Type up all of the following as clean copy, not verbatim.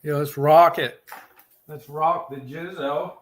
Yeah, let's rock it. Let's rock the jizzo.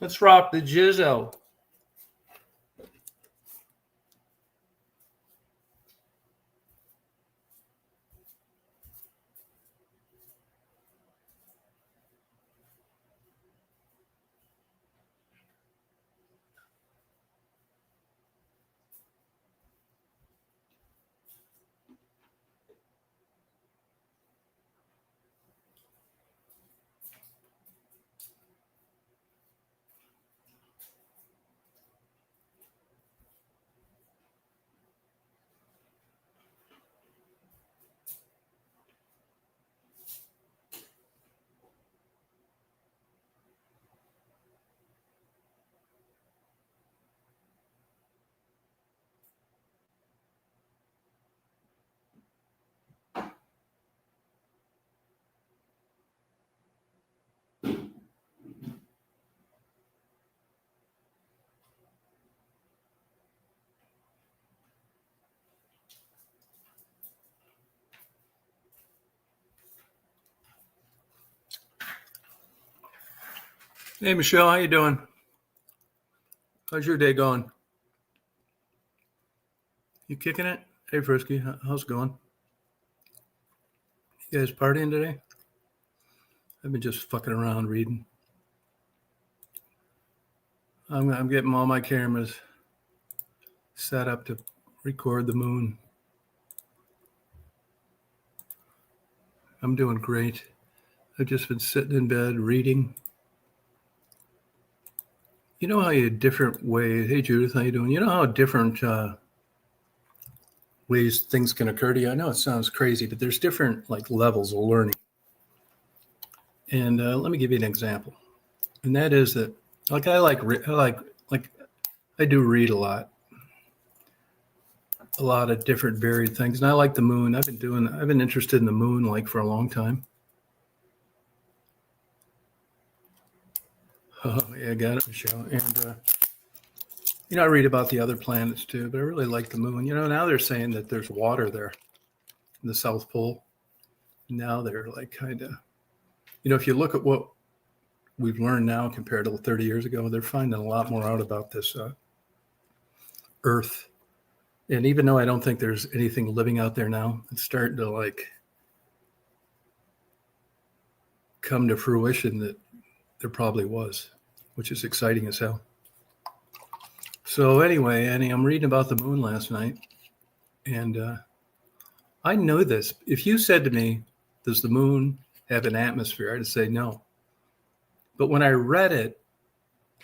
Let's rock the jizzo. Hey, Michelle, how you doing? How's your day going? You kicking it? Hey, Frisky, how's it going? You guys partying today? I've been just fucking around reading. I'm getting all my cameras set up to record the moon. I'm doing great. I've just been sitting in bed reading. You know how you different ways. Hey, Judith, how you doing? You know how different ways things can occur to you. I know it sounds crazy, but there's different like levels of learning. And let me give you an example. And that is that, like, I do read a lot of different varied things, and I like the moon. I've been interested in the moon like for a long time. Oh yeah, I got it, Michelle. And I read about the other planets too, but I really like the moon. Now they're saying that there's water there in the South Pole. Now they're like kind of, if you look at what we've learned now compared to 30 years ago, they're finding a lot more out about this Earth. And even though I don't think there's anything living out there now, it's starting to like come to fruition that there probably was, which is exciting as hell. So anyway, Annie, I'm reading about the moon last night, and I know this. If you said to me, does the moon have an atmosphere? I'd say no. But when I read it,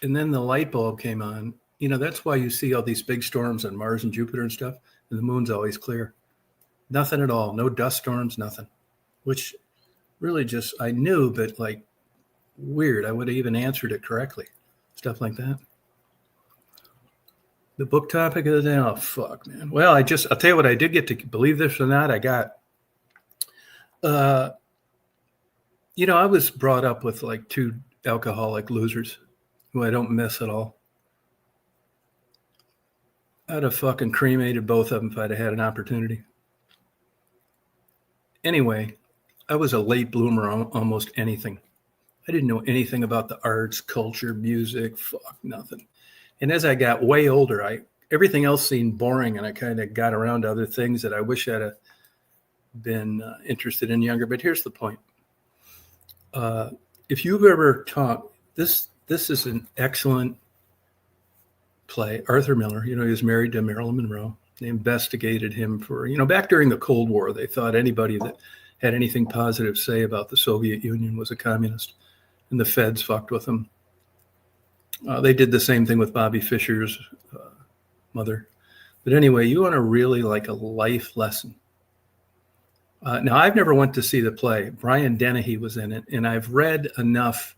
and then the light bulb came on, that's why you see all these big storms on Mars and Jupiter and stuff, and the moon's always clear. Nothing at all. No dust storms, nothing. Which really just, I knew, but like weird. I would have even answered it correctly. Stuff like that. The book topic of the day, oh, fuck, man. Well, I'll tell you what I did get to, believe this or not, I got, I was brought up with like two alcoholic losers who I don't miss at all. I'd have fucking cremated both of them if I'd have had an opportunity. Anyway, I was a late bloomer on almost anything. I didn't know anything about the arts, culture, music, fuck, nothing. And as I got way older, everything else seemed boring, and I kind of got around to other things that I wish I'd have been interested in younger. But here's the point. If you've ever taught, this is an excellent play. Arthur Miller, he was married to Marilyn Monroe. They investigated him for, back during the Cold War, they thought anybody that had anything positive to say about the Soviet Union was a communist, and the feds fucked with them. They did the same thing with Bobby Fischer's mother. But anyway, you want to really like a life lesson. Now, I've never went to see the play. Brian Dennehy was in it, and I've read enough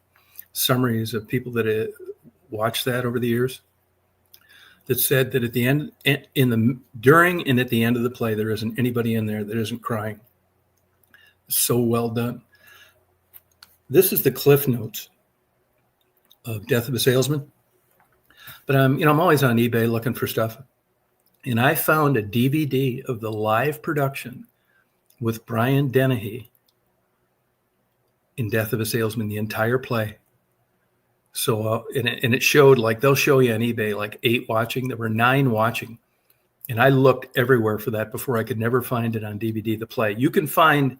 summaries of people that watched that over the years that said that at the end, during and at the end of the play, there isn't anybody in there that isn't crying. So well done. This is the Cliff Notes of Death of a Salesman. But I'm always on eBay looking for stuff. And I found a DVD of the live production with Brian Dennehy in Death of a Salesman, the entire play. So, and it showed, like, they'll show you on eBay, like 8 watching. There were 9 watching. And I looked everywhere for that before. I could never find it on DVD, the play. You can find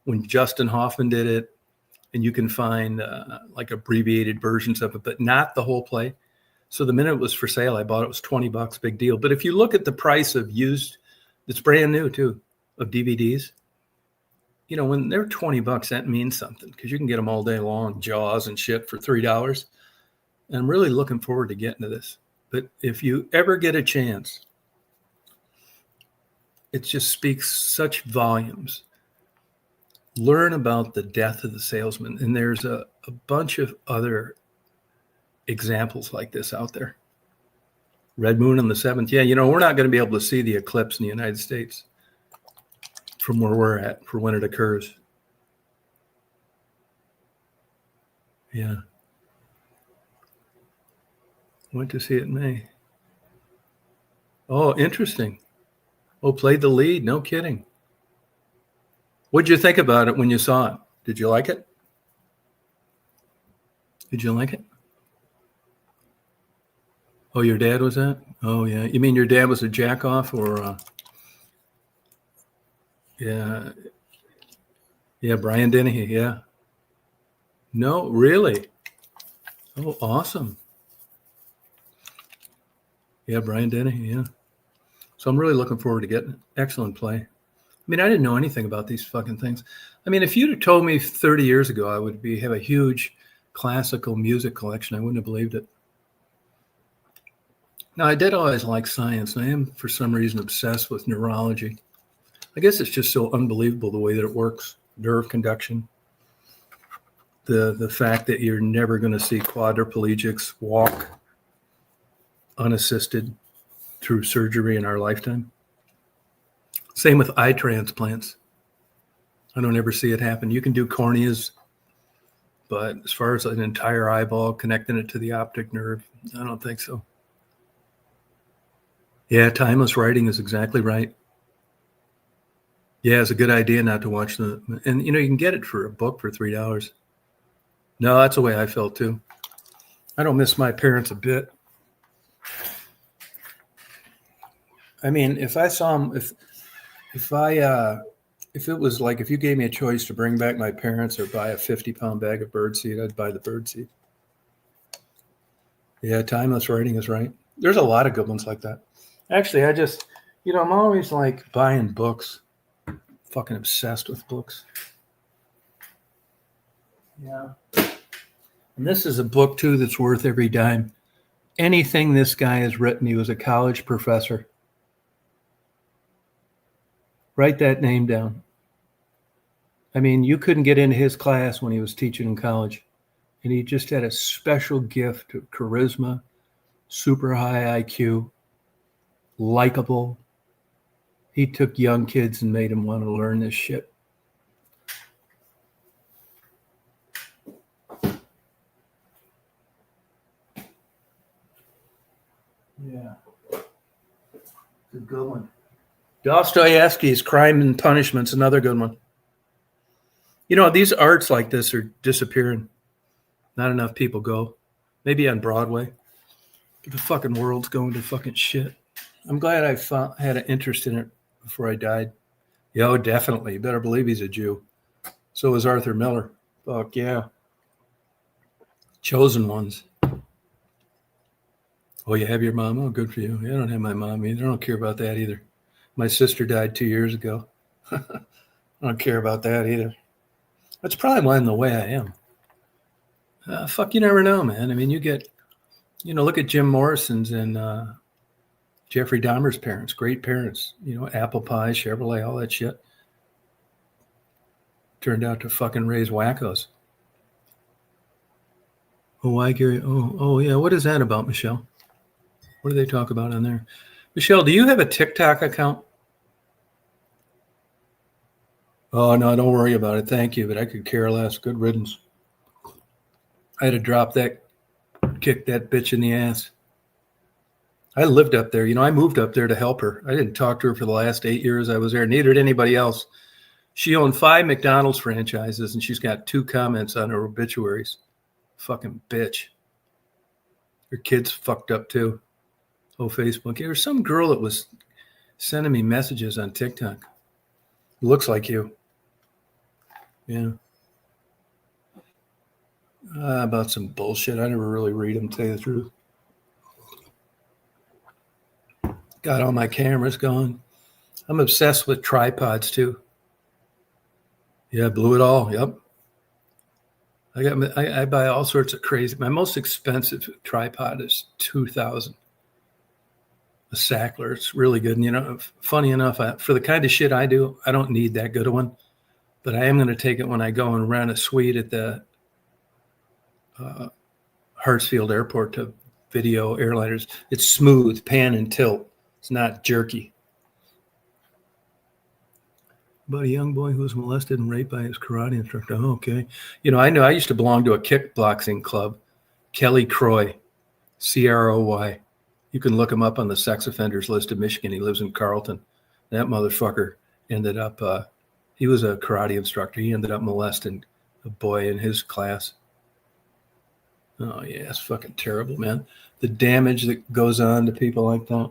when Justin Hoffman did it, and you can find like abbreviated versions of it, but not the whole play. So the minute it was for sale, I bought it. It was $20, big deal. But if you look at the price of used, it's brand new too, of DVDs. You know, when they're $20, that means something, because you can get them all day long, Jaws and shit, for $3. And I'm really looking forward to getting to this. But if you ever get a chance, it just speaks such volumes. Learn about the death of the salesman. And there's a bunch of other examples like this out there. Red moon on the 7th. Yeah, you know, we're not going to be able to see the eclipse in the United States from where we're at for when it occurs. Yeah. Went to see it in May. Oh, interesting. Oh, played the lead. No kidding. What'd you think about it when you saw it? Did you like it? Did you like it? Oh, your dad was that? Oh, yeah. You mean your dad was a jack-off or... Yeah. Yeah, Brian Dennehy, yeah. No, really? Oh, awesome. Yeah, Brian Dennehy, yeah. So I'm really looking forward to getting it. Excellent play. I mean, I didn't know anything about these fucking things. I mean, if you'd have told me 30 years ago I would have a huge classical music collection, I wouldn't have believed it. Now, I did always like science, and I am, for some reason, obsessed with neurology. I guess it's just so unbelievable the way that it works. Nerve conduction. The fact that you're never going to see quadriplegics walk unassisted through surgery in our lifetime. Same with eye transplants. I don't ever see it happen. You can do corneas, but as far as an entire eyeball connecting it to the optic nerve, I don't think so. Yeah, timeless writing is exactly right. Yeah, it's a good idea not to watch and you know, you can get it for a book for $3. No, that's the way I felt too. I don't miss my parents a bit. I mean, if I saw them, if it was like, if you gave me a choice to bring back my parents or buy a 50-pound bag of birdseed, I'd buy the birdseed. Yeah, timeless writing is right. There's a lot of good ones like that. Actually, I'm always like buying books. Fucking obsessed with books. Yeah. And this is a book too that's worth every dime. Anything this guy has written, he was a college professor. Write that name down. I mean, you couldn't get into his class when he was teaching in college. And he just had a special gift of charisma, super high IQ, likable. He took young kids and made them want to learn this shit. Yeah. It's a good one. Dostoevsky's Crime and Punishment's another good one. You know, these arts like this are disappearing. Not enough people go. Maybe on Broadway. But the fucking world's going to fucking shit. I'm glad I had an interest in it before I died. Yeah, oh, definitely. You better believe he's a Jew. So is Arthur Miller. Fuck yeah. Chosen ones. Oh, you have your mom? Oh, good for you. Yeah, I don't have my mom either. I don't care about that either. My sister died 2 years ago. I I don't care about that either. That's probably why I'm the way I am. Fuck, you never know, man. I mean, you get, look at Jim Morrison's and Jeffrey Dahmer's parents, great parents, apple pie, Chevrolet, all that shit. Turned out to fucking raise wackos. Oh, why, Gary? Oh, yeah. What is that about, Michelle? What do they talk about on there? Michelle, do you have a TikTok account? Oh, no, don't worry about it. Thank you, but I could care less. Good riddance. I had to drop that, kick that bitch in the ass. I lived up there. I moved up there to help her. I didn't talk to her for the last 8 years I was there. Neither did anybody else. She owned 5 McDonald's franchises, and she's got 2 comments on her obituaries. Fucking bitch. Her kids fucked up too. Oh, Facebook. There was some girl that was sending me messages on TikTok. Looks like you. Yeah. About some bullshit. I never really read them, to tell you the truth. Got all my cameras going. I'm obsessed with tripods too. Yeah, blew it all. Yep. I buy all sorts of crazy. My most expensive tripod is $2,000. A Sackler. It's really good. And funny enough, for the kind of shit I do, I don't need that good a one. But I am going to take it when I go and rent a suite at the Hartsfield Airport to video airliners. It's smooth, pan and tilt. It's not jerky. About a young boy who was molested and raped by his karate instructor. Oh, okay. I know I used to belong to a kickboxing club, Kelly Croy, Croy. You can look him up on the sex offenders list of Michigan. He lives in Carlton. That motherfucker ended up, he was a karate instructor. He ended up molesting a boy in his class. Oh, yeah, it's fucking terrible, man. The damage that goes on to people like that.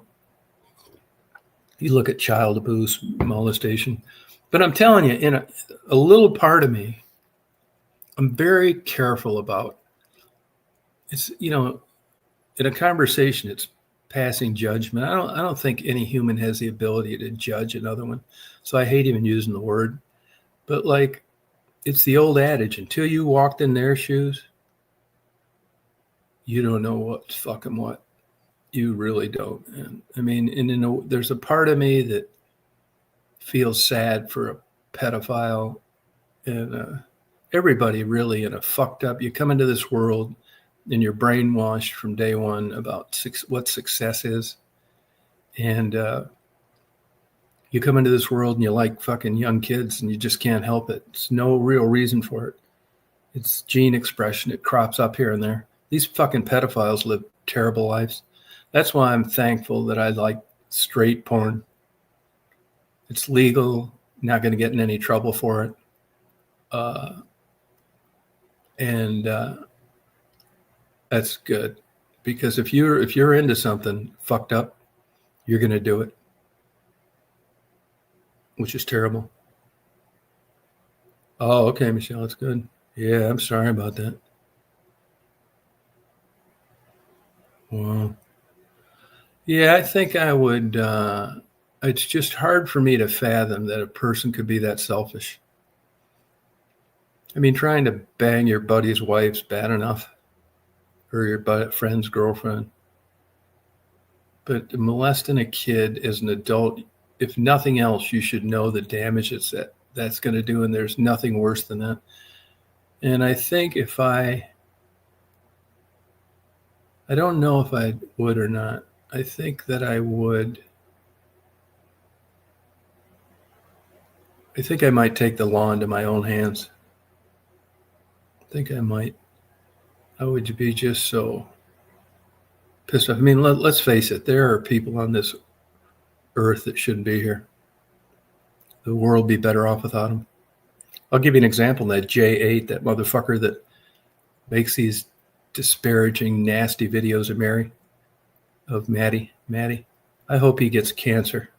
You look at child abuse, molestation. But I'm telling you, in a little part of me, I'm very careful about it's, in a conversation, it's passing judgment. I don't think any human has the ability to judge another one. So I hate even using the word. But it's the old adage, until you walked in their shoes, you don't know what's fucking what. You really don't. And I mean, there's a part of me that feels sad for a pedophile and everybody really in a fucked up. You come into this world and you're brainwashed from day one about what success is. And you come into this world and you like fucking young kids and you just can't help it. It's no real reason for it. It's gene expression. It crops up here and there. These fucking pedophiles live terrible lives. That's why I'm thankful that I like straight porn. It's legal, not going to get in any trouble for it. And that's good, because if you're into something fucked up, you're going to do it, which is terrible. Oh, okay, Michelle, that's good. Yeah, I'm sorry about that. Wow. Yeah, I think I would. It's just hard for me to fathom that a person could be that selfish. I mean, trying to bang your buddy's wife's bad enough, or your friend's girlfriend. But molesting a kid as an adult, if nothing else, you should know the damage that's going to do, and there's nothing worse than that. And I think if I don't know if I would or not. I think that I would. I think I might take the law into my own hands. I think I might. I would be just so pissed off. I mean, let's face it. There are people on this earth that shouldn't be here. The world would be better off without them. I'll give you an example. That J8, that motherfucker that makes these disparaging, nasty videos of Maddie. I hope he gets cancer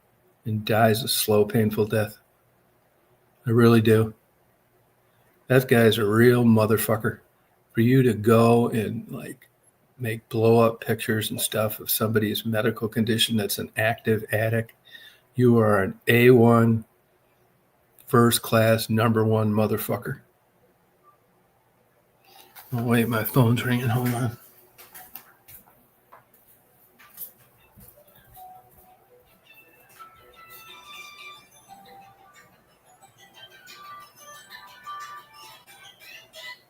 and dies a slow, painful death. I really do. That guy's a real motherfucker. For you to go and make blow up pictures and stuff of somebody's medical condition that's an active addict, you are an A1 First class, number one motherfucker. Oh, wait, my phone's ringing. Hold on.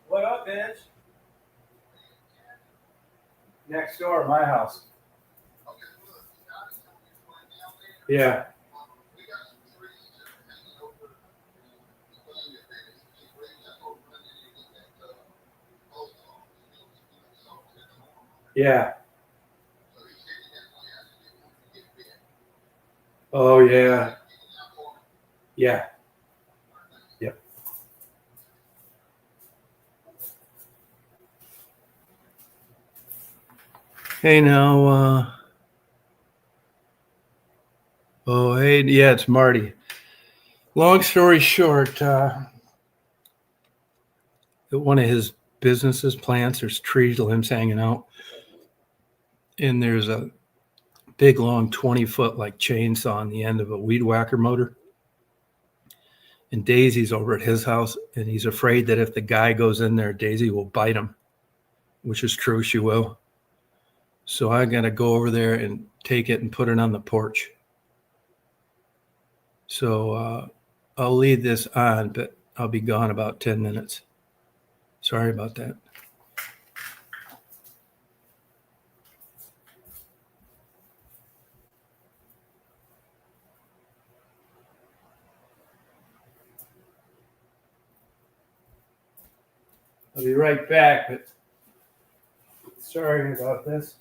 What up, bitch? Next door, my house. Yeah. Yeah. Oh, yeah. Yeah. Yep. Hey, now, oh, hey, yeah, it's Marty. Long story short, at one of his businesses, plants, there's trees, limbs hanging out, and there's a big, long 20-foot like chainsaw on the end of a weed whacker motor. And Daisy's over at his house, and he's afraid that if the guy goes in there, Daisy will bite him, which is true, she will. So I got to go over there and take it and put it on the porch. So I'll leave this on, but I'll be gone about 10 minutes. Sorry about that. I'll be right back, but sorry about this.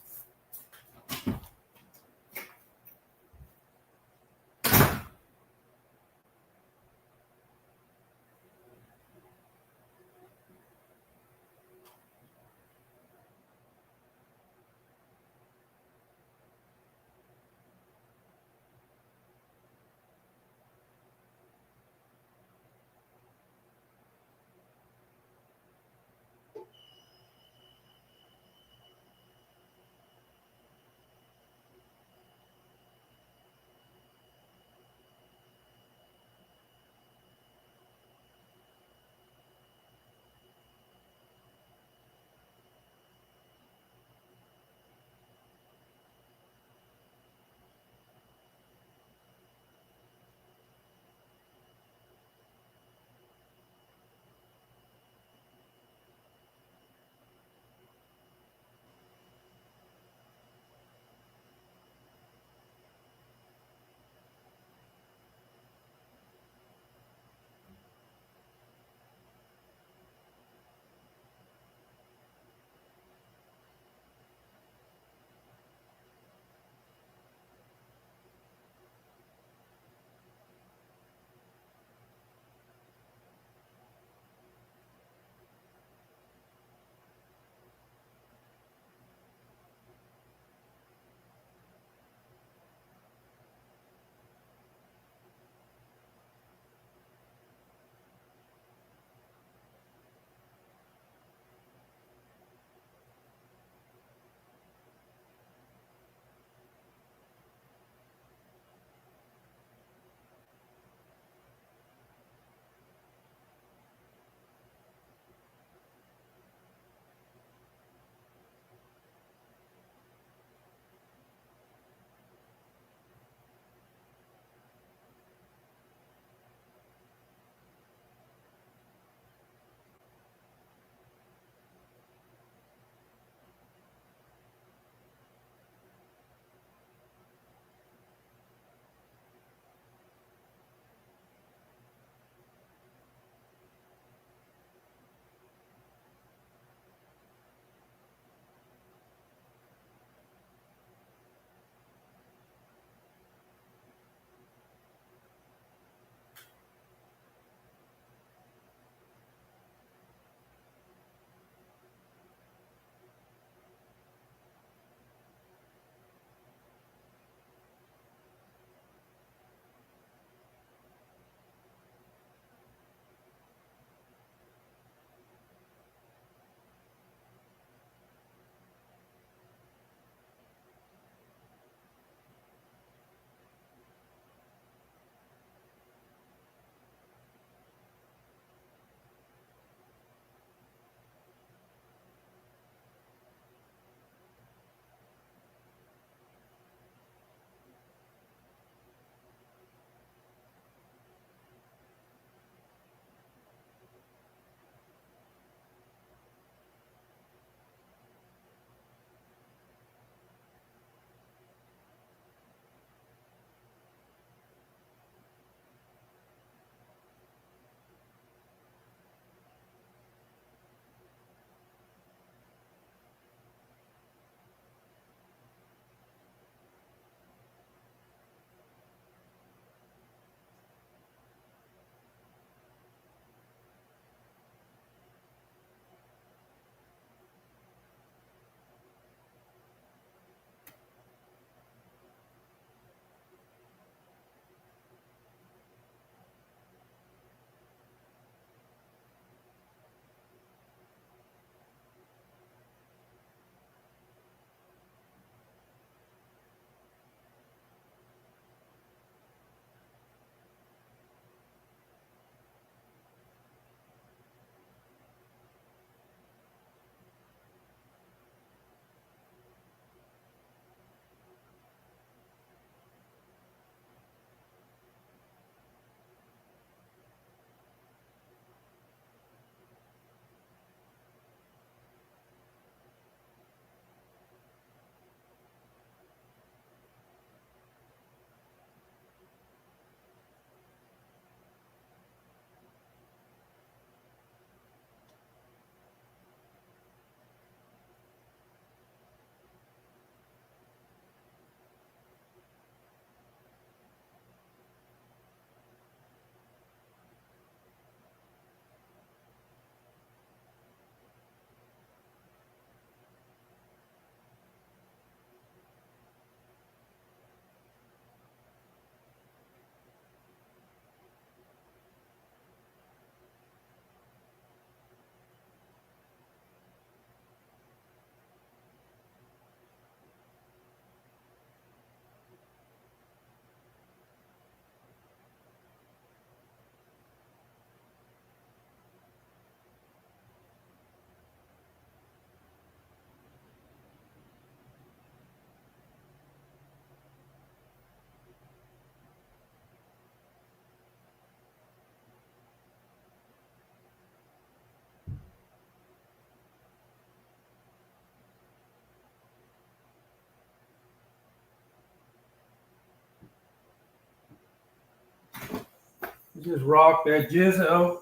Just rock that jizzo.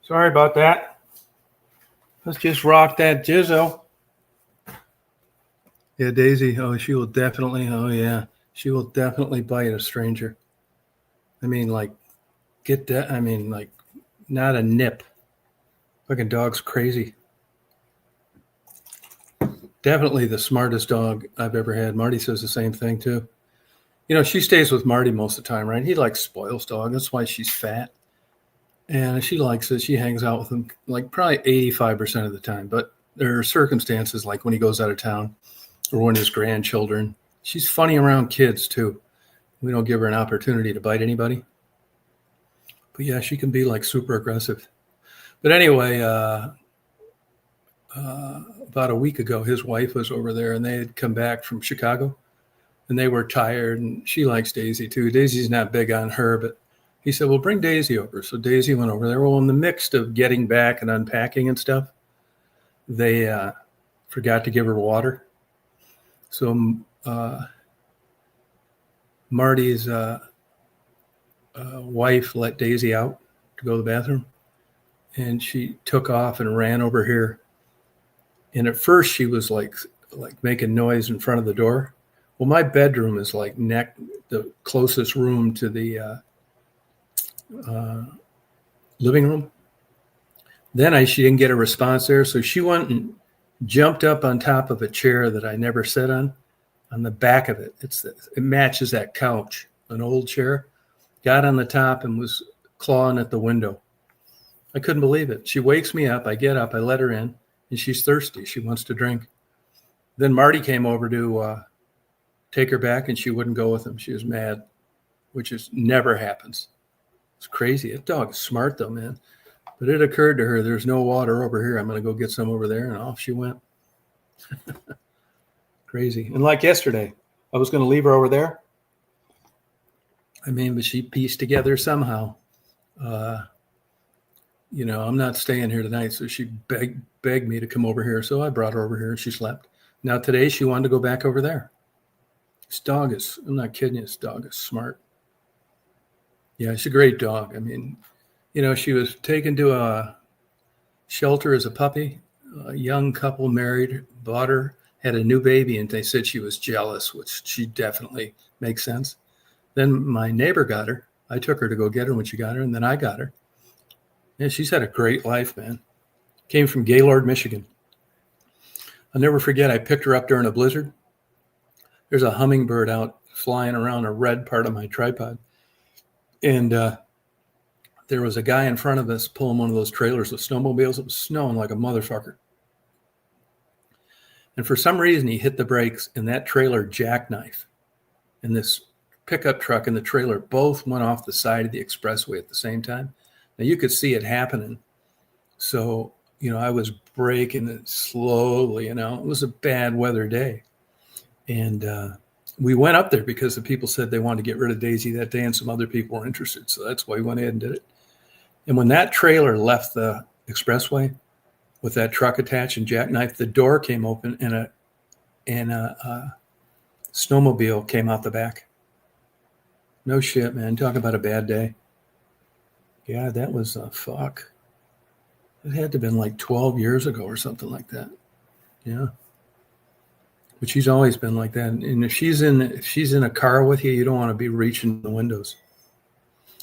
Sorry about that. Let's just rock that jizzo. Yeah, Daisy. Oh, she will definitely. Oh, yeah. She will definitely bite a stranger. I mean, like, get that. I mean, like, not a nip. Fucking dog's crazy. Definitely the smartest dog I've ever had. Marty says the same thing, too. You know, she stays with Marty most of the time, right? He like spoils dog. That's why she's fat. And she likes it. She hangs out with him like probably 85% of the time. But there are circumstances like when he goes out of town or when his grandchildren. She's funny around kids, too. We don't give her an opportunity to bite anybody. But yeah, she can be like super aggressive. But anyway, about a week ago, his wife was over there and they had come back from Chicago and they were tired. And she likes Daisy too. Daisy's not big on her, but he said, well, bring Daisy over. So Daisy went over there. Well, in the midst of getting back and unpacking and stuff, they forgot to give her water. So Marty's wife let Daisy out to go to the bathroom. And she took off and ran over here. And at first she was like making noise in front of the door. Well, my bedroom is like the closest room to the living room. Then she didn't get a response there. So she went and jumped up on top of a chair that I never sat on the back of it. It matches that couch, an old chair. Got on the top and was clawing at the window. I couldn't believe it. She wakes me up. I get up. I let her in. And she's thirsty. She wants to drink. Then Marty came over to take her back, and she wouldn't go with him. She was mad, which never happens. It's crazy. That dog is smart, though, man. But it occurred to her, there's no water over here. I'm going to go get some over there, and off she went. Crazy. And like yesterday, I was going to leave her over there. I mean, but she pieced together somehow. You know, I'm not staying here tonight. So she begged me to come over here. So I brought her over here and she slept. Now today she wanted to go back over there. This dog I'm not kidding you, this dog is smart. Yeah, it's a great dog. I mean, you know, she was taken to a shelter as a puppy. A young couple married, bought her, had a new baby, and they said she was jealous, which she definitely makes sense. Then my neighbor got her. I took her to go get her when she got her, and then I got her. Yeah, she's had a great life, man. Came from Gaylord, Michigan. I'll never forget, I picked her up during a blizzard. There's a hummingbird out flying around a red part of my tripod. And there was a guy in front of us pulling one of those trailers with snowmobiles. It was snowing like a motherfucker. And for some reason, he hit the brakes, and that trailer jackknife and this pickup truck and the trailer both went off the side of the expressway at the same time. Now, you could see it happening. So, you know, I was braking it slowly, you know. It was a bad weather day. And we went up there because the people said they wanted to get rid of Daisy that day and some other people were interested. So that's why we went ahead and did it. And when that trailer left the expressway with that truck attached and jackknife, the door came open and a snowmobile came out the back. No shit, man. Talk about a bad day. Yeah, that was fuck. It had to have been like 12 years ago or something like that. Yeah. But she's always been like that. And if she's in a car with you, you don't want to be reaching the windows.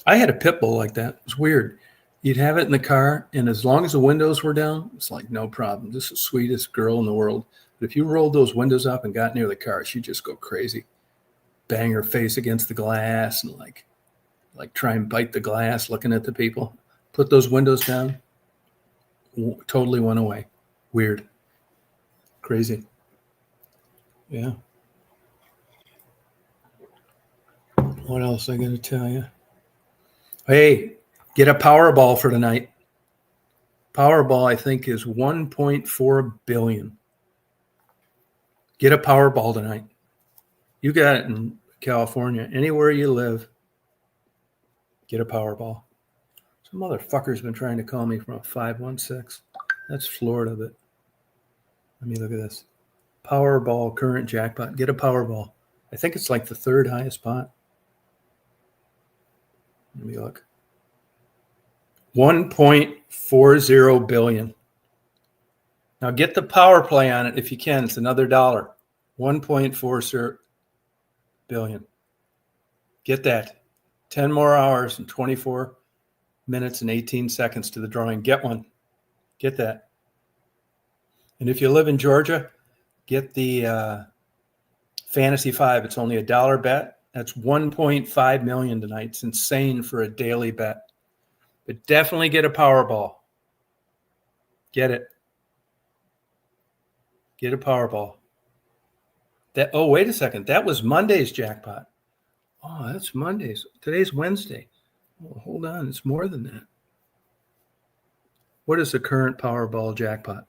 I had a pit bull like that. It was weird. You'd have it in the car, and as long as the windows were down, it's like no problem. This is the sweetest girl in the world. But if you rolled those windows up and got near the car, she'd just go crazy. Bang her face against the glass and like try and bite the glass looking at the people. Put those windows down. Totally went away. Weird. Crazy. Yeah. What else I got to tell you? Hey, get a Powerball for tonight. Powerball, I think, is 1.4 billion. Get a Powerball tonight. You got it in California. Anywhere you live, get a Powerball. Some motherfucker's been trying to call me from a 516. That's Florida, but let me look at this. Powerball current jackpot. Get a Powerball. I think it's like the third highest pot. Let me look. 1.40 billion. Now get the power play on it if you can. It's another dollar. 1.40 billion. Get that. 10 more hours and 24 minutes and 18 seconds to the drawing. Get one. Get that. And if you live in Georgia, get the Fantasy 5. It's only $1 bet. That's 1.5 million tonight. It's insane for a daily bet. But definitely get a Powerball. Get it. Get a Powerball. Oh, wait a second. That was Monday's jackpot. Oh, that's Monday's. Today's Wednesday. Oh, hold on. It's more than that. What is the current Powerball jackpot?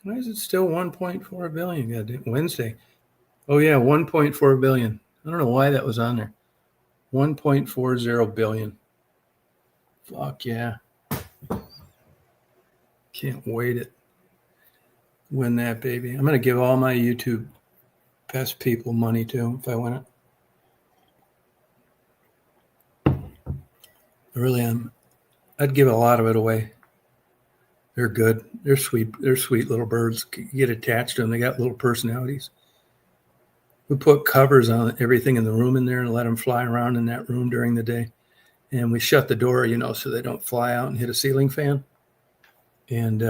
Why is it still 1.4 billion? God, Wednesday. Oh, yeah, 1.4 billion. I don't know why that was on there. 1.40 billion. Fuck yeah. Can't wait to win that, baby. I'm going to give all my YouTube best people money, too, if I win it. I really am. I'd give a lot of it away. They're good. They're sweet. They're sweet little birds. You get attached to them. They got little personalities. We put covers on everything in the room in there and let them fly around in that room during the day. And we shut the door, so they don't fly out and hit a ceiling fan. And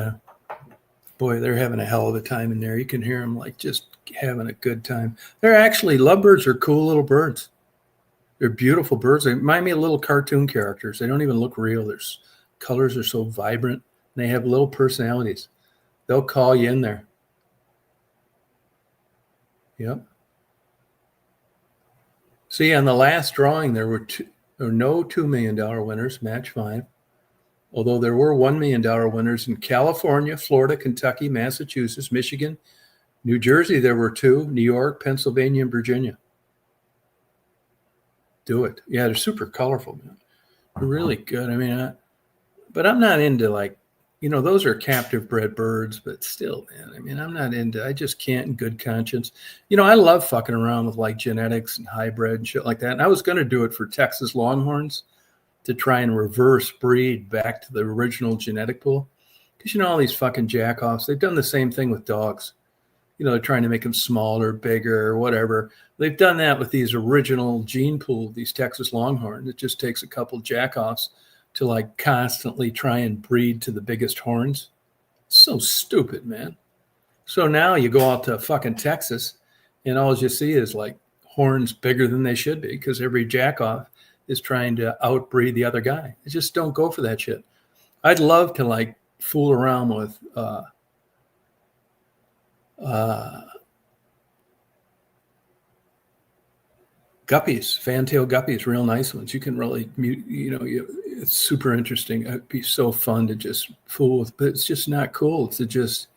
boy, they're having a hell of a time in there. You can hear them like just having a good time. Lovebirds are cool little birds. They're beautiful birds. They remind me of little cartoon characters. They don't even look real. Their colors are so vibrant. And they have little personalities. They'll call you in there. Yep. See, on the last drawing, there were no $2 million winners, match 5. Although there were $1 million winners in California, Florida, Kentucky, Massachusetts, Michigan, New Jersey. There were 2, New York, Pennsylvania, and Virginia. Do it. Yeah, they're super colorful, man. They're really good. I mean, but I'm not into those are captive bred birds, but still, man, I mean, I just can't in good conscience. I love fucking around with genetics and hybrid and shit like that. And I was going to do it for Texas Longhorns to try and reverse breed back to the original genetic pool. Because, all these fucking jackoffs, they've done the same thing with dogs. They're trying to make them smaller, bigger, or whatever. They've done that with these original gene pool, these Texas Longhorns. It just takes a couple jackoffs to constantly try and breed to the biggest horns. So stupid, man. So now you go out to fucking Texas and all you see is horns bigger than they should be because every jackoff is trying to outbreed the other guy. I just don't go for that shit. I'd love to fool around with guppies, fantail guppies, real nice ones. You can really it's super interesting. It'd be so fun to just fool with, but it's just not cool to just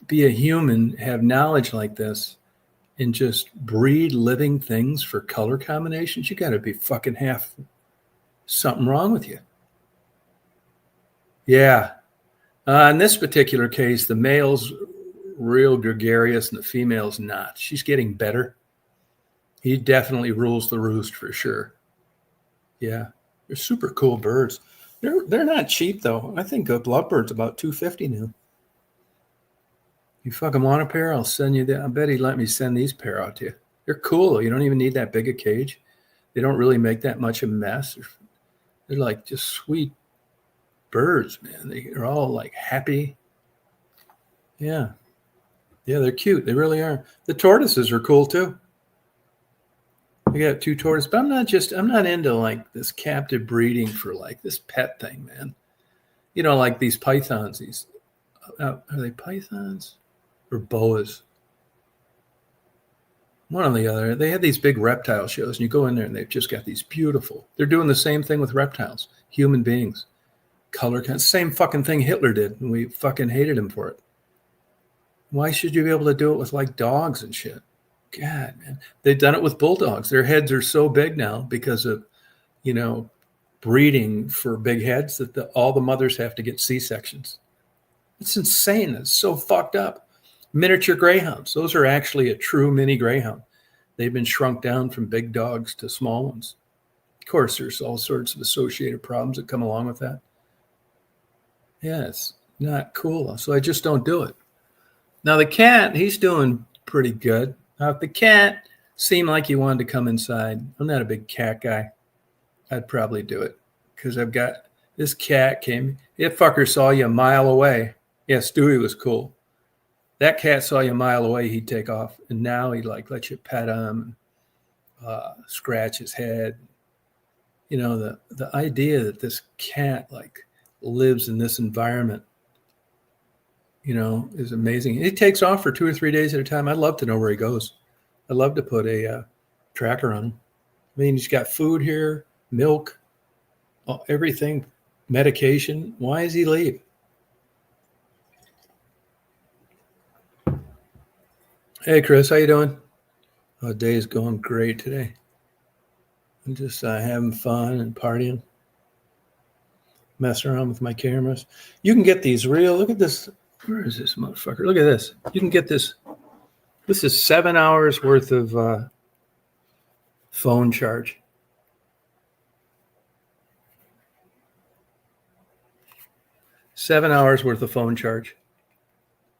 be a human, have knowledge like this, and just breed living things for color combinations. You got to be fucking half something wrong with you. Yeah. In this particular case, the male's real gregarious and the female's not. She's getting better. He definitely rules the roost for sure. Yeah. They're super cool birds. They're not cheap though. I think a lovebird's about $250 now. You fucking want a pair? I'll send you that. I bet he'd let me send these pair out to you. They're cool. You don't even need that big a cage. They don't really make that much of a mess. They're just sweet birds, man. They're all happy. Yeah. Yeah, they're cute. They really are. The tortoises are cool too. I got 2 tortoises, but I'm not into this captive breeding for this pet thing, man. These pythons, are they pythons or boas? One or the other. They have these big reptile shows and you go in there and they've just got these they're doing the same thing with reptiles, human beings, same fucking thing Hitler did. And we fucking hated him for it. Why should you be able to do it with dogs and shit? God, man. They've done it with bulldogs. Their heads are so big now because of, breeding for big heads that all the mothers have to get C-sections. It's insane. It's so fucked up. Miniature greyhounds. Those are actually a true mini greyhound. They've been shrunk down from big dogs to small ones. Of course, there's all sorts of associated problems that come along with that. Yeah, it's not cool. So I just don't do it. Now the cat, he's doing pretty good. Now if the cat seemed like he wanted to come inside, I'm not a big cat guy. I'd probably do it because I've got this cat came. That fucker saw you a mile away. Yeah, Stewie was cool. That cat saw you a mile away, he'd take off. And now he'd like let you pet him, scratch his head. You know, the idea that this cat like lives in this environment, you know, is amazing. He takes off for 2 or 3 days at a time. I'd love to know where he goes. I'd love to put a tracker on him. I mean, he's got food here, milk, everything, medication. Why does he leave? Hey, Chris, how you doing? Oh, day's going great today. I'm just having fun and partying, messing around with my cameras. You can get these real. Look at this. Where is this motherfucker? Look at this. You can get this. This is 7 hours worth of phone charge. $7 hours worth of phone charge.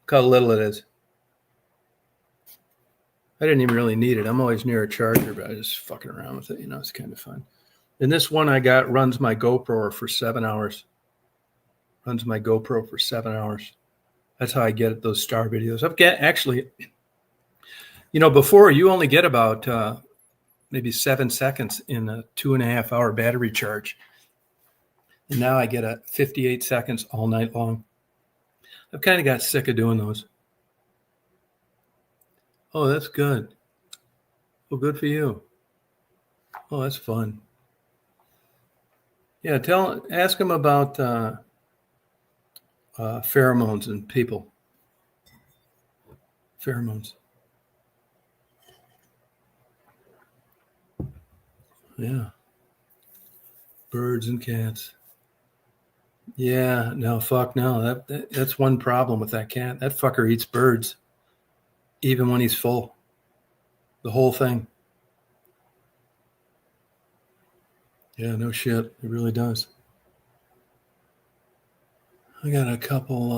Look how little it is. I didn't even really need it. I'm always near a charger, but I just fucking around with it. You know, it's kind of fun. And this one I got runs my GoPro for 7 hours. Runs my GoPro for 7 hours. That's how I get those star videos. I've got actually, you know, before you only get about maybe 7 seconds in a 2.5 hour battery charge. And now I get a 58 seconds all night long. I've kind of got sick of doing those. Oh, that's good. Well, good for you. Oh, that's fun. Yeah, ask him about pheromones and people. Pheromones. Yeah. Birds and cats. Yeah, no, fuck no. That's one problem with that cat. That fucker eats birds, even when he's full. The whole thing. Yeah, no shit. It really does. I got a couple.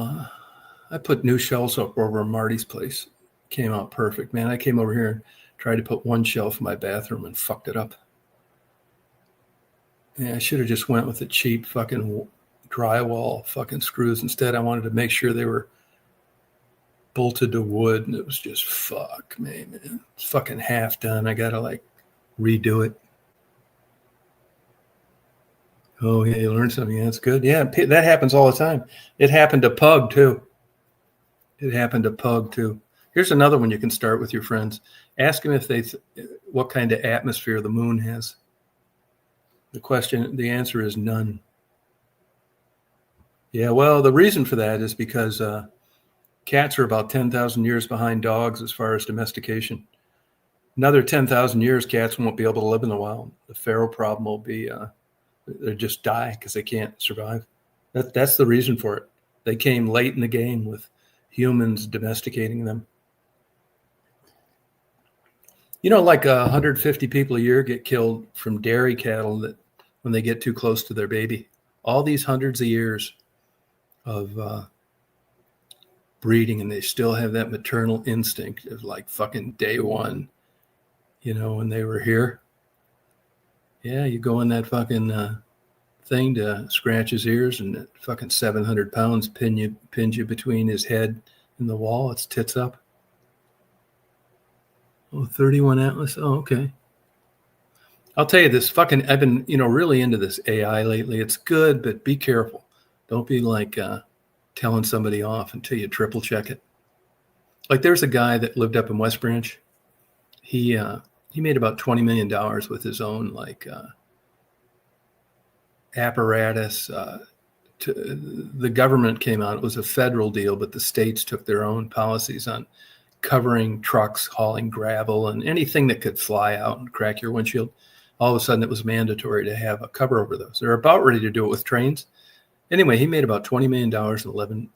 I put new shelves up over at Marty's place. Came out perfect, man. I came over here and tried to put one shelf in my bathroom and fucked it up. Yeah, I should have just went with the cheap fucking drywall fucking screws. Instead, I wanted to make sure they were bolted to wood, and it was just fuck me, man. It's fucking half done. I gotta like redo it. Oh yeah, you learned something. Yeah, that's good. Yeah, that happens all the time. It happened to Pug too. Here's another one you can start with your friends. Ask them if what kind of atmosphere the moon has. The answer is none. Yeah, well, the reason for that is because cats are about 10,000 years behind dogs as far as domestication. Another 10,000 years, cats won't be able to live in the wild. The feral problem will be they just die because they can't survive. That's the reason for it. They came late in the game with humans domesticating them. You know, like 150 people a year get killed from dairy cattle that when they get too close to their baby. All these hundreds of years of breeding, and they still have that maternal instinct of like fucking day one, you know, when they were here. Yeah, you go in that fucking thing to scratch his ears, and that fucking 700 pounds pins you between his head and the wall. It's tits up. Oh, 31 Atlas. Oh, okay. I'll tell you this fucking, I've been, you know, really into this AI lately. It's good, but be careful. Don't be like telling somebody off until you triple check it. Like there's a guy that lived up in West Branch. He made about $20 million with his own like apparatus. The government came out. It was a federal deal, but the states took their own policies on covering trucks, hauling gravel, and anything that could fly out and crack your windshield. All of a sudden, it was mandatory to have a cover over those. They're about ready to do it with trains. Anyway, he made about $20 million in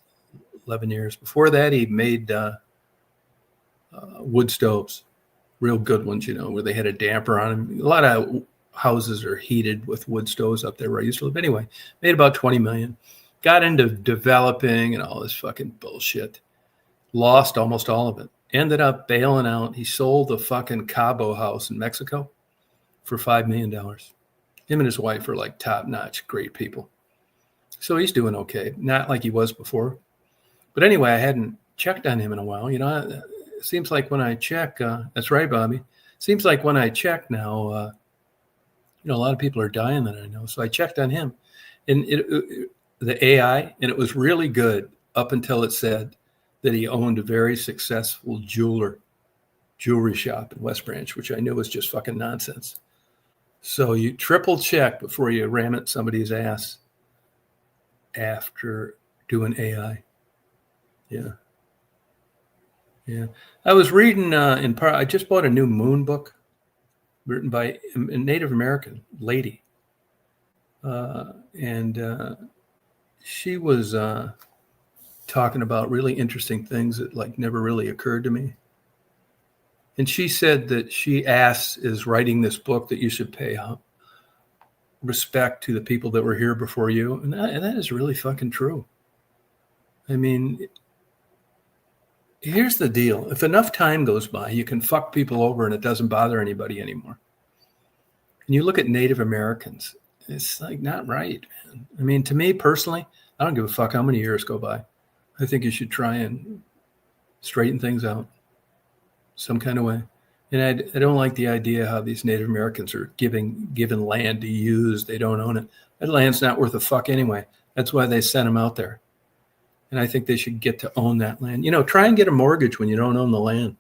11 years. Before that, he made wood stoves, real good ones, where they had a damper on them. A lot of houses are heated with wood stoves up there where I used to live. Anyway, made about 20 million. Got into developing and all this fucking bullshit. Lost almost all of it. Ended up bailing out. He sold the fucking Cabo house in Mexico for $5 million. Him and his wife are like top-notch, great people. So he's doing okay. Not like he was before. But anyway, I hadn't checked on him in a while. It seems like when I check, that's right, Bobby. Seems like when I check now, a lot of people are dying that I know. So I checked on him, and the AI, and it was really good up until it said that he owned a very successful jewelry shop in West Branch, which I knew was just fucking nonsense. So you triple check before you ram it somebody's ass after doing AI. Yeah. I was reading I just bought a new moon book written by a Native American lady. And she was talking about really interesting things that like never really occurred to me. And she said that she is writing this book that you should pay respect to the people that were here before you. And that is really fucking true. I mean, here's the deal. If enough time goes by, you can fuck people over and it doesn't bother anybody anymore. And you look at Native Americans, it's like not right, man. I mean, to me personally, I don't give a fuck how many years go by. I think you should try and straighten things out some kind of way. And I don't like the idea how these Native Americans are given land to use. They don't own it. That land's not worth a fuck anyway. That's why they sent them out there. And I think they should get to own that land. Try and get a mortgage when you don't own the land.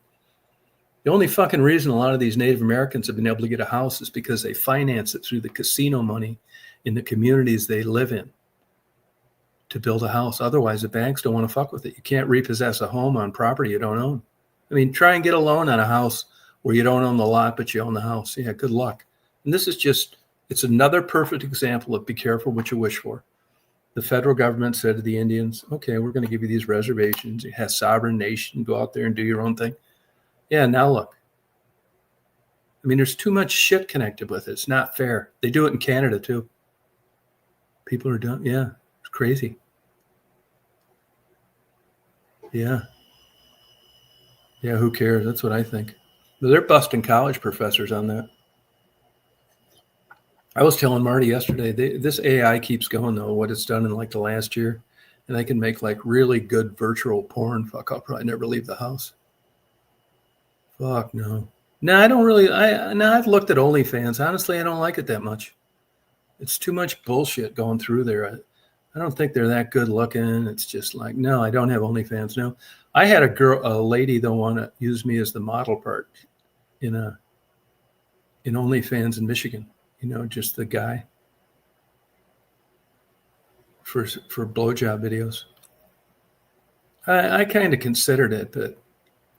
The only fucking reason a lot of these Native Americans have been able to get a house is because they finance it through the casino money in the communities they live in to build a house. Otherwise, the banks don't want to fuck with it. You can't repossess a home on property you don't own. I mean, try and get a loan on a house where you don't own the lot, but you own the house. Yeah, good luck. And this is it's another perfect example of be careful what you wish for. The federal government said to the Indians, okay, we're going to give you these reservations. You have sovereign nation, go out there and do your own thing. Yeah, now look. I mean, there's too much shit connected with it. It's not fair. They do it in Canada too. People are done. Yeah, it's crazy. Yeah. Yeah, who cares? That's what I think. But they're busting college professors on that. I was telling Marty yesterday, this AI keeps going, though, what it's done in like the last year. And I can make like really good virtual porn. Fuck, I'll probably never leave the house. Fuck, no. No, I don't really. I've looked at OnlyFans. Honestly, I don't like it that much. It's too much bullshit going through there. I don't think they're that good looking. It's just like, no, I don't have OnlyFans. No. I had a lady that want to use me as the model part in OnlyFans in Michigan. Just the guy for blowjob videos. I kind of considered it, but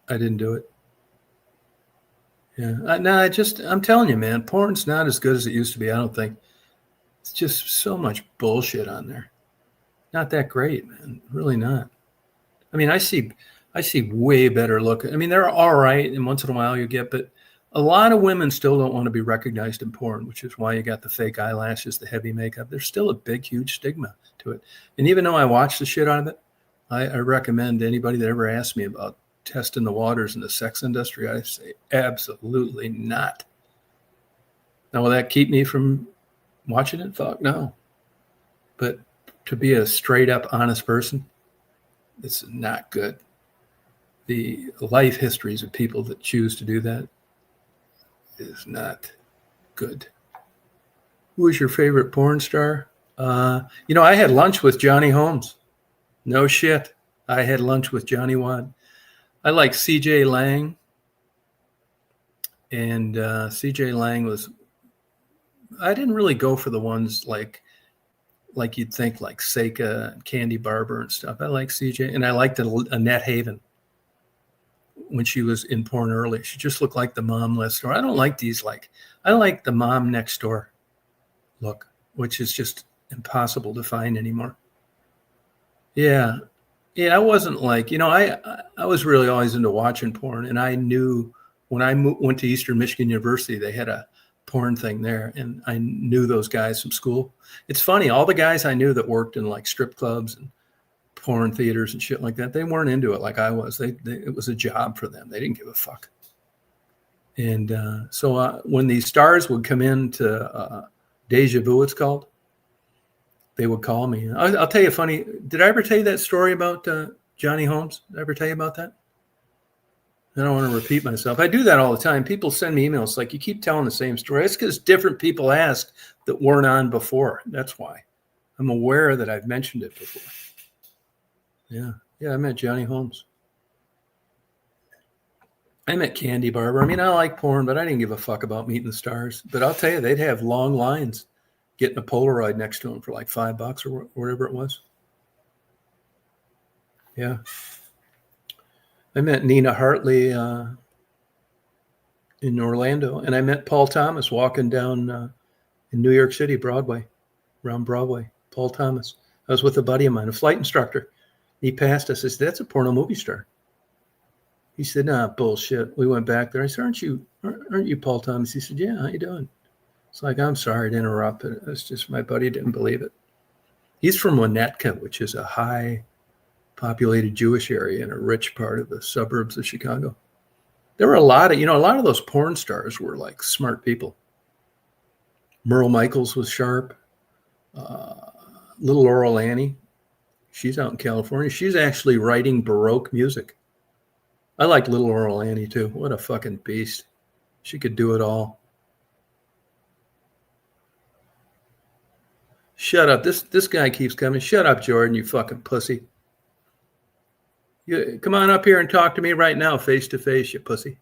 I didn't do it. Yeah. I'm telling you, man, porn's not as good as it used to be. I don't think. It's just so much bullshit on there. Not that great, man. Really not. I mean, I see way better look. I mean, they're all right, and once in a while you get, but a lot of women still don't want to be recognized in porn, which is why you got the fake eyelashes, the heavy makeup. There's still a big, huge stigma to it. And even though I watch the shit out of it, I recommend anybody that ever asks me about testing the waters in the sex industry, I say absolutely not. Now, will that keep me from watching it? Fuck no. But to be a straight up honest person, it's not good. The life histories of people that choose to do that is not good. Who is your favorite porn star? I had lunch with Johnny Holmes. No shit. I had lunch with Johnny Wad. I like CJ Lang. And CJ Lang I didn't really go for the ones like you'd think, like Seika and Candy Barber and stuff. I like CJ. And I liked Annette Haven when she was in porn early. She just looked like the mom next door. I don't like these, I like the mom next door look, which is just impossible to find anymore. Yeah. Yeah, I wasn't like, I was really always into watching porn, and I knew when I went to Eastern Michigan University, they had a porn thing there, and I knew those guys from school. It's funny, all the guys I knew that worked in like strip clubs and porn theaters and shit like that, they weren't into it like I was. It was a job for them. They didn't give a fuck. And so when these stars would come into Deja Vu, it's called, they would call me. I'll tell you a funny. Did I ever tell you that story about Johnny Holmes? Did I ever tell you about that? I don't want to repeat myself. I do that all the time. People send me emails like, you keep telling the same story. It's because different people ask that weren't on before. That's why. I'm aware that I've mentioned it before. Yeah. Yeah, I met Johnny Holmes. I met Candy Barber. I mean, I like porn, but I didn't give a fuck about meeting the stars. But I'll tell you, they'd have long lines getting a Polaroid next to them for like $5 or whatever it was. Yeah. I met Nina Hartley in Orlando, and I met Paul Thomas walking down in New York City, Broadway, around Broadway. Paul Thomas. I was with a buddy of mine, a flight instructor. He passed us. I said, "That's a porno movie star." He said, "Nah, bullshit." We went back there. I said, aren't you Paul Thomas?" He said, "Yeah, how you doing?" It's like, "I'm sorry to interrupt, but it's just my buddy didn't believe it." He's from Winnetka, which is a high populated Jewish area in a rich part of the suburbs of Chicago. There were a lot of those porn stars were like smart people. Merle Michaels was sharp. Little Laurel Annie, she's out in California. She's actually writing Baroque music. I like Little Laurel Annie too. What a fucking beast. She could do it all. Shut up. This guy keeps coming. Shut up, Jordan, you fucking pussy. Come on up here and talk to me right now, face to face, you pussy.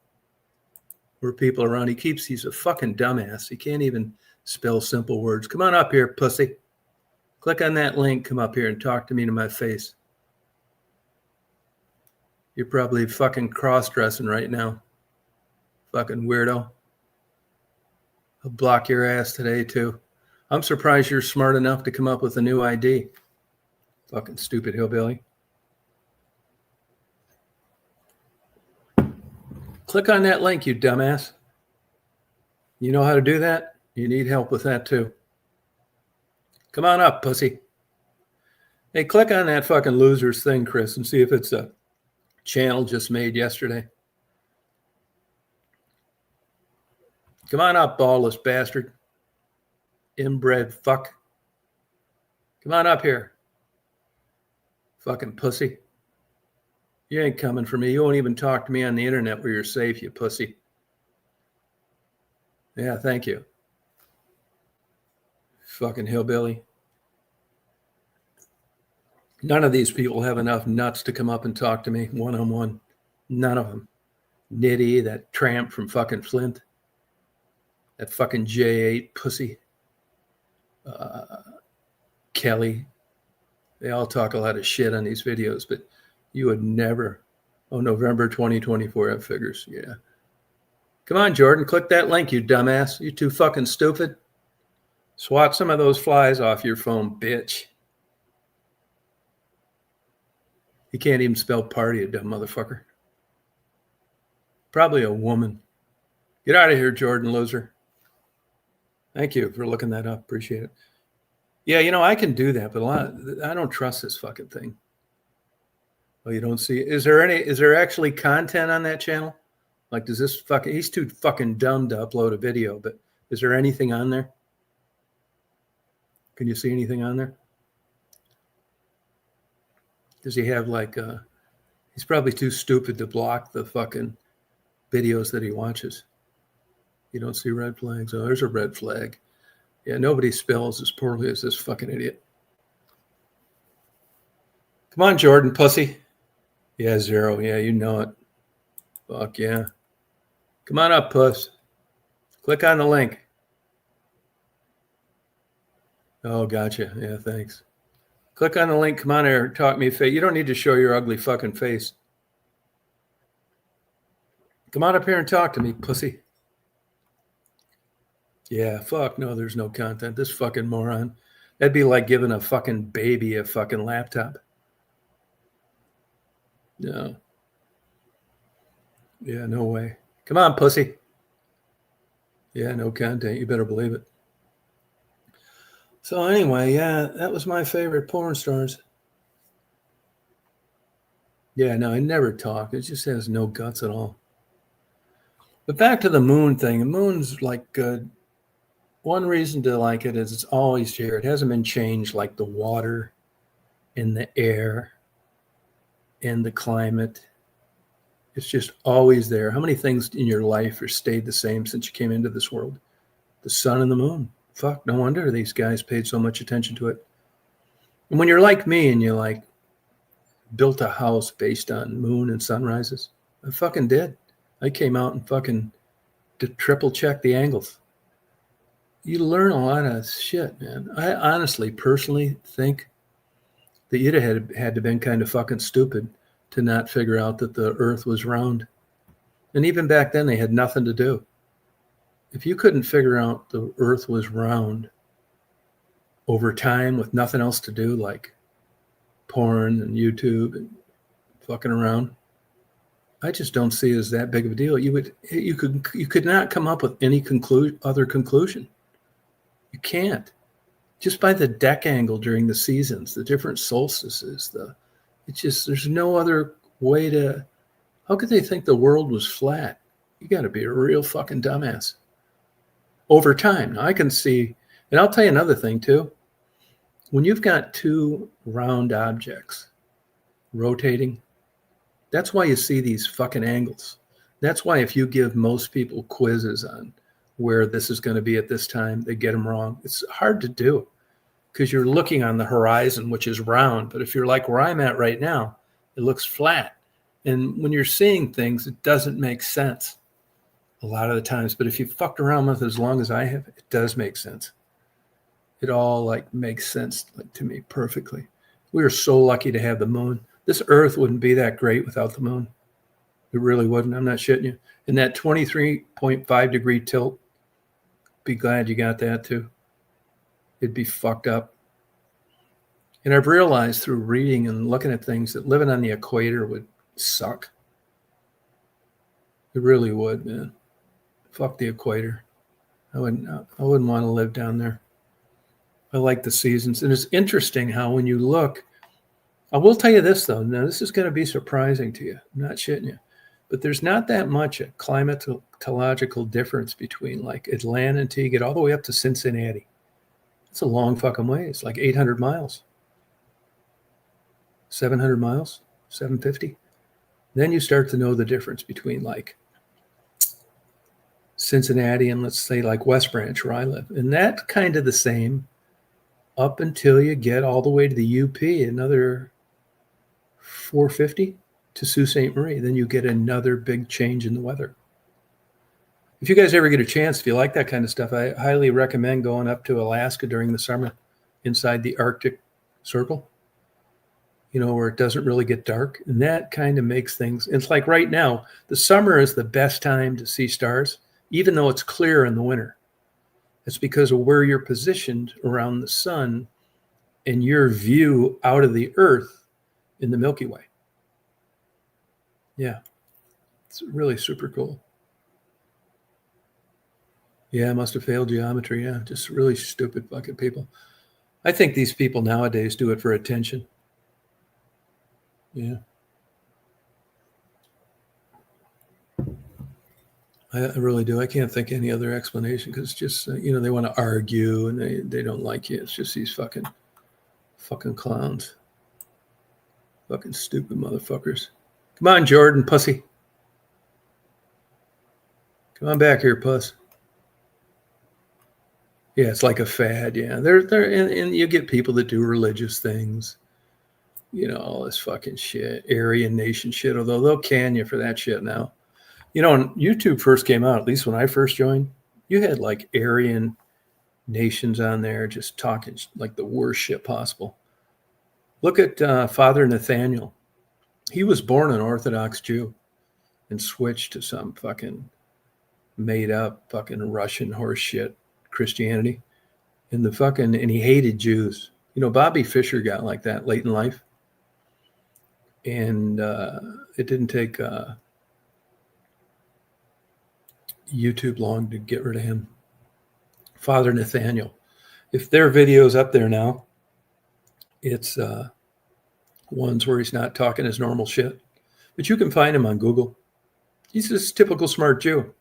Where people are around. He's a fucking dumbass. He can't even spell simple words. Come on up here, pussy. Click on that link. Come up here and talk to me to my face. You're probably fucking cross-dressing right now. Fucking weirdo. I'll block your ass today, too. I'm surprised you're smart enough to come up with a new ID. Fucking stupid hillbilly. Click on that link, you dumbass. You know how to do that? You need help with that, too. Come on up, pussy. Hey, click on that fucking loser's thing, Chris, and see if it's a channel just made yesterday. Come on up, ballless bastard. Inbred fuck. Come on up here. Fucking pussy. You ain't coming for me. You won't even talk to me on the internet where you're safe, you pussy. Yeah, thank you. Fucking hillbilly. None of these people have enough nuts to come up and talk to me one-on-one. None of them. Nitty, that tramp from fucking Flint. That fucking J8 pussy. Kelly. They all talk a lot of shit on these videos, but you would never. Oh, November 2024, that figures. Yeah. Come on, Jordan. Click that link, you dumbass. You too fucking stupid. Swat some of those flies off your phone, bitch. You can't even spell party, you dumb motherfucker. Probably a woman. Get out of here, Jordan, loser. Thank you for looking that up. Appreciate it. Yeah, I can do that, but I don't trust this fucking thing. Oh, you don't see? Is there actually content on that channel? Like, does this fucking, he's too fucking dumb to upload a video, but is there anything on there? Can you see anything on there? Does he have like, he's probably too stupid to block the fucking videos that he watches. You don't see red flags. Oh, there's a red flag. Yeah, nobody spells as poorly as this fucking idiot. Come on, Jordan, pussy. Yeah, 0. Yeah, you know it. Fuck yeah. Come on up, puss. Click on the link. Oh, gotcha. Yeah, thanks. Click on the link. Come on here. Talk me face. You don't need to show your ugly fucking face. Come on up here and talk to me, pussy. Yeah, fuck no, there's no content. This fucking moron. That'd be like giving a fucking baby a fucking laptop. No. Yeah, no way. Come on, pussy. Yeah, no content. You better believe it. So anyway, yeah, that was my favorite porn stars. Yeah, no, I never talk. It just has no guts at all. But back to the moon thing. The moon's like good. One reason to like it is it's always here. It hasn't been changed like the water and the air and the climate. It's just always there. How many things in your life have stayed the same since you came into this world? The sun and the moon. Fuck, no wonder these guys paid so much attention to it. And when you're like me and you like built a house based on moon and sunrises, I fucking did. I came out and fucking triple checked the angles. You learn a lot of shit, man. I honestly, personally think that you'd have had to been kind of fucking stupid to not figure out that the earth was round. And even back then, they had nothing to do. If you couldn't figure out the earth was round over time with nothing else to do, like porn and YouTube and fucking around, I just don't see it as that big of a deal. You could not come up with any other conclusion. You can't. Just by the deck angle during the seasons, the different solstices, there's no other way to. How could they think the world was flat? You got to be a real fucking dumbass. Over time, now I can see, and I'll tell you another thing too. When you've got two round objects rotating, that's why you see these fucking angles. That's why if you give most people quizzes on where this is going to be at this time, they get them wrong. It's hard to do because you're looking on the horizon, which is round. But if you're like where I'm at right now, it looks flat. And when you're seeing things, it doesn't make sense a lot of the times. But if you fucked around with it as long as I have, it does make sense. It all like makes sense like to me perfectly. We are so lucky to have the moon. This earth wouldn't be that great without the moon. It really wouldn't. I'm not shitting you. And that 23.5 degree tilt, be glad you got that too. It'd be fucked up. And I've realized through reading and looking at things that living on the equator would suck. It really would, man. Fuck the equator. I wouldn't want to live down there. I like the seasons. And it's interesting how when you look, I will tell you this though. Now this is going to be surprising to you. I'm not shitting you. But there's not that much a climatological difference between like Atlanta and Antigua all the way up to Cincinnati. It's a long fucking way. It's like 800 miles. 700 miles, 750. Then you start to know the difference between like Cincinnati and let's say like West Branch where I live. And that's kind of the same up until you get all the way to the UP, another 450 to Sault Ste. Marie. Then you get another big change in the weather. If you guys ever get a chance, if you like that kind of stuff, I highly recommend going up to Alaska during the summer inside the Arctic Circle, where it doesn't really get dark. And that kind of makes things, it's like right now, the summer is the best time to see stars, even though it's clear in the winter. It's because of where you're positioned around the sun and your view out of the earth in the Milky Way. Yeah, it's really super cool. Yeah, I must have failed geometry. Yeah, just really stupid fucking people. I think these people nowadays do it for attention. Yeah. I really do. I can't think any other explanation because it's just, they want to argue and they don't like you. It's just these fucking clowns. Fucking stupid motherfuckers. Come on, Jordan, pussy. Come on back here, puss. Yeah, it's like a fad. Yeah, they're and you get people that do religious things, all this fucking shit, Aryan nation shit. Although they'll can you for that shit now. When YouTube first came out, at least when I first joined, you had like Aryan nations on there just talking like the worst shit possible. Look at Father Nathaniel. He was born an Orthodox Jew and switched to some fucking made up fucking Russian horse shit Christianity. And he hated Jews. Bobby Fischer got like that late in life. And it didn't take YouTube long to get rid of him. Father Nathaniel. If there are videos up there now, it's ones where he's not talking his normal shit. But you can find him on Google. He's this typical smart Jew.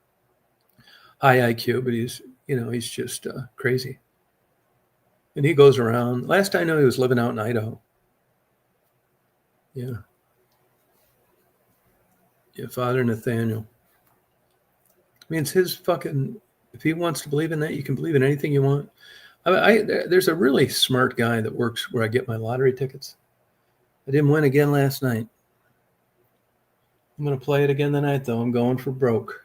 High IQ, but he's just crazy. And he goes around. Last I know, he was living out in Idaho. Yeah. Yeah, Father Nathaniel. I mean, it's his fucking, if he wants to believe in that, you can believe in anything you want. There's a really smart guy that works where I get my lottery tickets. I didn't win again last night. I'm going to play it again tonight, though. I'm going for broke.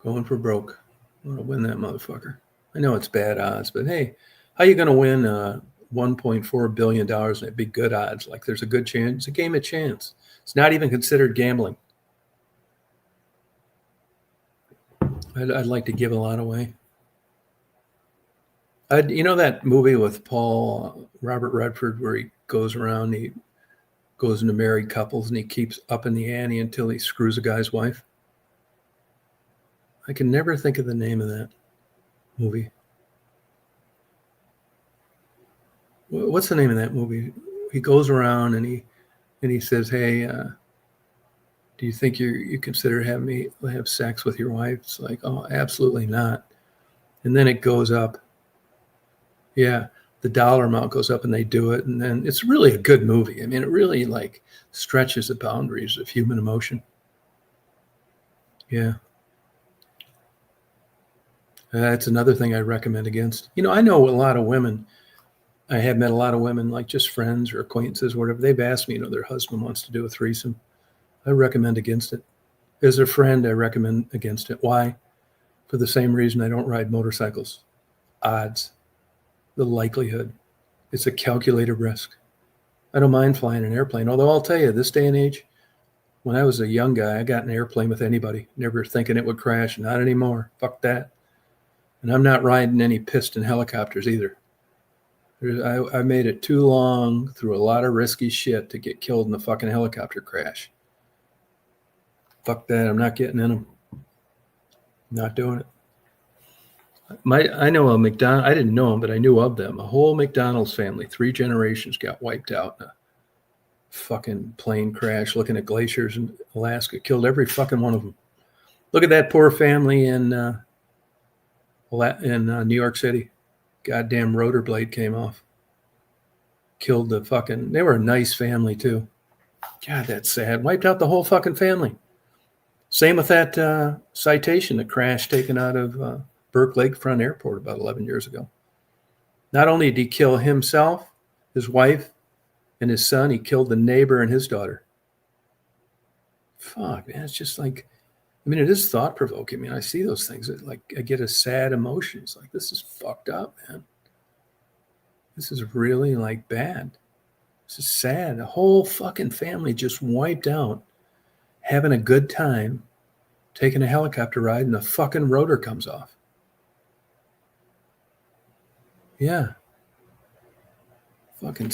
Going for broke. I'm going to win that motherfucker. I know it's bad odds, but hey, how are you going to win $1.4 billion? And it'd be good odds. Like there's a good chance. It's a game of chance. It's not even considered gambling. I'd like to give a lot away. That movie with Robert Redford, where he goes around, he goes into married couples, and he keeps upping the ante until he screws a guy's wife? I can never think of the name of that movie. What's the name of that movie? He goes around and he says, "Hey, do you think you consider having me have sex with your wife?" It's like, "Oh, absolutely not." And then it goes up. Yeah, the dollar amount goes up and they do it. And then it's really a good movie. I mean, it really like stretches the boundaries of human emotion. Yeah. That's another thing I recommend against. I know a lot of women. I have met a lot of women, like just friends or acquaintances, whatever. They've asked me, their husband wants to do a threesome. I recommend against it. As a friend, I recommend against it. Why? For the same reason I don't ride motorcycles. Odds. The likelihood. It's a calculated risk. I don't mind flying an airplane, although I'll tell you, this day and age, when I was a young guy, I got in an airplane with anybody, never thinking it would crash. Not anymore. Fuck that. And I'm not riding any piston helicopters either. I made it too long through a lot of risky shit to get killed in a fucking helicopter crash. Fuck that. I'm not getting in them. Not doing it. I know a McDonald. I didn't know him, but I knew of them. A whole McDonald's family, 3 generations got wiped out in a fucking plane crash looking at glaciers in Alaska. Killed every fucking one of them. Look at that poor family in New York City. Goddamn rotor blade came off. Killed the fucking. They were a nice family too. God, that's sad. Wiped out the whole fucking family. Same with that Citation that crashed taken out of Burke Lakefront Airport about 11 years ago. Not only did he kill himself, his wife, and his son, he killed the neighbor and his daughter. Fuck, man. It's just like, it is thought-provoking. I mean, I see those things. I get a sad emotion. It's like, this is fucked up, man. This is really, bad. This is sad. The whole fucking family just wiped out, having a good time, taking a helicopter ride, and the fucking rotor comes off. Yeah. Fucking.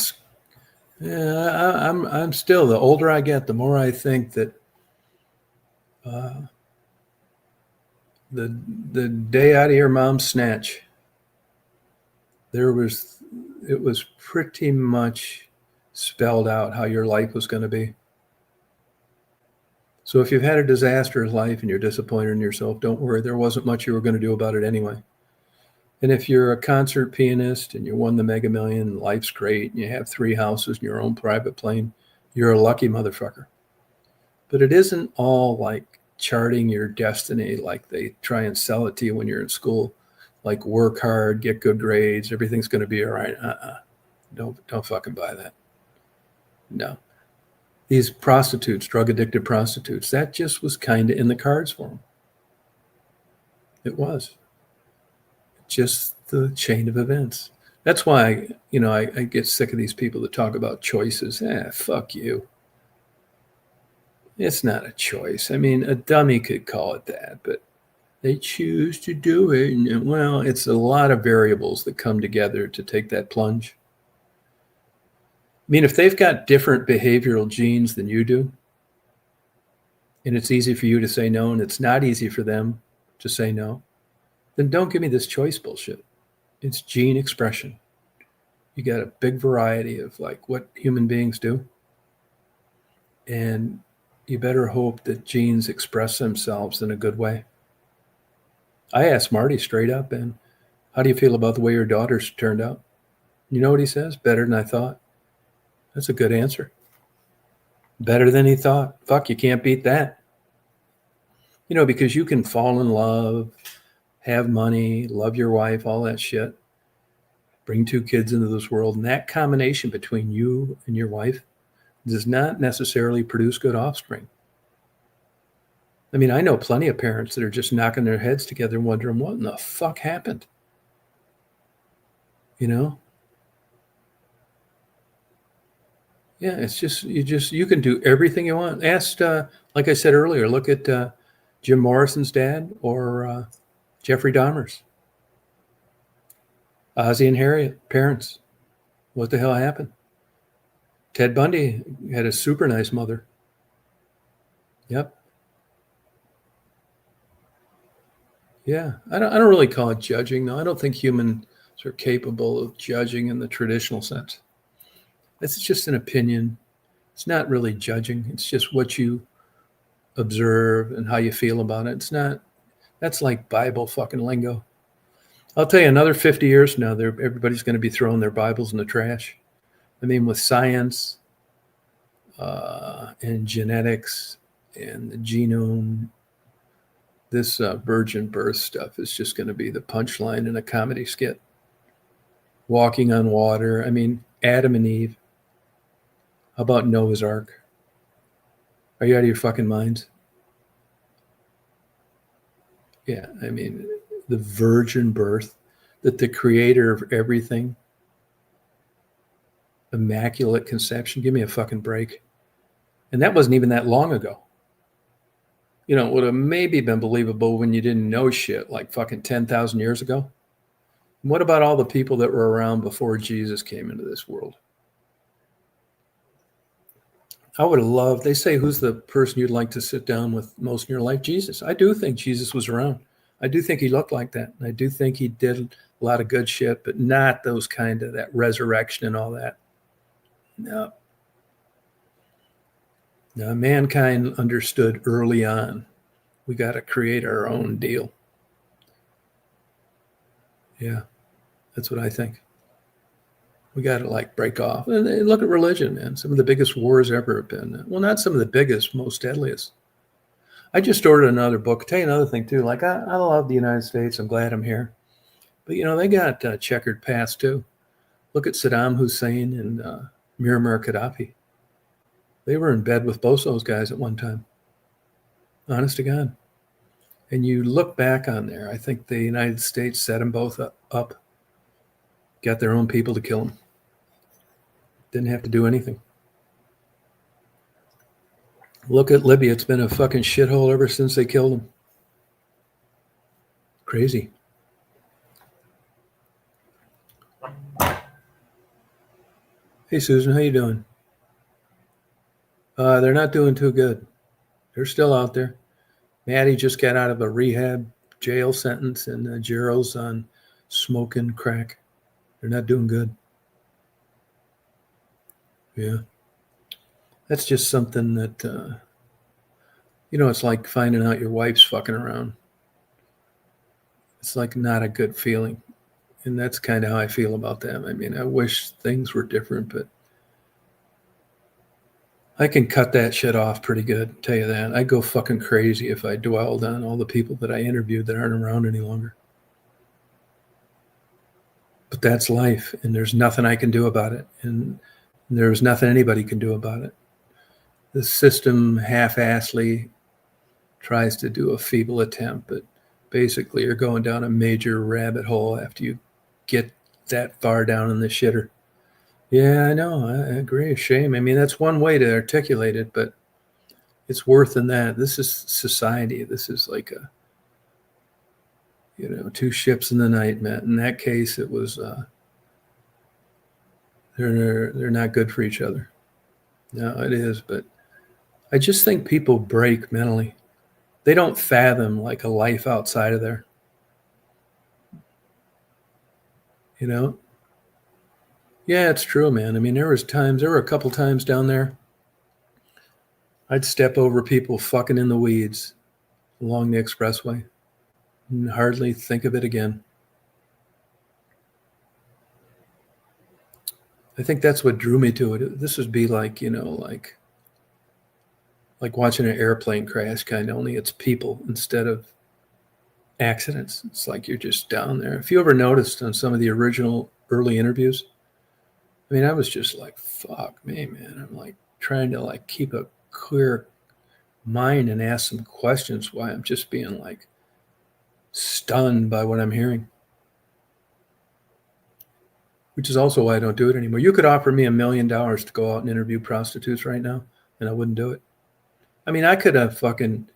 Yeah, I'm still, the older I get, the more I think that the day out of your mom's snatch, it was pretty much spelled out how your life was going to be. So if you've had a disastrous life and you're disappointed in yourself, don't worry. There wasn't much you were going to do about it anyway. And if you're a concert pianist and you won the Mega Million and life's great and you have 3 houses and your own private plane, you're a lucky motherfucker. But it isn't all like charting your destiny like they try and sell it to you when you're in school. Like work hard, get good grades, everything's going to be all right. Don't fucking buy that. No. These prostitutes, drug-addicted prostitutes, that just was kind of in the cards for them. It was. Just the chain of events. That's why, I get sick of these people that talk about choices. Fuck you. It's not a choice. I mean, a dummy could call it that, but they choose to do it. And, well, it's a lot of variables that come together to take that plunge. mean, if they've got different behavioral genes than you do, and it's easy for you to say no, and it's not easy for them to say no, then don't give me this choice bullshit. It's gene expression. You got a big variety of like what human beings do. And you better hope that genes express themselves in a good way. I asked Marty straight up, and how do you feel about the way your daughters turned out? You know what he says? Better than I thought. That's a good answer. Better than he thought. Fuck, you can't beat that. You know, because you can fall in love, have money, love your wife, all that shit, bring 2 kids into this world, and that combination between you and your wife does not necessarily produce good offspring. I mean, I know plenty of parents that are just knocking their heads together and wondering what in the fuck happened. You know? Yeah, it's just you can do everything you want. Ask, like I said earlier, look at Jim Morrison's dad or Jeffrey Dahmer's. Ozzie and Harriet, parents. What the hell happened? Ted Bundy had a super nice mother. Yep. Yeah, I don't really call it judging, though. I don't think humans are capable of judging in the traditional sense. It's just an opinion. It's not really judging. It's just what you observe and how you feel about it. It's not, that's like Bible fucking lingo. I'll tell you, another 50 years from now, everybody's going to be throwing their Bibles in the trash. I mean, with science and genetics and the genome, this virgin birth stuff is just going to be the punchline in a comedy skit. Walking on water. I mean, Adam and Eve. How about Noah's Ark? Are you out of your fucking minds? Yeah, I mean, the virgin birth, that the creator of everything, immaculate conception, give me a fucking break. And that wasn't even that long ago. You know, it would have maybe been believable when you didn't know shit like fucking 10,000 years ago. What about all the people that were around before Jesus came into this world? I would have loved, they say, who's the person you'd like to sit down with most in your life? Jesus. I do think Jesus was around. I do think he looked like that. I do think he did a lot of good shit, but not those kind of, that resurrection and all that. No. Now, mankind understood early on, we got to create our own deal. Yeah, that's what I think. We got to like break off. And look at religion, man. Some of the biggest wars ever have been. Well, not some of the biggest, most deadliest. I just ordered another book. I'll tell you another thing, too. Like, I love the United States. I'm glad I'm here. But, you know, they got checkered past, too. Look at Saddam Hussein and Muammar Gaddafi. They were in bed with both those guys at one time. Honest to God. And you look back on there, I think the United States set them both up, got their own people to kill them. Didn't have to do anything. Look at Libya. It's been a fucking shithole ever since they killed them. Crazy. Hey, Susan, how you doing? They're not doing too good. They're still out there. Maddie just got out of a rehab jail sentence, and Gerald's on smoking crack. They're not doing good. Yeah. That's just something that, you know, it's like finding out your wife's fucking around. It's like not a good feeling. And that's kind of how I feel about them. I mean, I wish things were different, but I can cut that shit off pretty good, tell you that. I'd go fucking crazy if I dwelled on all the people that I interviewed that aren't around any longer. But that's life, and there's nothing I can do about it. And there's nothing anybody can do about it. The system half-assly tries to do a feeble attempt, but basically you're going down a major rabbit hole after you get that far down in the shitter. Yeah, I know. I agree. Shame. I mean, that's one way to articulate it, but it's worse than that. This is society. This is like a, you know, two ships in the night, Matt. In that case, it was, They're not good for each other. No, it is, but I just think people break mentally. They don't fathom like a life outside of there. You know? Yeah, it's true, man. I mean, there were a couple times down there. I'd step over people fucking in the weeds along the expressway and hardly think of it again. I think that's what drew me to it. This would be like, like watching an airplane crash, kind of, only it's people instead of accidents. It's like you're just down there. If you ever noticed on some of the original early interviews, I mean, I was just like, fuck me, man. I'm like trying to like keep a clear mind and ask some questions while I'm just being like stunned by what I'm hearing. Which is also why I don't do it anymore. You could offer me $1 million to go out and interview prostitutes right now, and I wouldn't do it. I mean, I could have fucking,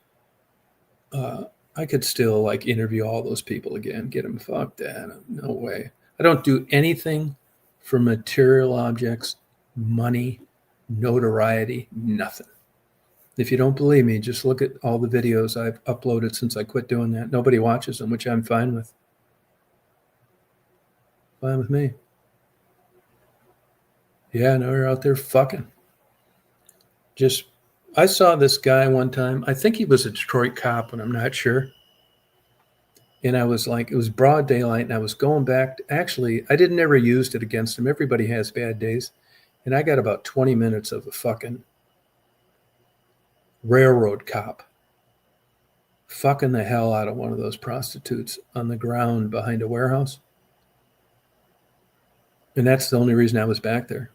I could still like interview all those people again, get them fucked. No way. I don't do anything for material objects, money, notoriety, nothing. If you don't believe me, just look at all the videos I've uploaded since I quit doing that. Nobody watches them, which I'm fine with. Fine with me. Yeah, no, they're out there fucking. Just, I saw this guy one time. I think he was a Detroit cop, and I'm not sure. And I was like, it was broad daylight, and I was going back. Actually, I didn't ever used it against him. Everybody has bad days. And I got about 20 minutes of a fucking railroad cop fucking the hell out of one of those prostitutes on the ground behind a warehouse. And that's the only reason I was back there.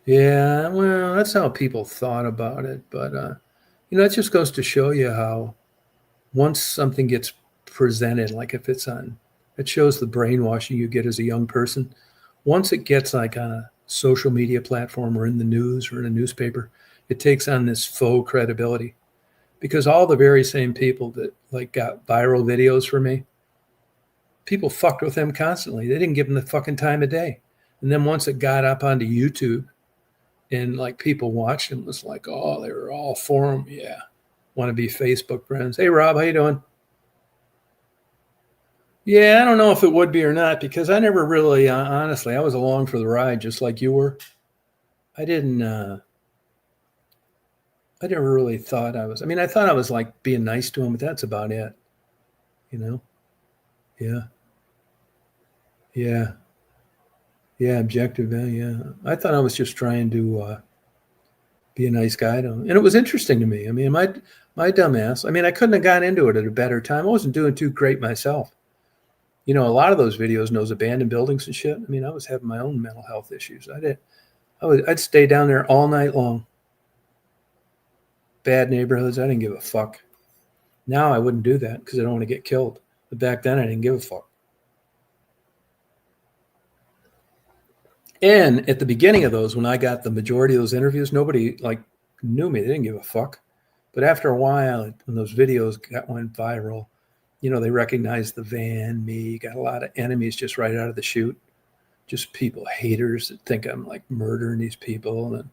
Yeah, well, that's how people thought about it. But, that just goes to show you how once something gets presented, like if it's on, it shows the brainwashing you get as a young person. Once it gets like on a social media platform or in the news or in a newspaper, it takes on this faux credibility. Because all the very same people that like got viral videos for me, people fucked with them constantly. They didn't give them the fucking time of day. And then once it got up onto YouTube and like people watched them, it was like, oh, they were all for them. Yeah. Want to be Facebook friends. Hey, Rob, how you doing? Yeah, I don't know if it would be or not because I never really, honestly, I was along for the ride just like you were. I never really thought I was, I mean, I thought I was like being nice to him, but that's about it. You know? Yeah. Yeah. Yeah. Objective. Yeah. I thought I was just trying to be a nice guy to him. And it was interesting to me. I mean, my dumb ass, I mean, I couldn't have gotten into it at a better time. I wasn't doing too great myself. A lot of those videos knows abandoned buildings and shit. I mean, I was having my own mental health issues. I'd stay down there all night long. Bad neighborhoods. I didn't give a fuck. Now I wouldn't do that because I don't want to get killed. But back then I didn't give a fuck. And at the beginning of those, when I got the majority of those interviews, nobody like knew me. They didn't give a fuck. But after a while, when those videos went viral, they recognized the van, me, got a lot of enemies just right out of the chute. Just people, haters that think I'm like murdering these people and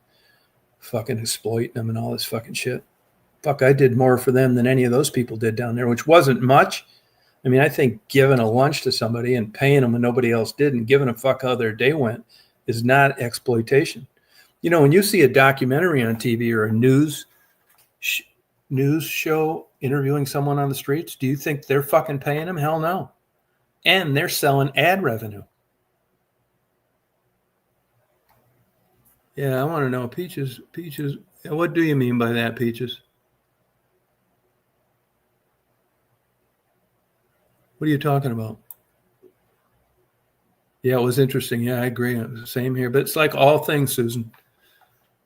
fucking exploiting them and all this fucking shit. Fuck, I did more for them than any of those people did down there, which wasn't much. I mean, I think giving a lunch to somebody and paying them when nobody else did and giving a fuck how their day went is not exploitation. When you see a documentary on TV or a news show interviewing someone on the streets, do you think they're fucking paying them? Hell no. And they're selling ad revenue. Yeah, I want to know, Peaches, what do you mean by that, Peaches? What are you talking about? Yeah, it was interesting. Yeah, I agree. It was the same here. But it's like all things, Susan.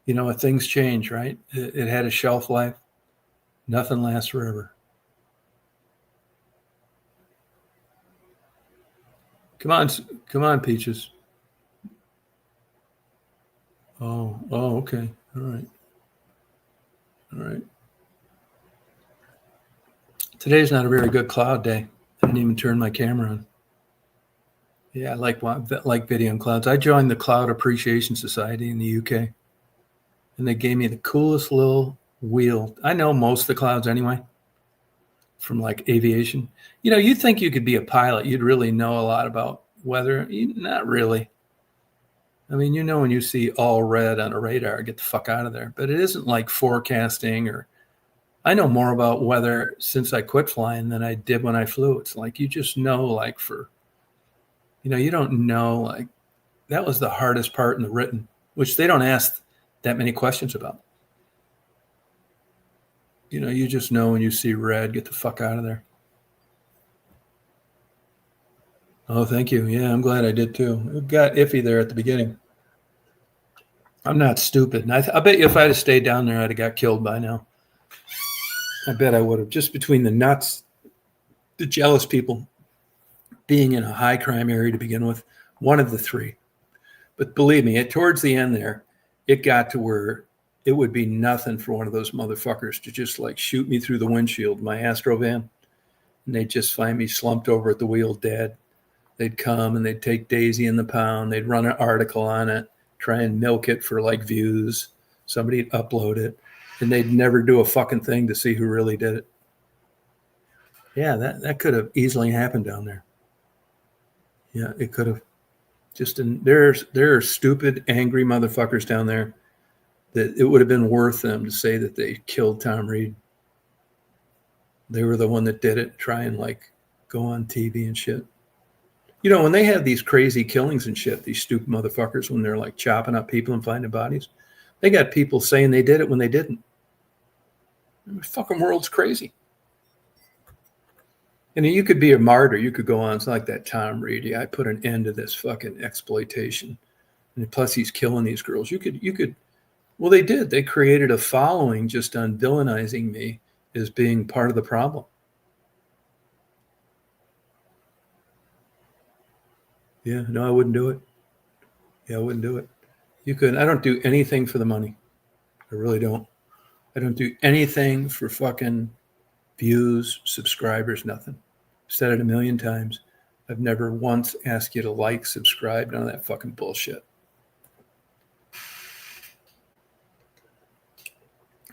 Things change, right? It had a shelf life. Nothing lasts forever. Come on, Peaches. Oh, okay. All right. Today's not a very good cloud day. didn't even turn my camera on. Yeah, I like video and clouds. I joined the Cloud Appreciation Society in the UK, and they gave me the coolest little wheel. I know most of the clouds anyway, from like aviation. You know, you think you could be a pilot, you'd really know a lot about weather. Not really. I mean, you know, when you see all red on a radar, get the fuck out of there. But it isn't like forecasting, or I know more about weather since I quit flying than I did when I flew. It's like you just know, like, you don't know, like, that was the hardest part in the written, which they don't ask that many questions about. You know, you just know when you see red, get the fuck out of there. Oh, thank you. Yeah, I'm glad I did too. It got iffy there at the beginning. I'm not stupid. And I bet you if I'd have stayed down there, I'd have got killed by now. I bet I would have. Just between the nuts, the jealous people, being in a high crime area to begin with, one of the three. But believe me, towards the end there, it got to where it would be nothing for one of those motherfuckers to just like shoot me through the windshield, my Astro van, and they'd just find me slumped over at the wheel dead. They'd come and they'd take Daisy in the Pound. They'd run an article on it, try and milk it for like views. Somebody'd upload it, and they'd never do a fucking thing to see who really did it. Yeah, that could have easily happened down there. Yeah, it could have. There are stupid, angry motherfuckers down there that it would have been worth them to say that they killed Tom Reed. They were the one that did it, try and like go on TV and shit. You know, when they have these crazy killings and shit, these stupid motherfuckers, when they're like chopping up people and finding bodies, they got people saying they did it when they didn't. The fucking world's crazy. And you could be a martyr. You could go on. It's like that Tom Reed. Yeah, I put an end to this fucking exploitation. And plus he's killing these girls. You could, well, they did. They created a following just on villainizing me as being part of the problem. Yeah, no, I wouldn't do it. Yeah, I wouldn't do it. I don't do anything for the money. I really don't. I don't do anything for fucking views, subscribers, nothing. I've said it a million times. I've never once asked you to like, subscribe, none of that fucking bullshit.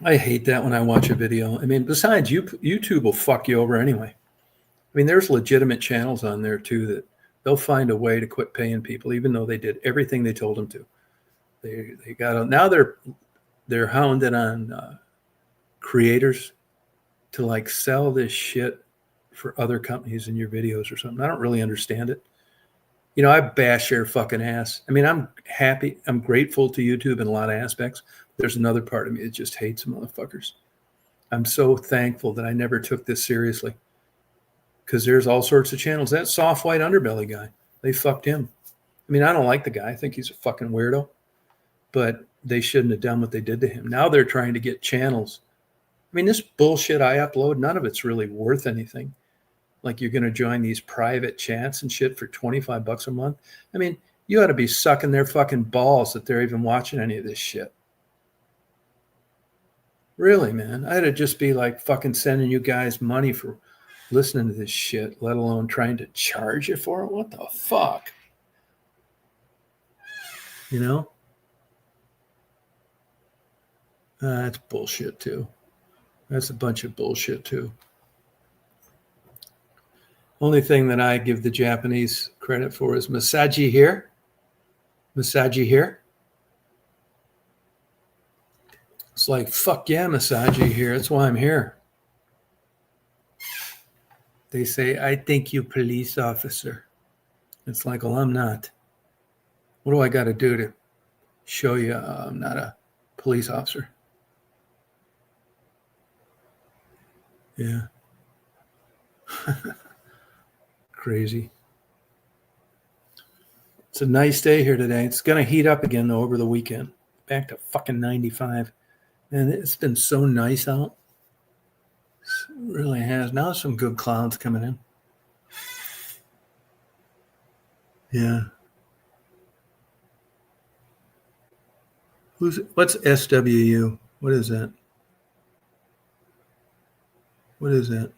I hate that when I watch a video. I mean, besides, YouTube will fuck you over anyway. I mean, there's legitimate channels on there too that they'll find a way to quit paying people, even though they did everything they told them to. They got now they're hounded on creators to like sell this shit for other companies in your videos or something. I don't really understand it. You know, I bash their fucking ass. I mean, I'm happy. I'm grateful to YouTube in a lot of aspects. There's another part of me that just hates motherfuckers. I'm so thankful that I never took this seriously, because there's all sorts of channels. That soft white underbelly guy, they fucked him. I mean, I don't like the guy. I think he's a fucking weirdo, but they shouldn't have done what they did to him. Now they're trying to get channels. I mean, this bullshit I upload, none of it's really worth anything. Like, you're going to join these private chats and shit for $25 a month. I mean, you ought to be sucking their fucking balls that they're even watching any of this shit. Really, man. I had to just be like fucking sending you guys money for listening to this shit, let alone trying to charge you for it. What the fuck? You know? That's bullshit too. That's a bunch of bullshit too. Only thing that I give the Japanese credit for is Masaji here. Masaji here. It's like, fuck yeah, Masaji here. That's why I'm here. They say, I think you police officer. It's like, well, I'm not. What do I got to do to show you I'm not a police officer? Yeah. Crazy. It's a nice day here today. It's going to heat up again, though, over the weekend. Back to fucking 95. And it's been so nice out. It really has. Now there's some good clouds coming in. Yeah. What's SWU? What is that? What is that?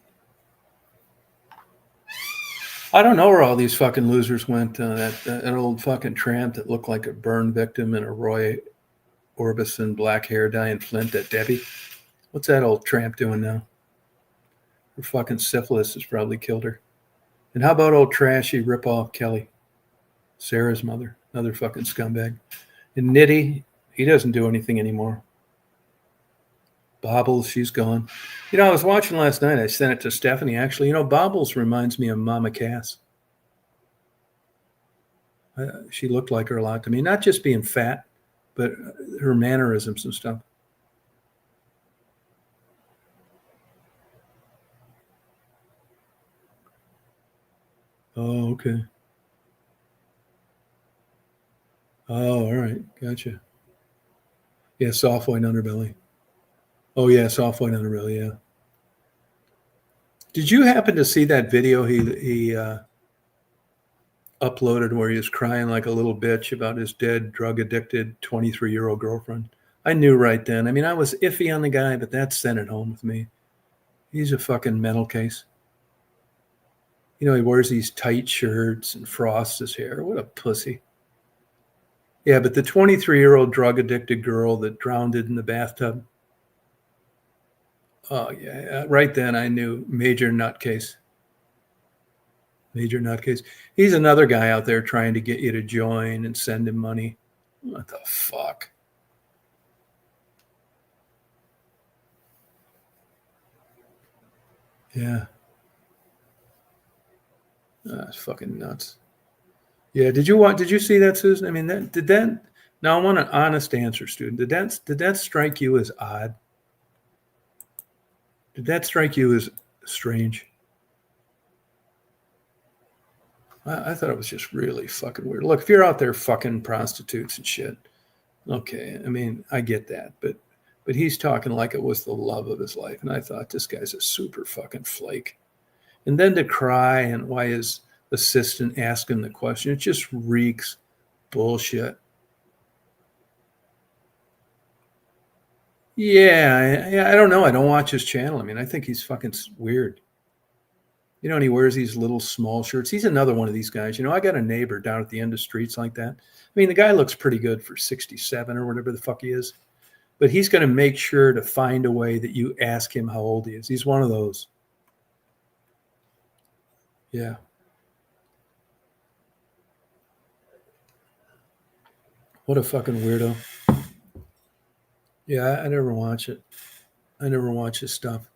I don't know where all these fucking losers went. That old fucking tramp that looked like a burn victim in a Roy Orbison black hair dye and Flint, that Debbie. What's that old tramp doing now? Her fucking syphilis has probably killed her. And how about old trashy ripoff Kelly, Sarah's mother, another fucking scumbag. And Nitty, he doesn't do anything anymore. Bobbles, she's gone. You know, I was watching last night. I sent it to Stephanie. Actually, you know, Bobbles reminds me of Mama Cass. She looked like her a lot to me. Not just being fat, but her mannerisms and stuff. Oh, okay. Oh, all right. Gotcha. Yeah, soft white underbelly. Oh, yeah, soft white underbelly, yeah. Did you happen to see that video he uploaded where he was crying like a little bitch about his dead, drug-addicted 23-year-old girlfriend? I knew right then. I mean, I was iffy on the guy, but that sent it home with me. He's a fucking mental case. You know, he wears these tight shirts and frosts his hair. What a pussy. Yeah, but the 23-year-old drug-addicted girl that drowned in the bathtub. Oh, yeah. Right then, I knew major nutcase. Major nutcase. He's another guy out there trying to get you to join and send him money. What the fuck? Yeah. It's fucking nuts. Yeah. Did you see that, Susan? I mean, that. Now I want an honest answer, student. Did that strike you as odd? Did that strike you as strange? I thought it was just really fucking weird. Look, if you're out there fucking prostitutes and shit, okay. I mean, I get that, but he's talking like it was the love of his life, and I thought this guy's a super fucking flake. And then to cry and why his assistant asked him the question, it just reeks bullshit. Yeah, I don't know. I don't watch his channel. I mean, I think he's fucking weird. You know, and he wears these little small shirts. He's another one of these guys. You know, I got a neighbor down at the end of streets like that. I mean, the guy looks pretty good for 67 or whatever the fuck he is. But he's going to make sure to find a way that you ask him how old he is. He's one of those. Yeah. What a fucking weirdo. Yeah, I never watch it. I never watch his stuff.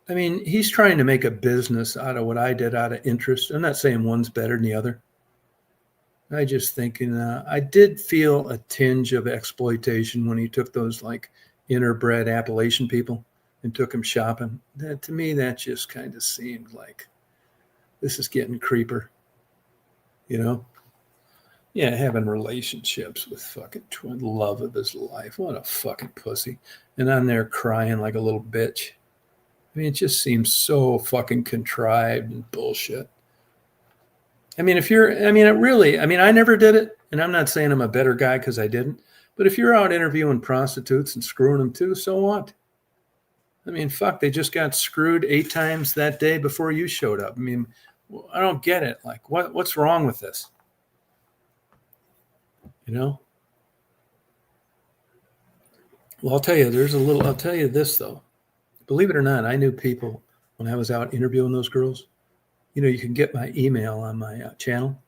I mean, he's trying to make a business out of what I did out of interest. I'm not saying one's better than the other. I just thinking, I did feel a tinge of exploitation when he took those like interbred Appalachian people and took them shopping. That to me, that just kind of seemed like this is getting creeper, you know? Yeah, having relationships with fucking twin love of his life. What a fucking pussy. And I'm there crying like a little bitch. I mean, it just seems so fucking contrived and bullshit. I mean, I never did it. And I'm not saying I'm a better guy because I didn't. But if you're out interviewing prostitutes and screwing them too, so what? I mean, fuck, they just got screwed 8 times that day before you showed up. I mean, I don't get it. Like, what's wrong with this? You know? Well, I'll tell you this, though. Believe it or not, I knew people when I was out interviewing those girls. You know, you can get my email on my channel.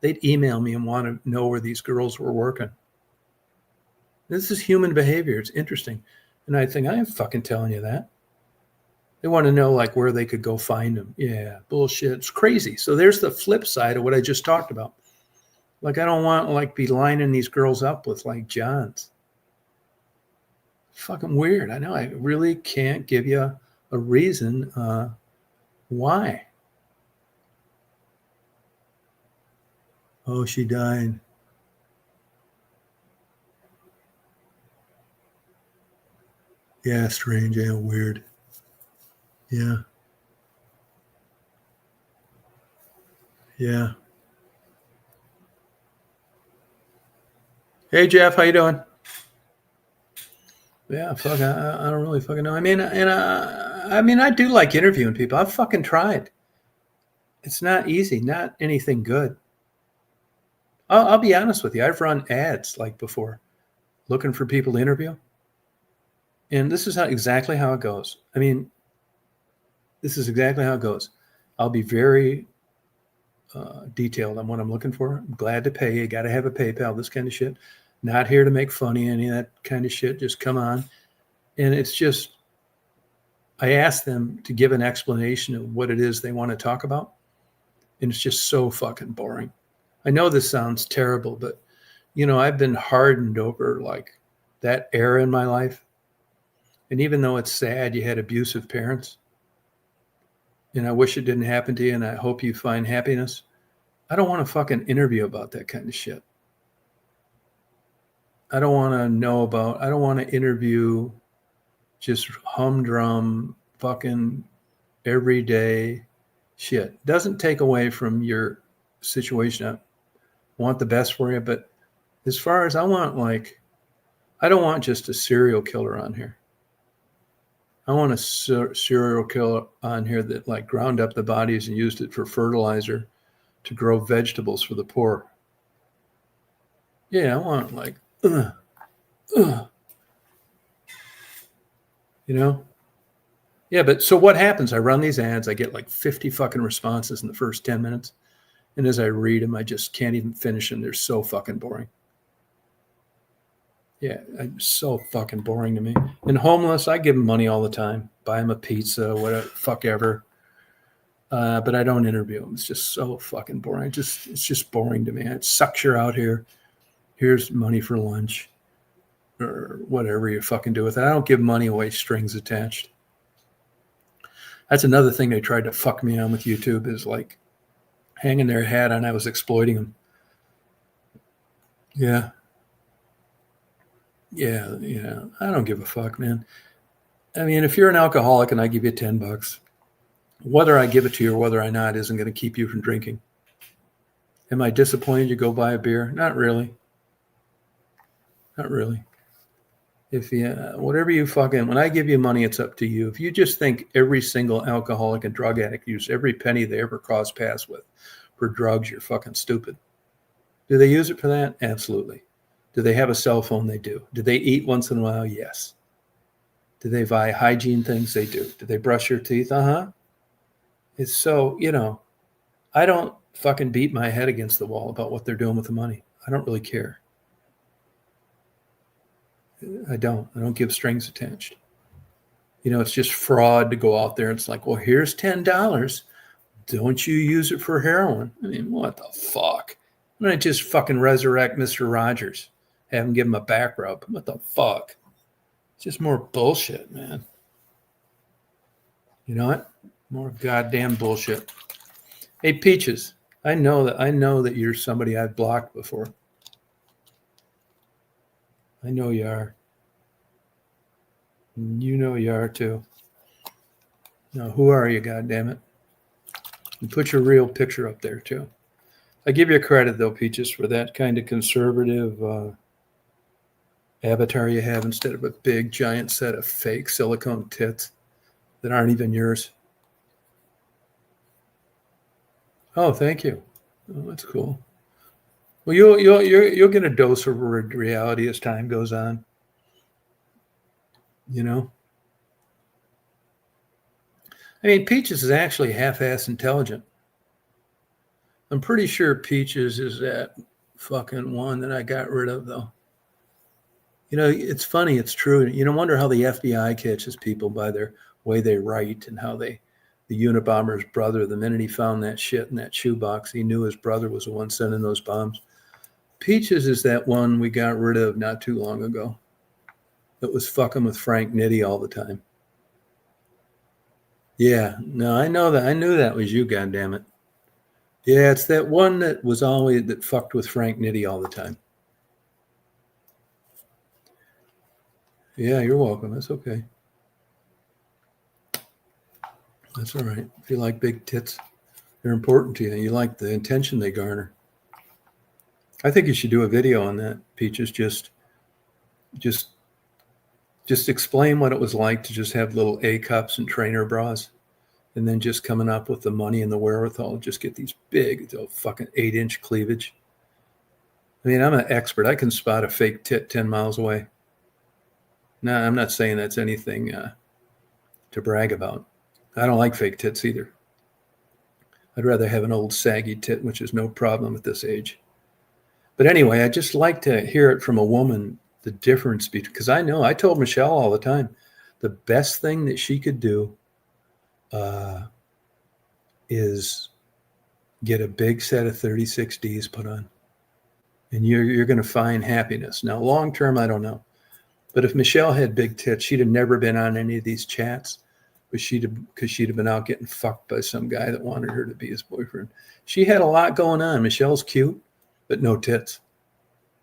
They'd email me and want to know where these girls were working. This is human behavior. It's interesting. And I think, I am fucking telling you that. They want to know like where they could go find them. Yeah, bullshit. It's crazy. So there's the flip side of what I just talked about. Like, I don't want like be lining these girls up with like Johns. Fucking weird. I know. I really can't give you a reason why. Oh, she died. Yeah, strange. Yeah, weird. Yeah. Yeah. Hey, Jeff, how you doing? Yeah, fuck, I don't really fucking know. I mean, I do like interviewing people. I've fucking tried. It's not easy, not anything good. I'll be honest with you. I've run ads like before, looking for people to interview. And this is exactly how it goes. I mean, this is exactly how it goes. I'll be very detailed on what I'm looking for. I'm glad to pay. You got to have a PayPal, this kind of shit. Not here to make funny, any of that kind of shit. Just come on. And it's just, I ask them to give an explanation of what it is they want to talk about. And it's just so fucking boring. I know this sounds terrible, but I've been hardened over like that era in my life. And even though it's sad, you had abusive parents, and I wish it didn't happen to you, and I hope you find happiness. I don't want to fucking interview about that kind of shit. I don't want to interview just humdrum fucking everyday shit. Doesn't take away from your situation. I want the best for you, but as far as I don't want just a serial killer on here. I want a serial killer on here that like ground up the bodies and used it for fertilizer to grow vegetables for the poor. Yeah, I want like, Yeah, but so what happens? I run these ads. I get like 50 fucking responses in the first 10 minutes. And as I read them, I just can't even finish them. They're so fucking boring. Yeah, so fucking boring to me. And homeless, I give them money all the time. Buy them a pizza, whatever, fuck ever. But I don't interview them. It's just so fucking boring. It's just boring to me. It sucks you're out here. Here's money for lunch. Or whatever you fucking do with it. I don't give money away, strings attached. That's another thing they tried to fuck me on with YouTube, is like hanging their hat on I was exploiting them. Yeah. I don't give a fuck, man. I mean, if you're an alcoholic and I give you $10, whether I give it to you or whether I not isn't going to keep you from drinking. Am I disappointed you go buy a beer? Not really. Not really. If whatever you when I give you money, it's up to you. If you just think every single alcoholic and drug addict use every penny they ever cross paths with for drugs, you're fucking stupid. Do they use it for that? Absolutely. Do they have a cell phone? They do. Do they eat once in a while? Yes. Do they buy hygiene things? They do. Do they brush your teeth? Uh-huh. It's so, I don't fucking beat my head against the wall about what they're doing with the money. I don't really care. I don't give strings attached. It's just fraud to go out there. It's like, well, here's $10. Don't you use it for heroin? I mean, what the fuck? I'm going to just fucking resurrect Mr. Rogers. Have him give him a back rub. What the fuck? It's just more bullshit, man. You know what? More goddamn bullshit. Hey, Peaches, I know that you're somebody I've blocked before. I know you are. You know you are too. Now, who are you, goddammit? And put your real picture up there too. I give you credit though, Peaches, for that kind of conservative avatar you have instead of a big giant set of fake silicone tits that aren't even yours. Oh, thank you. Oh, that's cool. Well, you'll get a dose of reality as time goes on. I mean, Peaches is actually half-ass intelligent. I'm pretty sure Peaches is that fucking one that I got rid of, though. It's funny. It's true. You don't wonder how the FBI catches people by their way they write and how the Unabomber's brother, the minute he found that shit in that shoebox, he knew his brother was the one sending those bombs. Peaches is that one we got rid of not too long ago that was fucking with Frank Nitti all the time. Yeah, no, I know that. I knew that was you, goddammit. Yeah, it's that one that fucked with Frank Nitti all the time. Yeah, you're welcome. That's okay. That's all right. If you like big tits, they're important to you. You like the attention they garner. I think you should do a video on that, Peaches. Just explain what it was like to just have little A cups and trainer bras and then just coming up with the money and the wherewithal to just get these big, fucking 8-inch cleavage. I mean, I'm an expert. I can spot a fake tit 10 miles away. No, I'm not saying that's anything to brag about. I don't like fake tits either. I'd rather have an old saggy tit, which is no problem at this age. But anyway, I just like to hear it from a woman, the difference between, because I told Michelle all the time, the best thing that she could do is get a big set of 36Ds put on. And you're going to find happiness. Now, long term, I don't know. But if Michelle had big tits, she'd have never been on any of these chats. Because she'd have been out getting fucked by some guy that wanted her to be his boyfriend. She had a lot going on. Michelle's cute, but no tits.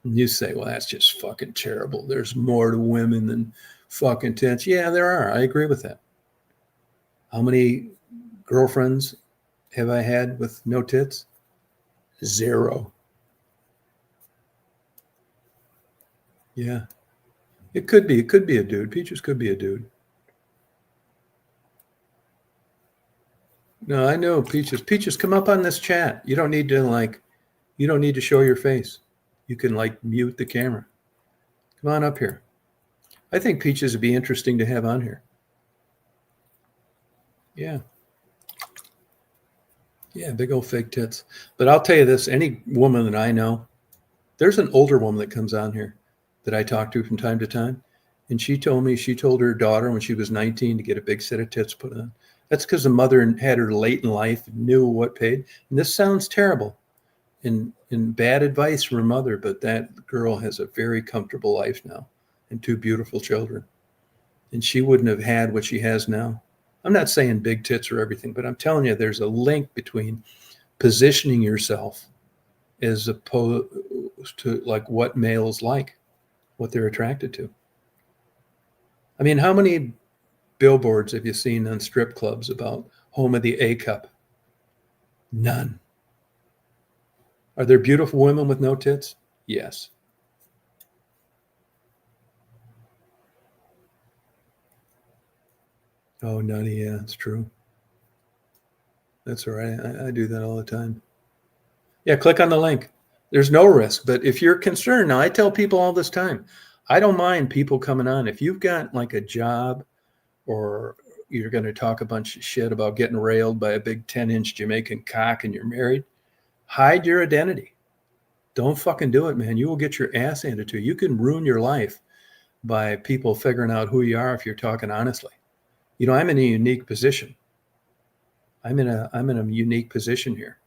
And you say, well, that's just fucking terrible. There's more to women than fucking tits. Yeah, there are. I agree with that. How many girlfriends have I had with no tits? 0. Yeah. It could be a dude. Peaches could be a dude. No, I know, Peaches. Peaches, come up on this chat. You don't need to show your face. You can mute the camera. Come on up here. I think Peaches would be interesting to have on here. Yeah. Yeah, big old fake tits. But I'll tell you this, any woman that I know, there's an older woman that comes on here that I talk to from time to time. And she told her daughter when she was 19 to get a big set of tits put on. That's because the mother had her late in life, knew what paid. And this sounds terrible and bad advice from her mother, but that girl has a very comfortable life now and 2 beautiful children. And she wouldn't have had what she has now. I'm not saying big tits are everything, but I'm telling you, there's a link between positioning yourself as opposed to what males like, what they're attracted to. I mean, how many billboards have you seen on strip clubs about home of the A cup? None. Are there beautiful women with no tits? Yes. Oh, nutty. Yeah, it's true. That's all right. I do that all the time. Yeah, click on the link. There's no risk. But if you're concerned, now I tell people all this time, I don't mind people coming on. If you've got a job or you're going to talk a bunch of shit about getting railed by a big 10-inch Jamaican cock and you're married, hide your identity. Don't fucking do it, man. You will get your ass handed to you. You can ruin your life by people figuring out who you are if you're talking honestly. I'm in a unique position. I'm in a unique position here.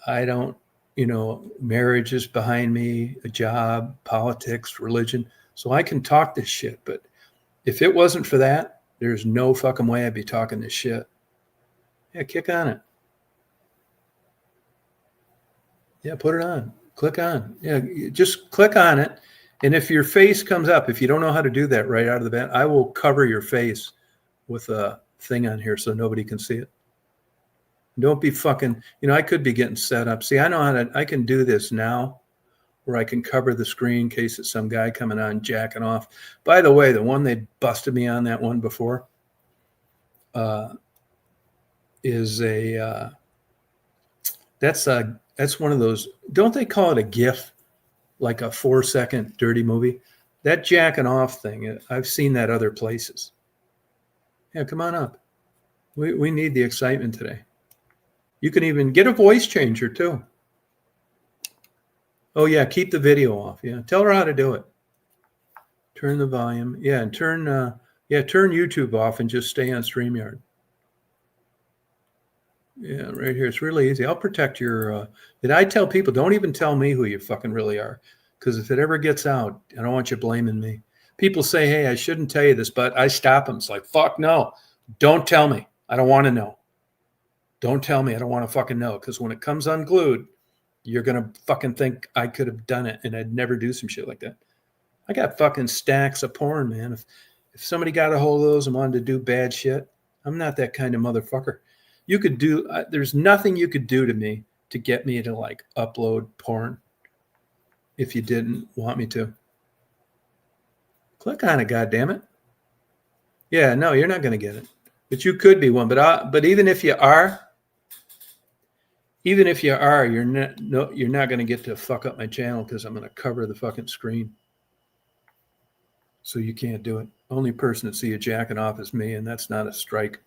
I don't, marriage is behind me, a job, politics, religion. So I can talk this shit. But if it wasn't for that, there's no fucking way I'd be talking this shit. Yeah, kick on it. Yeah, put it on. Click on. Yeah, just click on it. And if your face comes up, if you don't know how to do that right out of the bat, I will cover your face with a thing on here so nobody can see it. Don't be fucking, I could be getting set up. See, I can do this now where I can cover the screen in case it's some guy coming on jacking off. By the way, the one they busted me on that one before is that's one of those, don't they call it a GIF, like a 4-second dirty movie? That jacking off thing, I've seen that other places. Yeah, come on up. We need the excitement today. You can even get a voice changer too. Oh yeah, keep the video off. Yeah, tell her how to do it. Turn the volume. Yeah, and turn YouTube off and just stay on StreamYard. Yeah, right here. It's really easy. I'll protect your. I tell people, don't even tell me who you fucking really are, because if it ever gets out, I don't want you blaming me. People say, hey, I shouldn't tell you this, but I stop them. It's like, fuck no, don't tell me. I don't want to know. Don't tell me. I don't want to fucking know, because when it comes unglued, you're going to fucking think I could have done it and I'd never do some shit like that. I got fucking stacks of porn, man. If somebody got a hold of those and wanted to do bad shit, I'm not that kind of motherfucker. You could do, there's nothing you could do to me to get me to upload porn if you didn't want me to. Click on it, goddammit. Yeah, no, you're not going to get it. But you could be one. But even if you are, you're not going to get to fuck up my channel because I'm going to cover the fucking screen. So you can't do it. Only person that see you jacking off is me, and that's not a strike.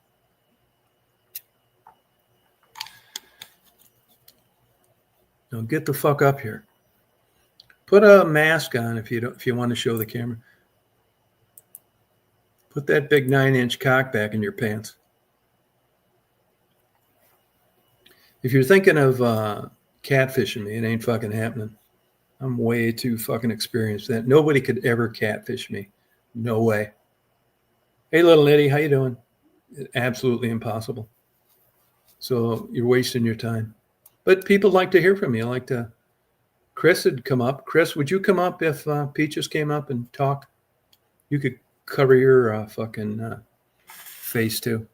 Now get the fuck up here. Put a mask on if you want to show the camera. Put that big 9-inch cock back in your pants. If you're thinking of catfishing me, it ain't fucking happening. I'm way too fucking experienced. That nobody could ever catfish me. No way. Hey, little nitty, how you doing? Absolutely impossible. So you're wasting your time. But people like to hear from you. I like to. Chris had come up. Chris, would you come up if Peaches came up and talked? You could cover your fucking face too.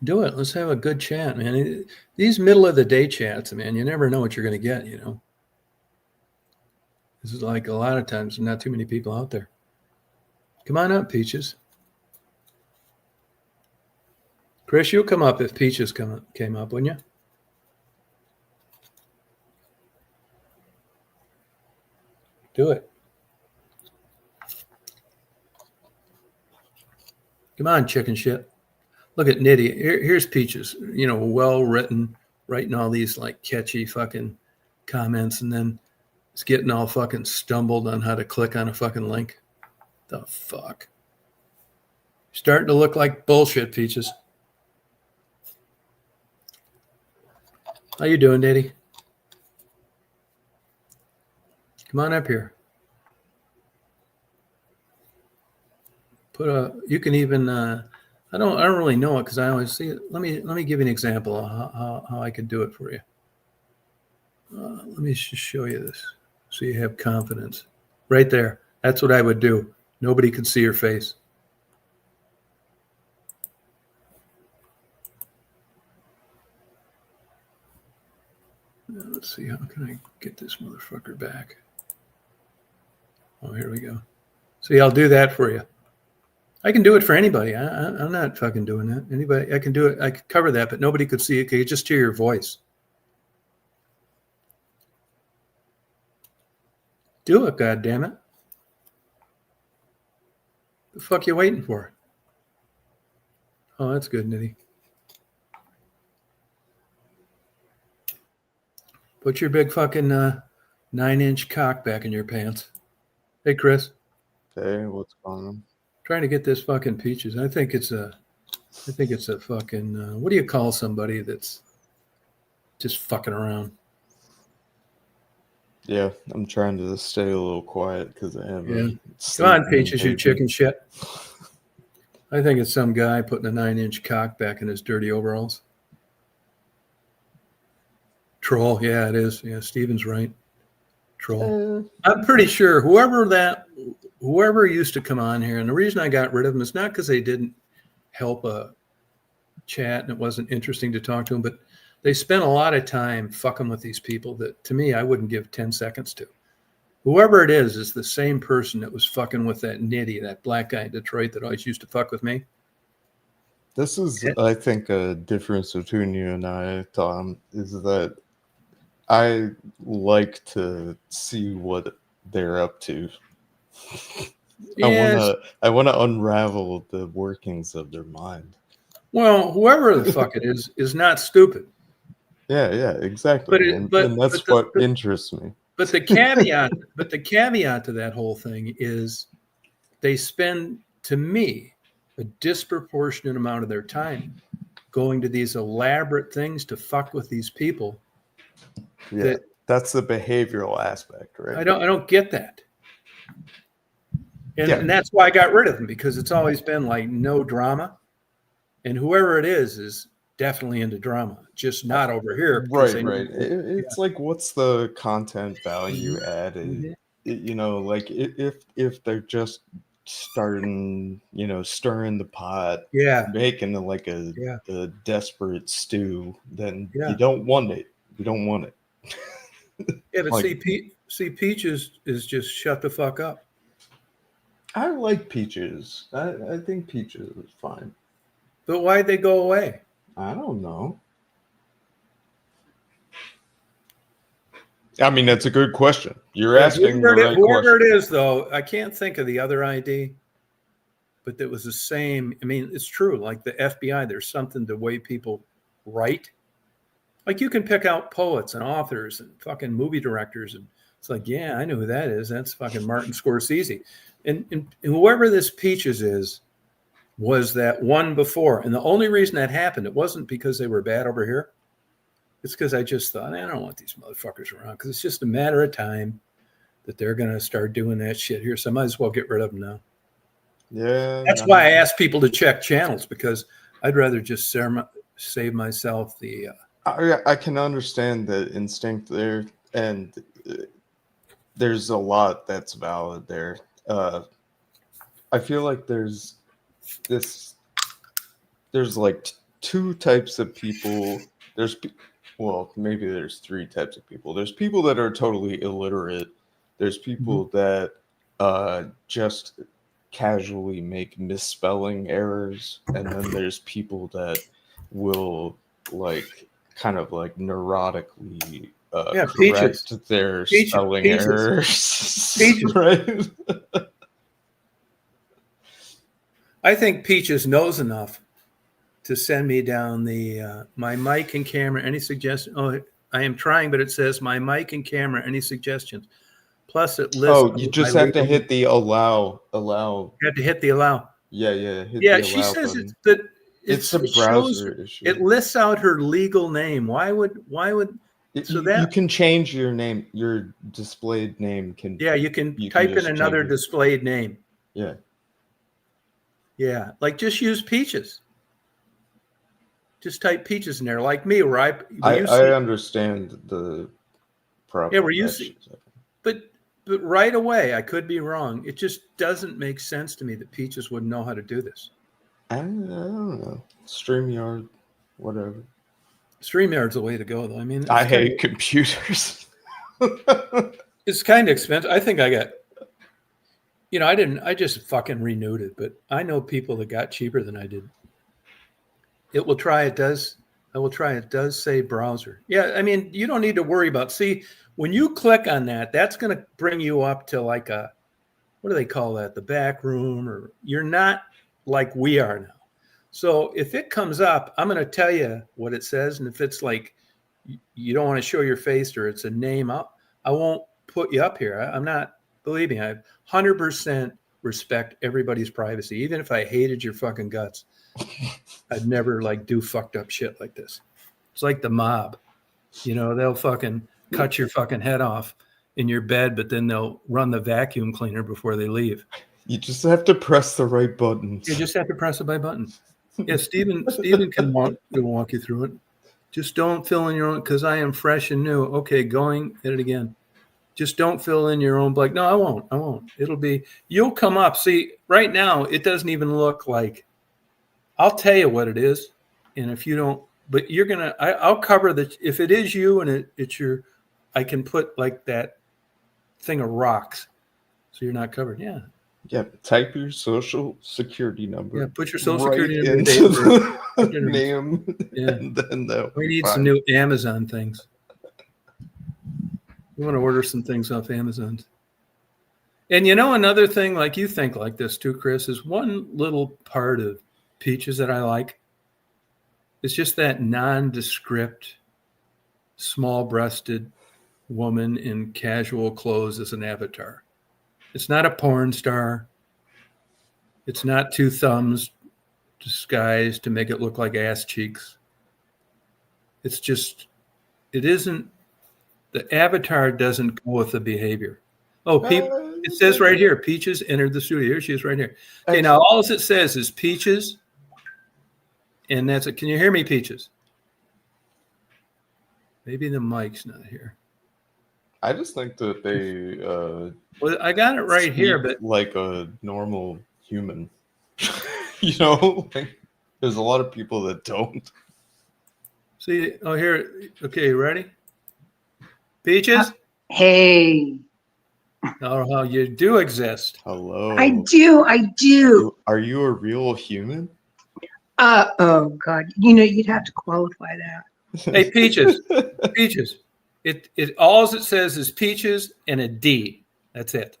Do it. Let's have a good chat, man. These middle of the day chats, man, you never know what you're going to get, you know. This is like a lot of times, not too many people out there. Come on up, Peaches. Chris, you'll come up if Peaches came up, wouldn't you? Do it. Come on, chicken shit. Look at Nitty. Here's Peaches, you know, well written, writing all these like catchy fucking comments, and then it's getting all fucking stumbled on how to click on a fucking link. The fuck? Starting to look like bullshit, Peaches. How you doing, Nitty? Come on up here. You can even I don't really know it because I always see it. Let me give you an example of how I could do it for you. Let me just show you this so you have confidence. Right there. That's what I would do. Nobody could see your face. Let's see, how can I get this motherfucker back? Oh, here we go. See, I'll do that for you. I can do it for anybody. I'm not fucking doing that. Anybody, I can do it. I could cover that, but nobody could see it. Could just hear your voice. Do it, goddammit. The fuck you waiting for? Oh, that's good, Nitty. Put your big fucking 9-inch cock back in your pants. Hey, Chris. Hey, what's going on? Trying to get this fucking Peaches. I think it's a fucking. What do you call somebody that's just fucking around? Yeah, I'm trying to stay a little quiet because I have. Yeah. Come on, Peaches, you chicken shit. I think it's some guy putting a 9-inch cock back in his dirty overalls. Troll. Yeah, it is. Yeah, Steven's right. Troll. I'm pretty sure whoever used to come on here, and the reason I got rid of them is not because they didn't help a chat and it wasn't interesting to talk to them, but they spent a lot of time fucking with these people that, to me, I wouldn't give 10 seconds to. Whoever it is the same person that was fucking with that Nitty, that black guy in Detroit that always used to fuck with me. This is, I think, a difference between you and I, Tom, is that I like to see what they're up to. Yes. I want to unravel the workings of their mind. Well, whoever the fuck it is not stupid. Yeah, exactly. And that's what interests me. But the caveat to that whole thing is they spend, to me, a disproportionate amount of their time going to these elaborate things to fuck with these people. Yeah, that's the behavioral aspect, right? I don't get that. And that's why I got rid of them, because it's always been like no drama. And whoever it is definitely into drama, just not over here. Right. It's like, what's the content value added? You know, like if they're just starting, stirring the pot, making like a desperate stew, then you don't want it. You don't want it. Yeah, but see, Peaches is just shut the fuck up. I like peaches. I think peaches is fine. But why'd they go away? I don't know. I mean, that's a good question. You're asking the right whoever question. it is, though, I can't think of the other ID, but it was the same. I mean, it's true. Like the FBI, there's something to the way people write. Like you can pick out poets and authors and fucking movie directors, and it's like, yeah, I know who that is. That's fucking Martin Scorsese. And whoever this Peaches is was that one before. And the only reason that happened, it wasn't because they were bad over here. It's because I just thought, I don't want these motherfuckers around, because it's just a matter of time that they're going to start doing that shit here. So I might as well get rid of them now. Yeah. That's why I ask people to check channels, because I'd rather just save myself the... I can understand the instinct there, and there's a lot that's valid there. I feel like there's like two types of people. Well, maybe there's three types of people. There's people that are totally illiterate. There's people that just casually make misspelling errors, and then there's people that will like kind of like neurotically correct Peaches. their spelling errors. Peaches. Right? I think Peaches knows enough to send me down the my mic and camera. Any suggestions? Oh, I am trying, but it says my mic and camera. Any suggestions? Plus, it lists. Oh, you just have to hit the allow. You have to hit the allow. Yeah. Hit the allow she says button. It's a browser issue. It lists out her legal name. Why would you can change your name? Your displayed name can. Yeah, you can type in another displayed name. Yeah, like just use Peaches. Just type Peaches in there, like me, where I understand the problem. Yeah, we're using, but right away, I could be wrong. It just doesn't make sense to me that Peaches wouldn't know how to do this. I don't know. StreamYard, whatever. StreamYard's the way to go, though. I mean, I hate computers. It's kind of expensive. I think I got, I just fucking renewed it, but I know people that got cheaper than I did. I will try. It does say browser. Yeah, I mean, you don't need to worry about. See, when you click on that, that's going to bring you up to like what do they call that? The back room, or you're not like we are now. So if it comes up, I'm going to tell you what it says. And if it's like you don't want to show your face or it's a name up, I won't put you up here. I'm not, believe me, I 100% respect everybody's privacy. Even if I hated your fucking guts, I'd never do fucked up shit like this. It's like the mob. They'll fucking cut your fucking head off in your bed, but then they'll run the vacuum cleaner before they leave. You just have to press the right buttons. You just have to press the right button. Yeah, Steven can walk you through it. Just don't fill in your own, because I am fresh and new. Okay, hit it again. Just don't fill in your own blank. No, I won't. You'll come up. See, right now, it doesn't even look like, I'll tell you what it is. And if you don't, but I'll cover if it is you and it's I can put like that thing of rocks. So you're not covered. Yeah. Yeah. Type your social security number. Yeah. Put your social security number into the name. Yeah. And then we need some new Amazon things. We want to order some things off Amazon. And another thing, like you think like this too, Chris, is one little part of Peaches that I like. It's just that nondescript, small-breasted woman in casual clothes as an avatar. It's not a porn star. It's not two thumbs disguised to make it look like ass cheeks. It's just, it isn't, the avatar doesn't go with the behavior. Oh, it says right here, Peaches entered the studio. Here she is right here. Okay, now all it says is Peaches. And that's it. Can you hear me, Peaches? Maybe the mic's not here. I just think that they well, I got it right here, but like a normal human. There's a lot of people that don't. See, here. Okay, ready? Peaches? Hey. Oh, how you do exist. Hello. I do. Are you a real human? Oh God, you'd have to qualify that. Hey, Peaches. Peaches. It all it says is Peaches and a D. That's it.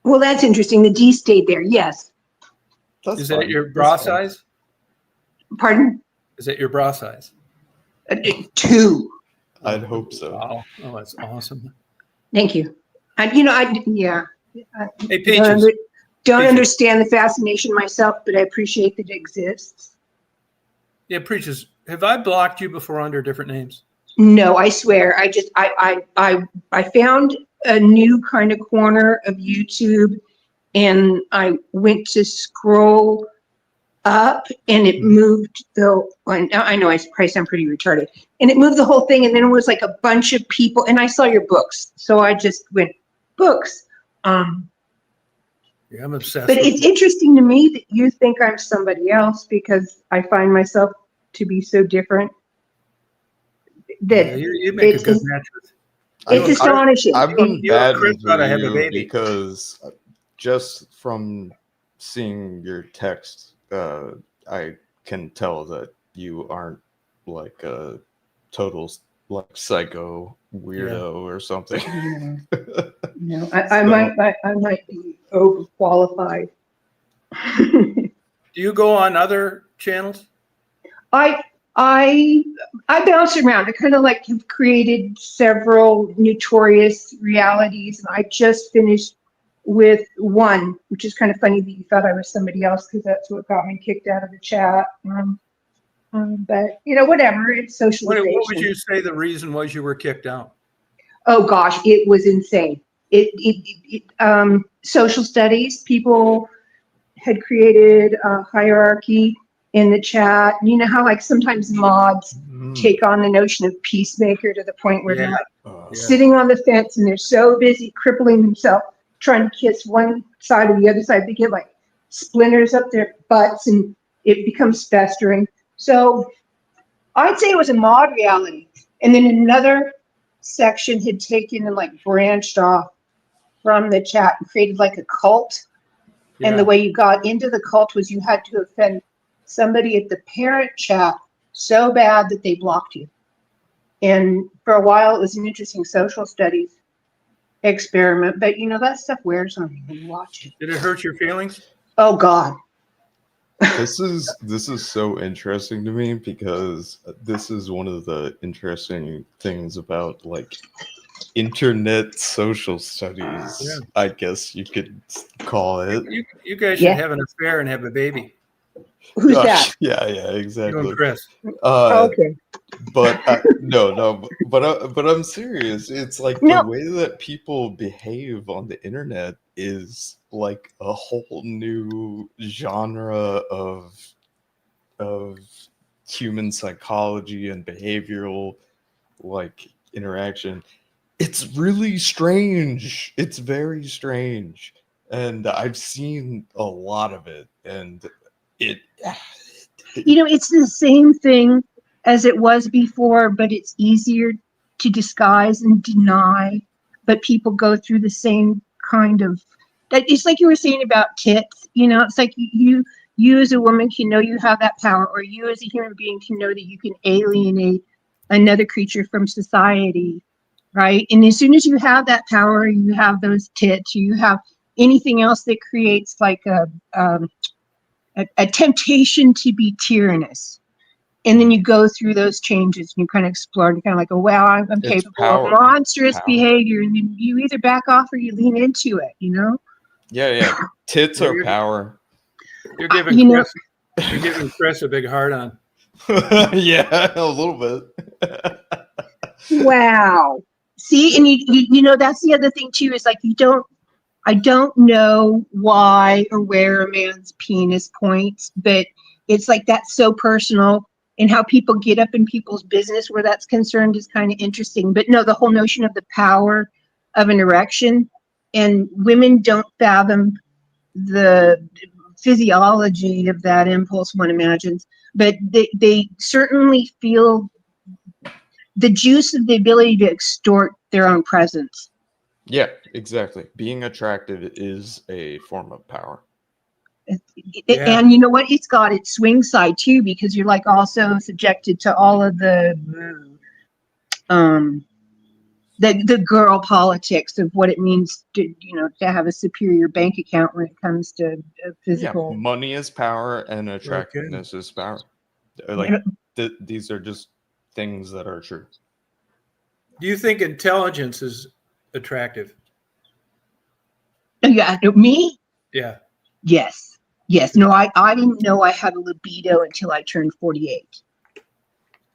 Well, that's interesting. The D stayed there. Yes. That's Is fine. that your bra size? Pardon? Is that your bra size? 2. I'd hope so. Wow. Oh, that's awesome. Thank you. And yeah. Hey, Peaches. Don't understand the fascination myself, but I appreciate that it exists. Yeah, Peaches. Have I blocked you before under different names? No, I swear. I found a new kind of corner of YouTube, and I went to scroll up, and it moved I know I probably sound pretty retarded, and it moved the whole thing, and then it was like a bunch of people, and I saw your books, so I just went books. Yeah, I'm obsessed. But it's interesting to me that you think I'm somebody else, because I find myself to be so different. That you make a good match with. It's astonishing. I've been bad with you because just from seeing your text, I can tell that you aren't like a total like psycho weirdo or something. No, I might be overqualified. Do you go on other channels? I bounce around. I kind of like have created several notorious realities, and I just finished with one, which is kind of funny that you thought I was somebody else, because that's what got me kicked out of the chat. But whatever. It's socialization. What would you say the reason was you were kicked out? Oh gosh, it was insane. Social studies, people had created a hierarchy in the chat. You know how like sometimes mods take on the notion of peacemaker to the point where they're like sitting on the fence, and they're so busy crippling themselves trying to kiss one side or the other side, they get like splinters up their butts, and it becomes festering. So I'd say it was a mod reality. And then another section had taken and like branched off from the chat and created like a cult. And the way you got into the cult was you had to offend somebody at the parent chat so bad that they blocked you. And for a while, it was an interesting social studies experiment. But that stuff wears on you when you watch it. Did it hurt your feelings? Oh God. This is so interesting to me, because this is one of the interesting things about like internet social studies, I guess you could call it. You guys should have an affair and have a baby. Who's that? Yeah, exactly. You and Chris. Okay. But but I'm serious. It's like the way that people behave on the internet is like a whole new genre of human psychology and behavioral like interaction. It's really strange. It's very strange. And I've seen a lot of it, and it's the same thing as it was before, but it's easier to disguise and deny. But people go through the same kind of, it's like you were saying about tits, it's like you as a woman can know you have that power, or you as a human being can know that you can alienate another creature from society, right? And as soon as you have that power, you have those tits, you have anything else that creates like a temptation to be tyrannous. And then you go through those changes, and you kind of explore, and you kind of like, oh, well, I'm capable of monstrous behavior. And then you either back off or you lean into it, Yeah. Tits are power. You're giving Chris a big heart on. Yeah, a little bit. Wow. See, and you that's the other thing too, is like I don't know why or where a man's penis points, but it's like that's so personal, and how people get up in people's business where that's concerned is kind of interesting. But no, the whole notion of the power of an erection, and women don't fathom the physiology of that impulse, one imagines, but they certainly feel the juice of the ability to extort their own presence. Yeah, exactly. Being attractive is a form of power. And you know what? It's got its swing side too, because you're like also subjected to all of the girl politics of what it means to to have a superior bank account when it comes to physical. Yeah, money is power and attractiveness is power. Like these are just things that are true. Do you think intelligence is attractive? Yeah, me? Yeah. Yes. No, I didn't know I had a libido until I turned 48.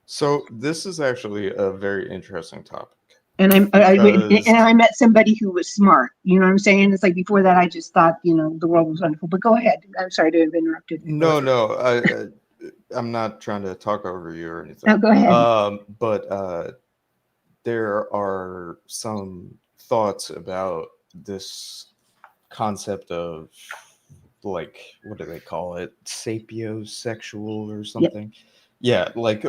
So this is actually a very interesting topic. And I met somebody who was smart. You know what I'm saying? It's like before that, I just thought, the world was wonderful. But go ahead. I'm sorry to have interrupted. No, I'm not trying to talk over you or anything. No, go ahead. But there are some thoughts about this concept of, like, what do they call it? Sapiosexual or something. Yeah, like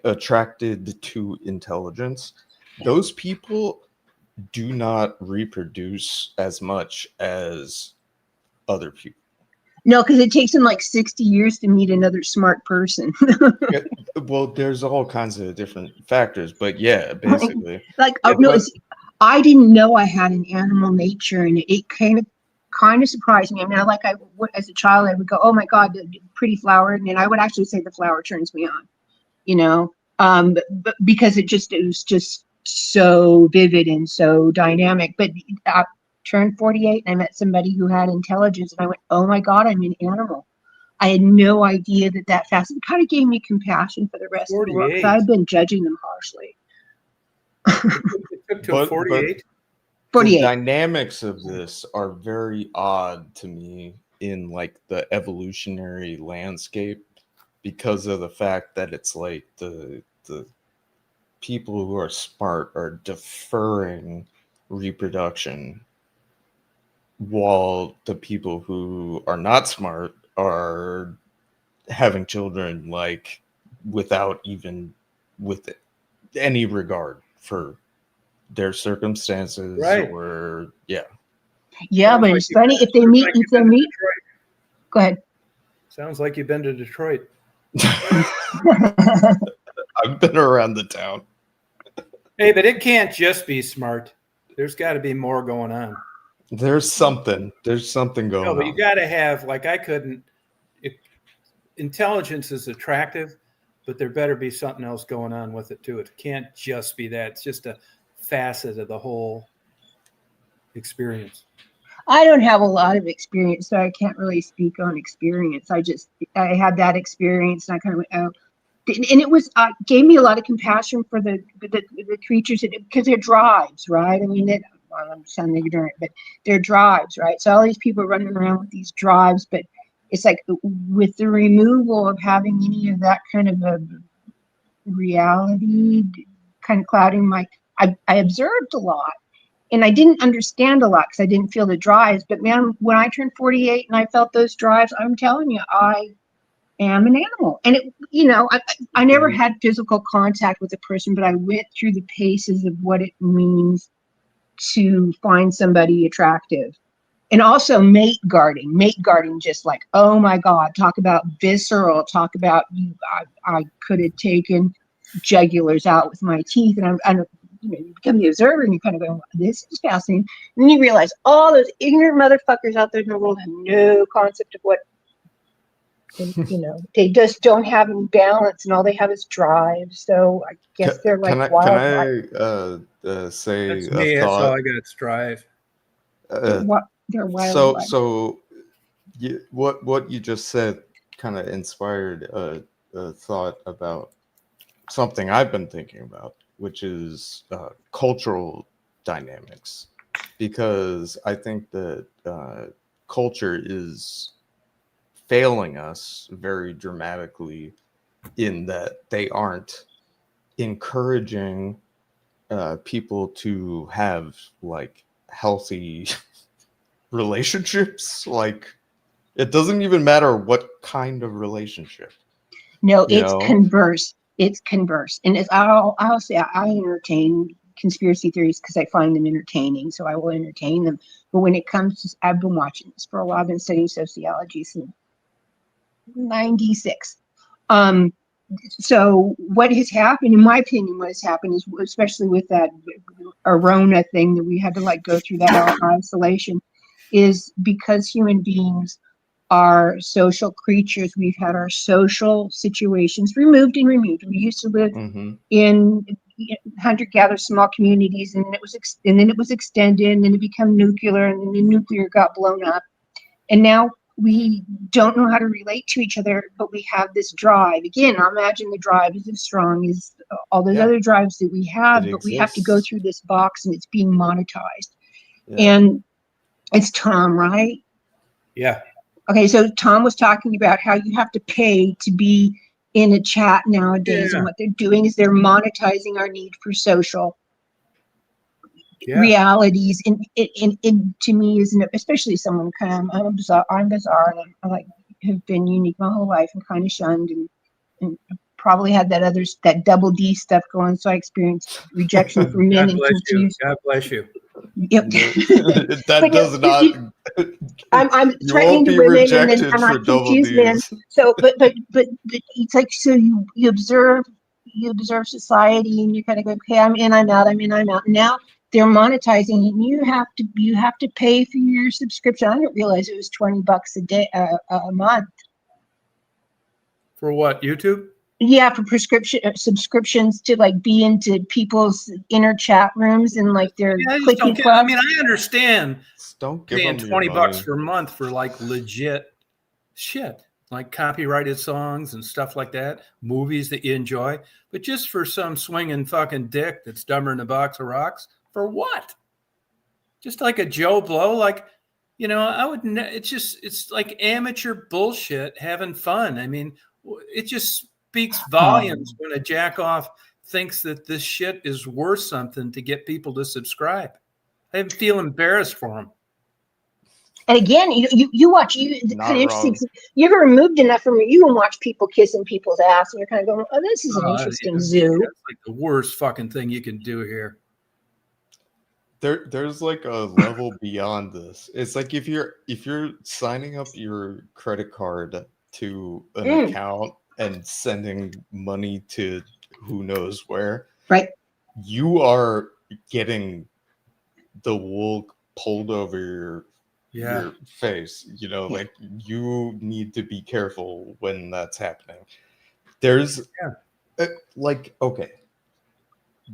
attracted to intelligence. Those people do not reproduce as much as other people. No, because it takes them like 60 years to meet another smart person. Yeah, well, there's all kinds of different factors, but yeah, basically. I didn't know I had an animal nature, and it kind of surprised me. I mean, as a child, I would go, "Oh my God, the pretty flower," and I would actually say the flower turns me on, but because it was just so vivid and so dynamic. But I turned 48, and I met somebody who had intelligence, and I went, "Oh my God, I'm an animal." I had no idea that fast. It kind of gave me compassion for the rest of the world, because I've been judging them harshly. It took till 48. The dynamics of this are very odd to me in like the evolutionary landscape, because of the fact that it's like the people who are smart are deferring reproduction, while the people who are not smart are having children, like without even with any regard for their circumstances, right? Or but it's funny if they meet. Go ahead. Sounds like you've been to Detroit. I've been around the town. Hey, but it can't just be smart. There's got to be more going on. There's something going on. But you got to have, like, intelligence is attractive, but there better be something else going on with it too. It can't just be that. It's just a facet of the whole experience. I don't have a lot of experience, so I can't really speak on experience. I had that experience, and I kind of went, oh. And it was gave me a lot of compassion for the creatures, because they're drives, right? I mean, I'm sounding ignorant, but they're drives, right? So all these people are running around with these drives, but it's like with the removal of having any of that kind of a reality kind of clouding I observed a lot, and I didn't understand a lot because I didn't feel the drives. But man, when I turned 48 and I felt those drives, I'm telling you, I am an animal. And I never had physical contact with a person, but I went through the paces of what it means to find somebody attractive. And also mate guarding, just like, oh my God, talk about visceral, talk about I could have taken jugulars out with my teeth. And you become the observer, and you kind of go, this is fascinating. And then you realize all those ignorant motherfuckers out there in the world have no concept of what, they just don't have any balance, and all they have is drive. So I guess they're like wildlife. Can I say that's me? That's all I got. It's drive. They're wildlife. So what you just said kind of inspired a thought about something I've been thinking about, which is cultural dynamics, because I think that culture is failing us very dramatically in that they aren't encouraging people to have like healthy relationships. Like, it doesn't even matter what kind of relationship. No, it's converse. It's converse. And I'll say I entertain conspiracy theories because I find them entertaining, so I will entertain them. But when it comes to, I've been watching this for a while. I've been studying sociology since '96. So what has happened, in my opinion, what has happened is, especially with that Arona thing that we had to like go through that isolation, is because human beings are social creatures. We've had our social situations removed and removed. We used to live in hunter-gatherer small communities, and then it was extended, and then it became nuclear, and then the nuclear got blown up, and now we don't know how to relate to each other, but we have this drive. Again, I imagine the drive is as strong as all those other drives that we have, but we have to go through this box, and it's being monetized. And it's Tom, right? Yeah. Okay, so Tom was talking about how you have to pay to be in a chat nowadays, and what they're doing is they're monetizing our need for social realities. And to me, isn't it, especially someone kind of, I'm bizarre, and I like have been unique my whole life and kind of shunned, and probably had that double D stuff going, so I experienced rejection from men and confused. God bless you. Yep. That does not. I'm You threatening won't to be women, rejected and I for double confuse men. Ds. So, but it's like, so you observe society, and you kind of go, okay, I'm in, I'm out, I'm in, I'm out. Now they're monetizing, and you have to pay for your subscription. I didn't realize it was $20 a day, a month. For what, YouTube? Yeah, for subscriptions to like be into people's inner chat rooms and like their clicking clubs. I mean, I understand don't give paying them $20 per month for like legit shit, like copyrighted songs and stuff like that, movies that you enjoy, but just for some swinging fucking dick that's dumber than a box of rocks, for what? Just like a Joe Blow, like, I would. It's like amateur bullshit, having fun. I mean, it just speaks volumes when a jack-off thinks that this shit is worth something to get people to subscribe. I feel embarrassed for them. And again, you watch, kind of interesting. You ever removed enough from you can watch people kissing people's ass, and you're kind of going, oh, this is an interesting zoo. That's like the worst fucking thing you can do here. There's like a level beyond this. It's like if you're signing up your credit card to an account and sending money to who knows where, right? You are getting the wool pulled over your face. Like you need to be careful when that's happening. There's okay.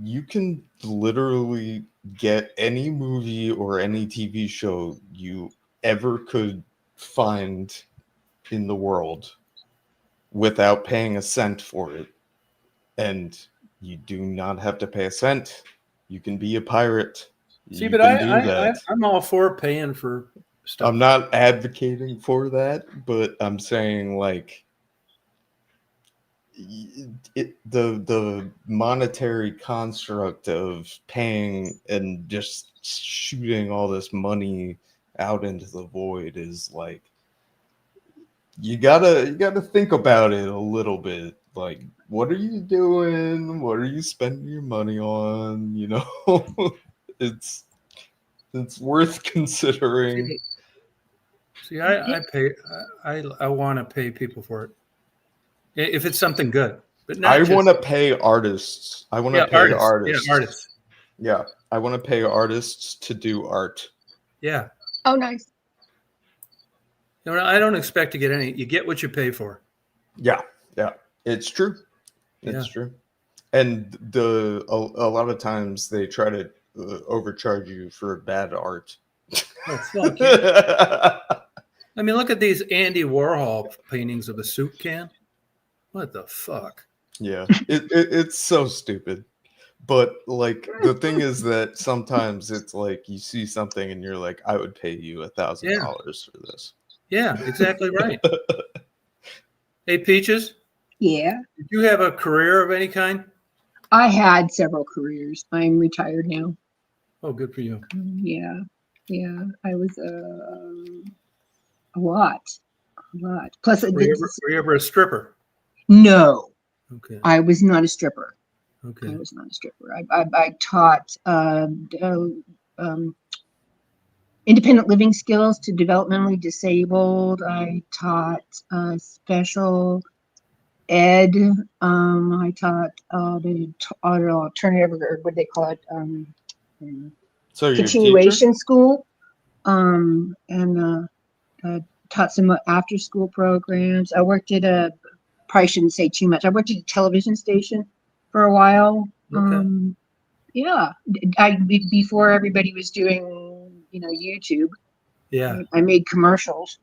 You can literally get any movie or any TV show you ever could find in the world without paying a cent for it. And you do not have to pay a cent. You can be a pirate. See, but I'm all for paying for stuff. I'm not advocating for that, but I'm saying like the monetary construct of paying and just shooting all this money out into the void is like you gotta think about it a little bit. Like, what are you doing? What are you spending your money on? It's worth considering. See, I pay. I want to pay people for it if it's something good. But not I want to pay artists. I want to pay artists. Yeah, artists. Yeah, I want to pay artists to do art. Yeah. Oh, nice. I don't expect to get any. You get what you pay for. Yeah, it's true. It's true. And a lot of times they try to overcharge you for bad art. Oh, fuck yeah. I mean, look at these Andy Warhol paintings of a soup can. What the fuck? Yeah, it's so stupid. But like the thing is that sometimes it's like you see something and you're like, I would pay you $1,000 for this. Yeah, exactly right. Hey, Peaches? Yeah. Did you have a career of any kind? I had several careers. I'm retired now. Oh, good for you. Yeah. I was a lot. Plus, were you ever a stripper? No. Okay. I was not a stripper. Okay. I was not a stripper. I taught independent living skills to developmentally disabled. I taught special ed. I taught the alternative, or what they call it, So you're a continuation teacher? school. And taught some after school programs. I worked at probably shouldn't say too much. I worked at a television station for a while. Okay. Yeah, before everybody was doing, YouTube. Yeah. I made commercials.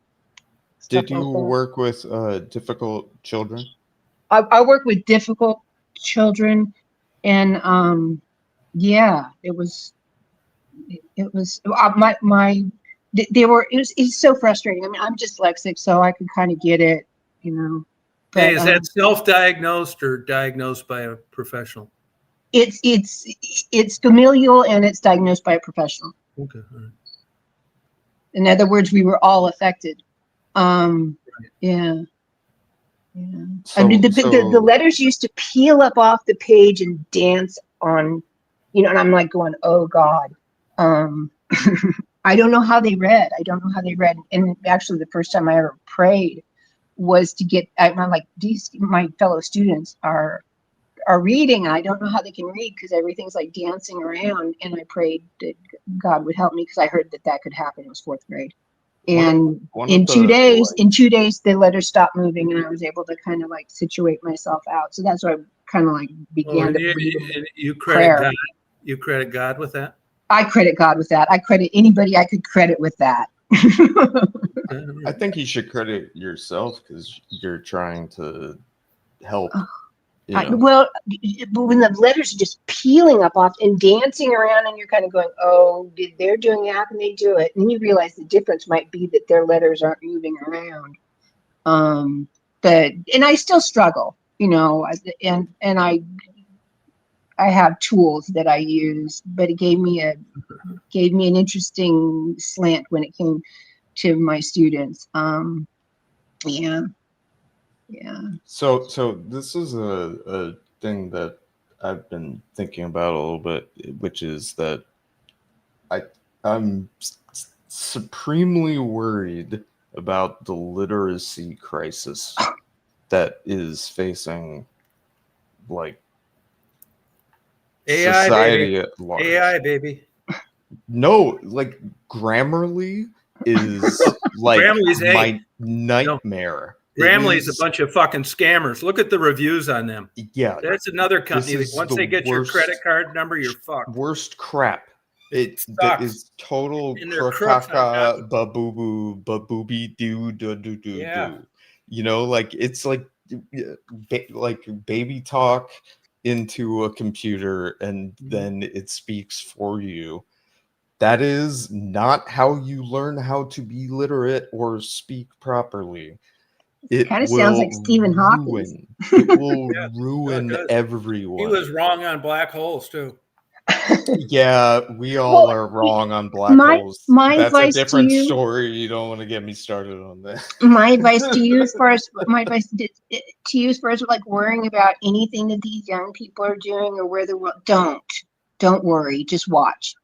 Did you work with difficult children? I work with difficult children, and yeah, it was my they were it's so frustrating. I mean, I'm dyslexic, so I could kind of get it, But Hey, is that self-diagnosed or diagnosed by a professional? It's familial, and it's diagnosed by a professional. Okay. All right. In other words, we were all affected. Right. Yeah. So, I mean, the letters used to peel up off the page and dance on, and I'm like going, oh God. I don't know how they read. And actually, the first time I ever prayed was to get, I'm like, my fellow students are reading. I don't know how they can read because everything's like dancing around. And I prayed that God would help me because I heard that could happen. It was fourth grade. And in 2 days, the letters stopped moving, and I was able to kind of like situate myself out. So that's why I kind of like began to read you credit prayer. God. You credit God with that? I credit God with that. I credit anybody I could credit with that. I think you should credit yourself because you're trying to help. Well, but when the letters are just peeling up off and dancing around, and you're kind of going, oh, they're doing that, and they do it. And then you realize the difference might be that their letters aren't moving around. And I still struggle, and I have tools that I use, but it gave me an interesting slant when it came to my students. Yeah. So this is a thing that I've been thinking about a little bit, which is that I'm supremely worried about the literacy crisis that is facing like AI, society baby. at large. AI, baby. No, like Grammarly is like my nightmare. Grammarly's a bunch of fucking scammers. Look at the reviews on them. Yeah. That's another company that once they get your credit card number, you're fucked. Worst crap. It is total crooks babooby do. Like it's like baby talk into a computer and then it speaks for you. That is not how you learn how to be literate or speak properly. It kind of sounds like Stephen Hawking. It will ruin everyone. He was wrong on black holes too. Yeah, we all are wrong on black holes. That's a different story. You don't want to get me started on that. My advice to you, as far as like worrying about anything that these young people are doing or where the world, don't worry, just watch.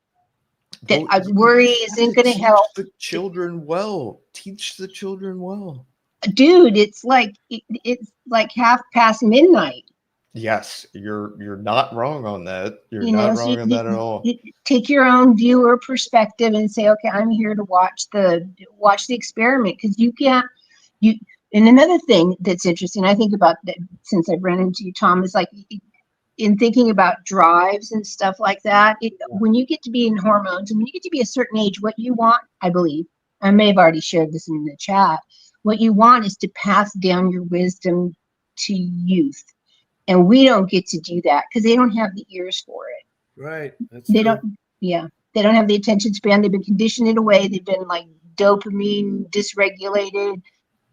Worry isn't going to help. The children well. Teach the children well. Dude, it's like midnight. Yes, you're not wrong on that. You're not wrong on that at all. Take your own viewer perspective and say, okay, I'm here to watch the experiment, because you can't. And another thing that's interesting, I think about that since I've run into you, Tom, is like in thinking about drives and stuff like that. When you get to be in hormones and when you get to be a certain age, what you want, I believe, I may have already shared this in the chat. What you want is to pass down your wisdom to youth. And we don't get to do that because they don't have the ears for it. Right. They don't have the attention span. They've been conditioned in a way. They've been like dopamine dysregulated,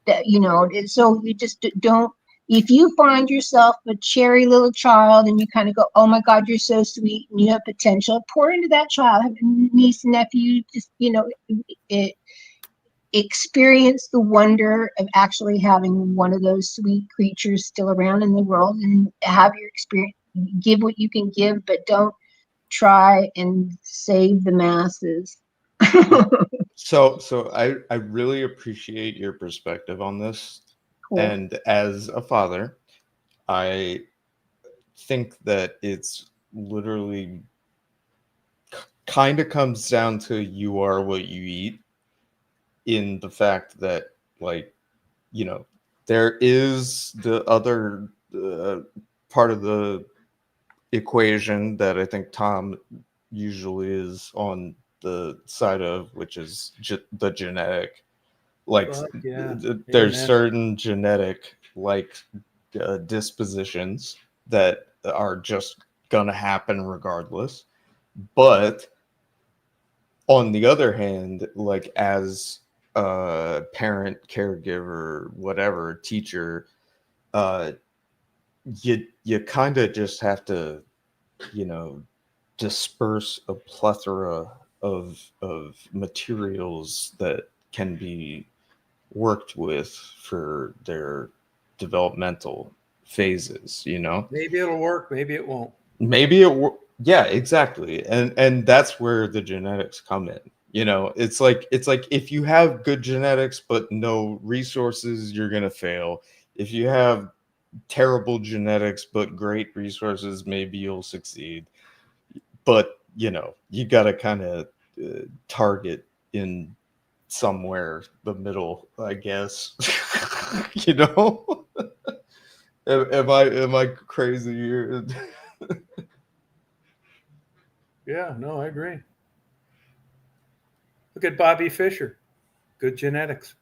and so you just don't. If you find yourself a cherry little child and you kind of go, oh my God, you're so sweet and you have potential, pour into that child. Have a niece, nephew, just, experience the wonder of actually having one of those sweet creatures still around in the world, and have your experience. give what you can give, but don't try and save the masses. So I really appreciate your perspective on this. Cool. And as a father, I think that it's literally kind of comes down to you are what you eat, in the fact that, like, you know, there is the other part of the equation that I think Tom usually is on the side of, which is the genetic. Like, there's certain genetic, like, dispositions that are just gonna happen regardless. But on the other hand, like, as a parent, caregiver, whatever, teacher, you kind of just have to, you know, disperse a plethora of materials that can be worked with for their developmental phases, you know. Maybe it'll work, maybe it won't. Maybe it yeah, exactly. And that's where the genetics come in. You know, it's like if you have good genetics but no resources, you're gonna fail. If you have terrible genetics but great resources, maybe you'll succeed. But, you know, you got to kind of target in somewhere the middle, I guess. You know, am I crazy here? Yeah, no, I agree. Look at Bobby Fischer, good genetics.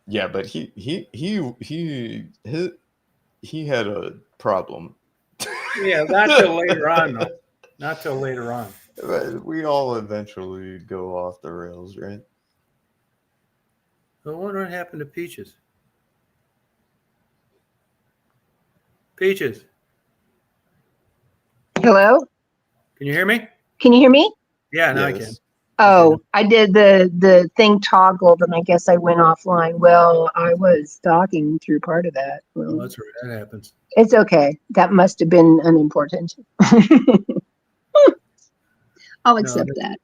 Yeah, but he had a problem. Yeah, not till later on, though. Not till later on. We all eventually go off the rails, right? I wonder what happened to Peaches. Peaches. Hello? Can you hear me? Can you hear me? Yeah, now yes. I can. Oh, I did the thing toggled, and I guess I went offline. Well, I was talking through part of that. Well, that's right. That happens. It's okay. That must have been unimportant. I'll accept that.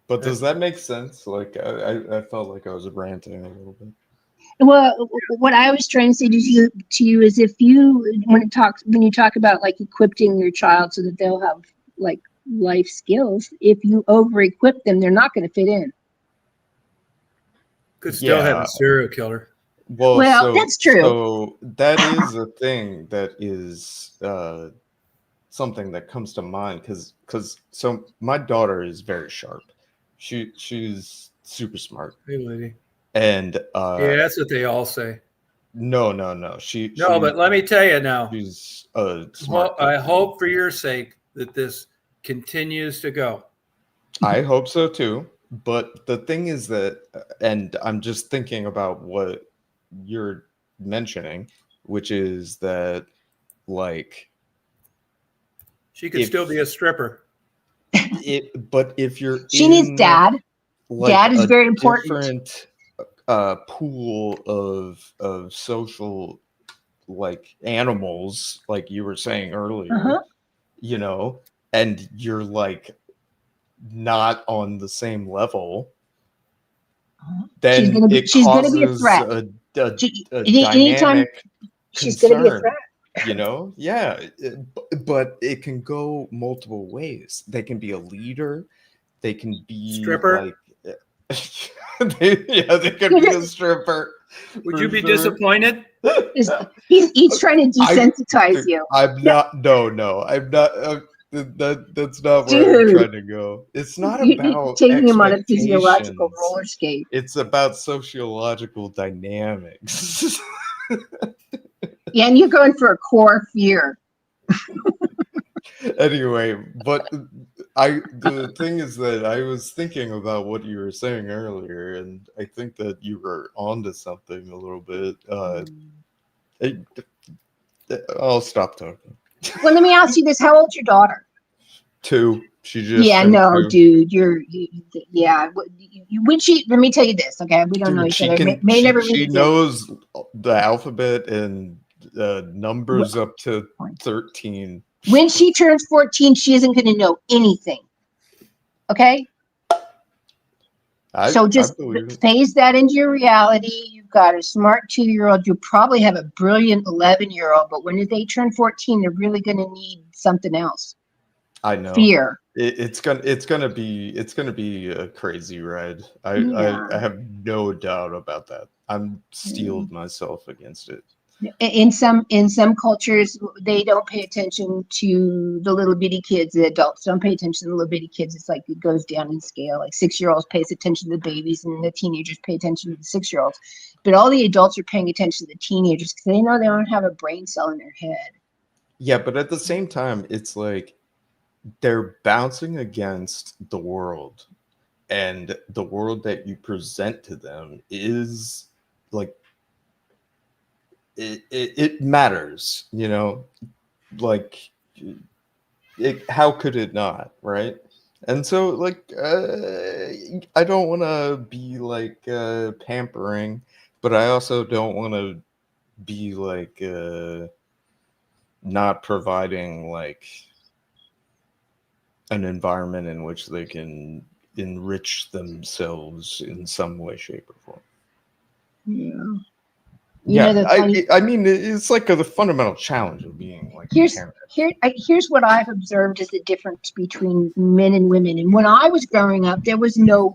But does that make sense? Like, I felt like I was ranting a little bit. Well, what I was trying to say to you is, if you when you talk about like equipping your child so that they'll have like life skills, if you over equip them, they're not going to fit in. Could still have a serial killer. Well, that's true. So that is a thing that is something that comes to mind, because so my daughter is very sharp. She's super smart. Hey, lady. And yeah, that's what they all say. No. But let me tell you now. She's smart. I hope for your sake that this continues to go. I hope so too. But the thing is that, and I'm just thinking about what you're mentioning, which is that, like, she could still be a stripper. But if you're she needs dad. Like, dad is very important. Pool of social, like, animals, like you were saying earlier, you know, and you're like not on the same level, then she's gonna be a threat. a dynamic she's gonna be a threat. You know, yeah, but it can go multiple ways. They can be a leader. They can be stripper. Like, they could be a stripper. Would you be disappointed? He's trying to desensitize you. I'm not. No, I'm not. That's not where I'm trying to go. It's not about taking him on a physiological roller skate. It's about sociological dynamics. Yeah, and you're going for a core fear. Anyway, but the thing is that I was thinking about what you were saying earlier, and I think that you were onto something a little bit. I'll stop talking. Well, let me ask you this: how old's your daughter? 2. She just dude, yeah. When she, let me tell you this, okay? We don't know each other. She knows the alphabet and numbers up to 13. When she turns 14, she isn't going to know anything. Okay? So just phase that into your reality. You've got a smart 2-year-old. You probably have a brilliant 11-year-old, but when they turn 14, they're really going to need something else. I know. Fear. It's gonna be a crazy ride. I have no doubt about that. I'm steeled myself against it. In some cultures, they don't pay attention to the little bitty kids. The adults don't pay attention to the little bitty kids. It's like it goes down in scale. Like 6-year-olds pays attention to the babies, and the teenagers pay attention to the 6-year-olds. But all the adults are paying attention to the teenagers because they know they don't have a brain cell in their head. Yeah, but at the same time, it's like they're bouncing against the world, and the world that you present to them is like it matters, you know, like how could it not, right? And so like I don't want to be like pampering, but I also don't want to be like not providing like an environment in which they can enrich themselves in some way, shape, or form. Yeah. I mean, it's like the fundamental challenge of being like a parent. Here's what I've observed as the difference between men and women. And when I was growing up, there was no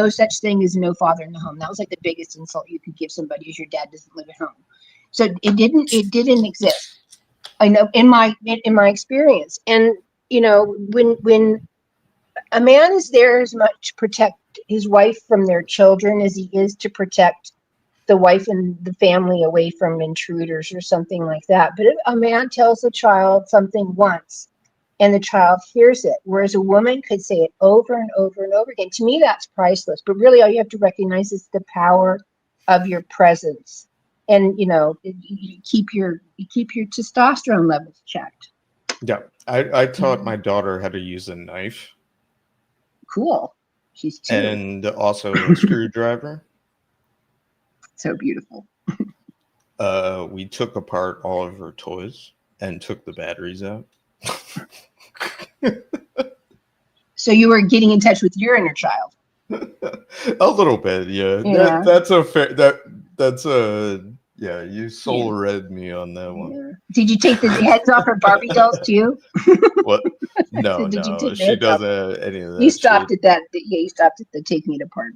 such thing as no father in the home. That was like the biggest insult you could give somebody, is your dad doesn't live at home. So it didn't exist. I know in my experience. And you know, when a man is there as much to protect his wife from their children as he is to protect the wife and the family away from intruders or something like that. But if a man tells a child something once and the child hears it, whereas a woman could say it over and over and over again, to me, that's priceless. But really, all you have to recognize is the power of your presence. And, you know, you keep your testosterone levels checked. Yeah. I taught my daughter how to use a knife. Cool. She's 2. And also a screwdriver. So beautiful. We took apart all of her toys and took the batteries out. So you were getting in touch with your inner child. A little bit, yeah. That's a fair. That's a yeah. You soul read me on that one. Yeah. Did you take the heads off her Barbie dolls too? What? No, no. She doesn't any of that. You stopped at that. Yeah, you stopped at the taking it apart.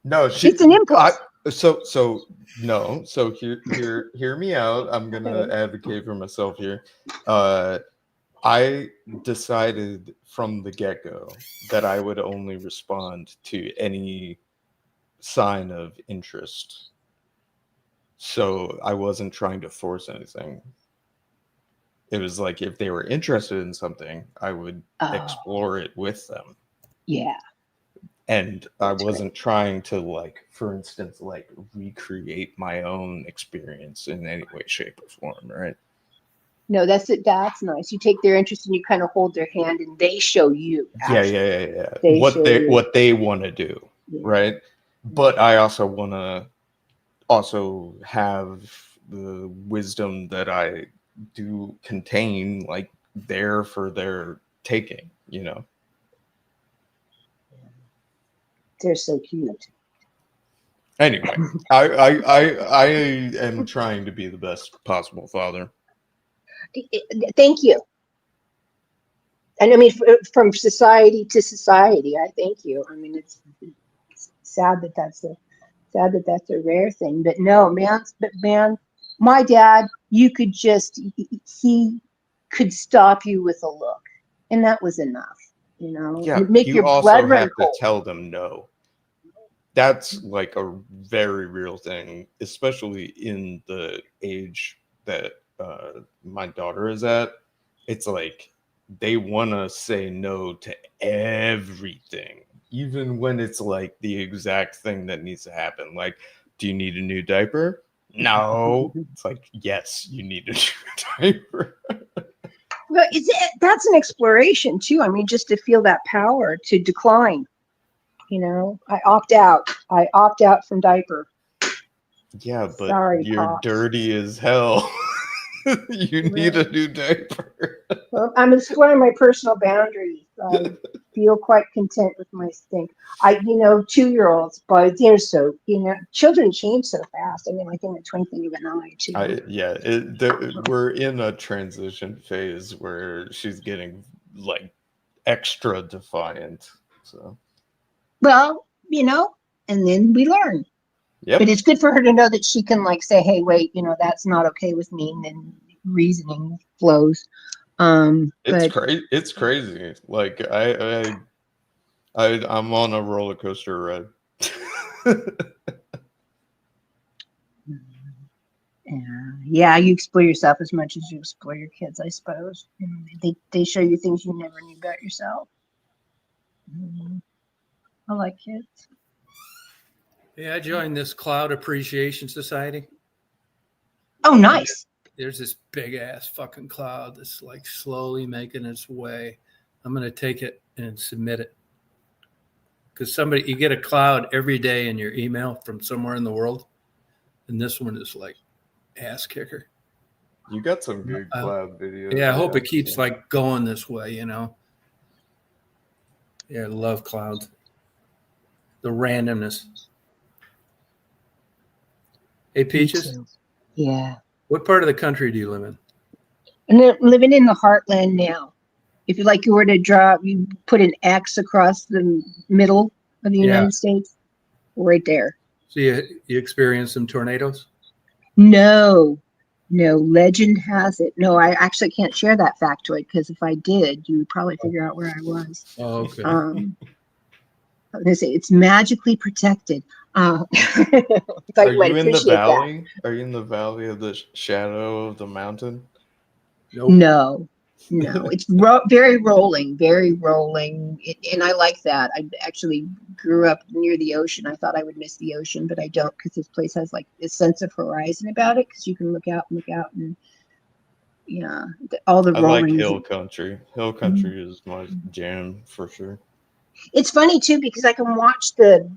No, it's an impulse. So no. So hear me out. I'm gonna advocate for myself here. I decided from the get-go that I would only respond to any sign of interest. So I wasn't trying to force anything. It was like if they were interested in something, I would explore it with them. Yeah. And I wasn't trying to, like, for instance, like recreate my own experience in any way, shape, or form, right? No, that's it. That's nice. You take their interest and you kind of hold their hand, and they show you. Yeah. What they want to do, right? But I also want to have the wisdom that I do contain, like, there for their taking, you know. They're so cute. Anyway, I am trying to be the best possible father. Thank you. And I mean, from society to society, I thank you. I mean, it's sad that that's a rare thing. But no, man, my dad, he could stop you with a look, and that was enough. You know, yeah. make You your also blood run have cold. to tell them no. That's like a very real thing, especially in the age that my daughter is at. It's like they want to say no to everything, even when it's like the exact thing that needs to happen. Like, do you need a new diaper? No. It's like, yes, you need a new diaper. Well, that's an exploration too. I mean, just to feel that power to decline. You know, I opt out from diaper. Yeah, but Sorry, you're Pops. dirty as hell. You need a new diaper. Well, I'm exploring my personal boundaries. I feel quite content with my stink. 2-year-olds, but they're so, children change so fast. I mean, like in the twinkling of an eye, too. We're in a transition phase where she's getting like extra defiant. So, Well, and then we learn. yep. But it's good for her to know that she can like say, "Hey, wait, that's not okay with me," and then reasoning flows. It's crazy. Like I'm on a roller coaster ride. Yeah, you explore yourself as much as you explore your kids, I suppose. They show you things you never knew about yourself. I like kids. Yeah, I joined this Cloud Appreciation Society. Oh, nice. There's this big ass fucking cloud that's like slowly making its way. I'm going to take it and submit it. Because you get a cloud every day in your email from somewhere in the world. And this one is like ass kicker. You got some good cloud videos. Yeah, I hope it keeps like going this way, Yeah, I love clouds. The randomness. Hey, Peaches? Yeah. What part of the country do you live in? I'm living in the heartland now. If you were to draw, you put an X across the middle of the United States, right there. So you experienced some tornadoes? No, legend has it. No, I actually can't share that factoid because if I did, you would probably figure out where I was. Oh, okay. I was gonna say it's magically protected. Are you in the valley? That. Are you in the valley of the shadow of the mountain? Nope. No, it's very rolling, and I like that. I actually grew up near the ocean. I thought I would miss the ocean, but I don't because this place has like a sense of horizon about it because you can look out, and all the rolling. I like hill country. Hill country is my jam for sure. It's funny too because I can watch the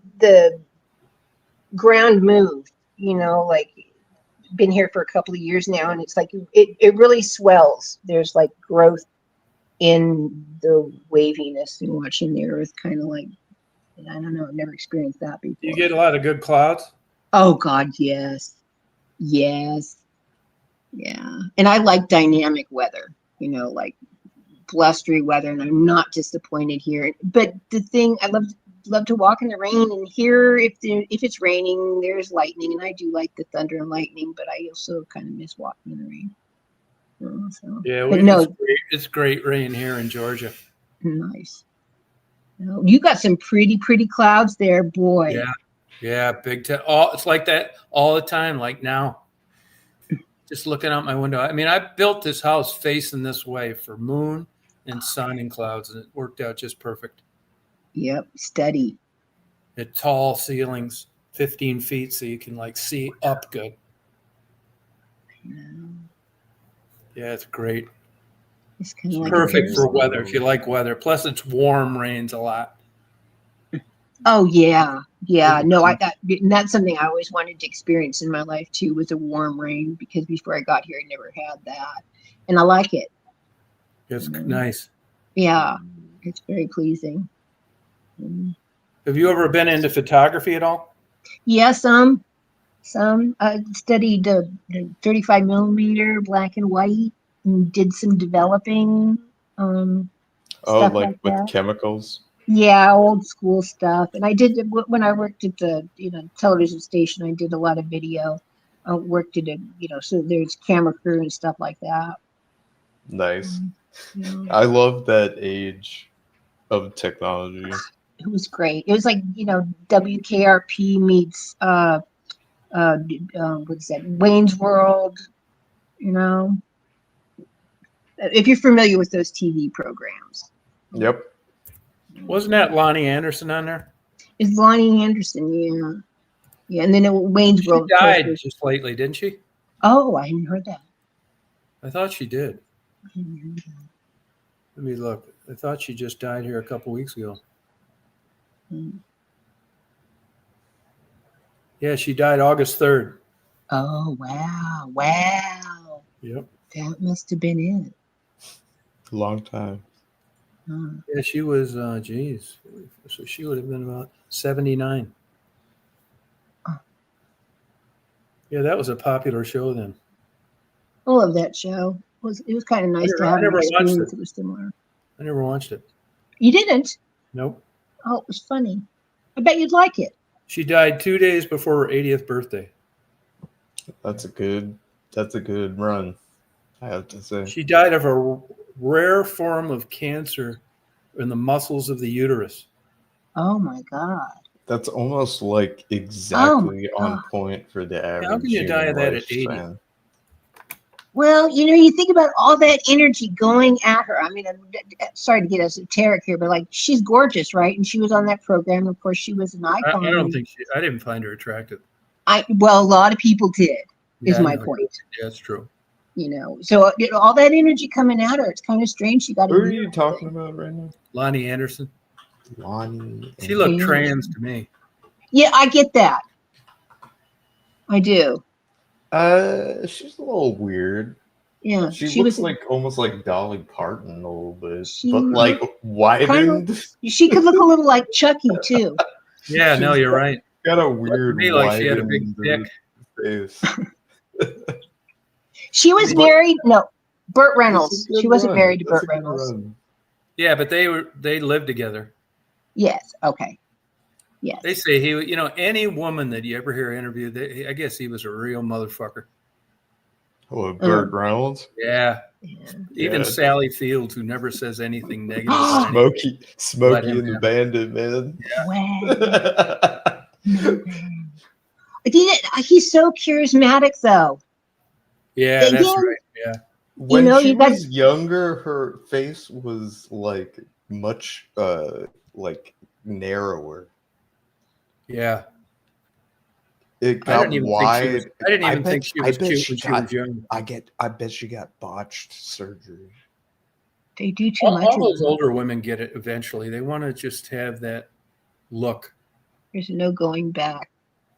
ground move. Like been here for a couple of years now, and it's like it really swells. There's like growth in the waviness and watching the earth kind of like, I don't know, I've never experienced that before. You get a lot of good clouds? Oh God, yes. Yeah. And I like dynamic weather, like blustery weather, and I'm not disappointed here. But the thing, I love to walk in the rain, and here if it's raining, there's lightning, and I do like the thunder and lightning, but I also kind of miss walking in the rain. It's great rain here in Georgia. Nice. You got some pretty clouds there, boy. Yeah, big time. It's like that all the time. Like now, just looking out my window. I mean, I built this house facing this way for moon and sun and clouds, and it worked out just perfect. Yep, steady. At tall ceilings, 15 feet, so you can like see up good. Yeah, it's great. It's kind of like perfect for weather if you like weather. Plus, it's warm, rains a lot. Oh yeah. No, that's something I always wanted to experience in my life too. Was a warm rain because before I got here, I never had that, and I like it. It's nice. Yeah, it's very pleasing. Have you ever been into photography at all? Yeah, some. I studied the 35 millimeter black and white and did some developing. Stuff like with that. Chemicals. Yeah, old school stuff. And I did when I worked at the television station. I did a lot of video. I worked at so there's camera crew and stuff like that. Nice. I love that age of technology. It was great. It was like WKRP meets what's that? Wayne's World. If you're familiar with those TV programs. Yep. Wasn't that Lonnie Anderson on there? It's Lonnie Anderson, yeah. And then Wayne's World. She died just lately, didn't she? Oh, I hadn't heard that. I thought she did. Let me look. I thought she just died here a couple weeks ago. Yeah, she died August 3rd. Oh, wow. Wow. Yep. That must have been it. Long time. Yeah, she was, geez. So she would have been about 79. Yeah, that was a popular show then. I love that show. It was kind of nice to have an experience that was similar. I never watched it. You didn't? Nope. Oh, it was funny. I bet you'd like it. She died 2 days before her 80th birthday. That's a good run, I have to say. She died of a rare form of cancer in the muscles of the uterus. Oh my God. That's almost like exactly on point for the average. How can you die of that at 80? Well, you think about all that energy going at her. I mean, sorry to get esoteric here, but like, she's gorgeous, right? And she was on that program. Of course, she was an icon. I didn't find her attractive. Well, a lot of people did, is my point. Yeah, that's true. So all that energy coming at her, it's kind of strange. She got. Who are you talking about right now? Lonnie Anderson. Lonnie. She looked trans to me. Yeah, I get that. I do. She's a little weird. Yeah, she looks like almost like Dolly Parton a little bit, but like widened. She could look a little like Chucky too. Yeah, no, you're right. Got a weird like she had a big dick. Face. She was married. No, Burt Reynolds. She wasn't married to Burt Reynolds. Yeah, but they lived together. Yes. Okay. Yes. They say he, any woman that you ever hear interviewed, I guess he was a real motherfucker. Oh, Burt Reynolds? Yeah. Even Sally Fields, who never says anything negative. Smokey and the Bandit, man. Yeah. He's so charismatic, though. Yeah, that's right. Yeah. When she was younger, her face was like much like narrower. Yeah. It got wide. I didn't even think she was cute when she was young. I bet she got botched surgery. They do too much. All those older women get it eventually. They want to just have that look. There's no going back.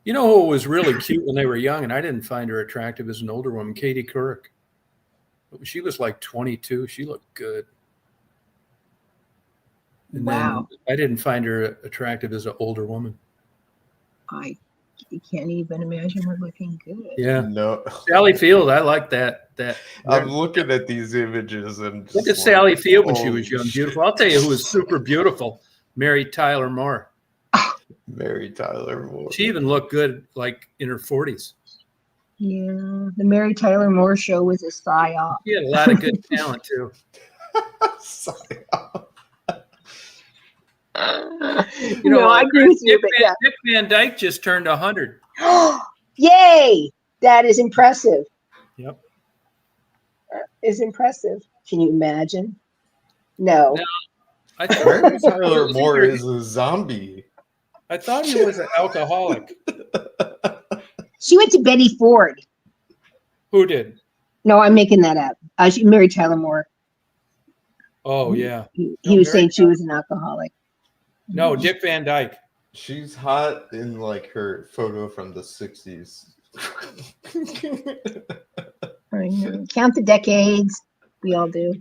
You know who was really cute when they were young, and I didn't find her attractive as an older woman? Katie Couric. She was like 22. She looked good. And then I didn't find her attractive as an older woman. I can't even imagine her looking good. Yeah. No. Sally Field, I like that. I'm looking at these images and look at Sally Field when she was young, beautiful. I'll tell you who was super beautiful. Mary Tyler Moore. Mary Tyler Moore. She even looked good, like in her 40s. Yeah, the Mary Tyler Moore show was a psyop. She had a lot of good talent too. Psyop. I agree with you. Dick Van Dyke just turned 100. Yay! That is impressive. Yep. Is impressive. Can you imagine? No. I thought Mary Tyler Moore is a zombie. I thought he was an alcoholic. She went to Betty Ford. Who did? No, I'm making that up. Mary Tyler Moore. Oh, yeah. He was saying she was an alcoholic. No, Dick Van Dyke. She's hot in like her photo from the 60s. Count the decades. We all do.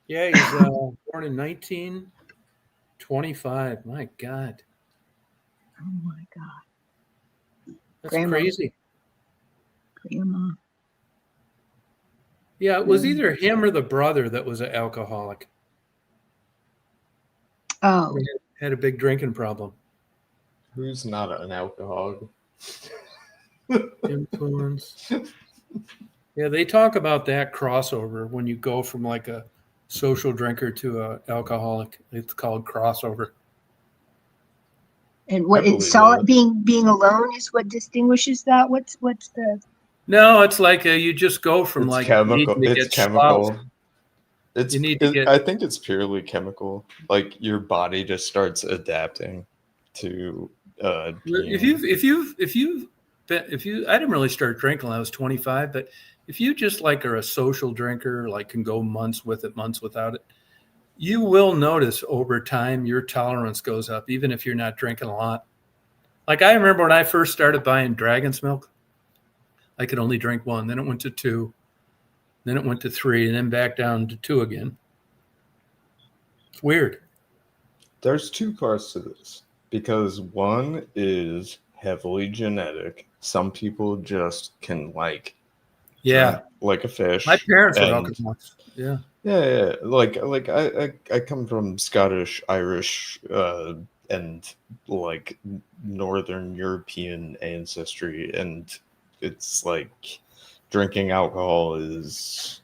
Yeah, he's born in 1925. My God. Oh, my God. That's crazy. Grandma. Yeah, it was either him or the brother that was an alcoholic. Oh. Had a big drinking problem. Who's not an alcoholic? Influence. Yeah, they talk about that crossover when you go from like a social drinker to an alcoholic. It's called crossover. And what it's solid being alone is what distinguishes that. What's the? No, it's like you just go from like chemical. It's chemical. Sloughed. I think it's purely chemical. Like your body just starts adapting to. If you I didn't really start drinking when I was 25, but if you just like are a social drinker, like can go months with it, months without it, you will notice over time your tolerance goes up, even if you're not drinking a lot. Like I remember when I first started buying Dragon's milk, I could only drink one. Then it went to 2. Then it went to 3, and then back down to 2 again. It's weird. There's 2 parts to this, because one is heavily genetic. Some people just can drink like a fish. My parents were alcoholics. Yeah. Yeah. Like I come from Scottish, Irish, and like Northern European ancestry, and it's like drinking alcohol is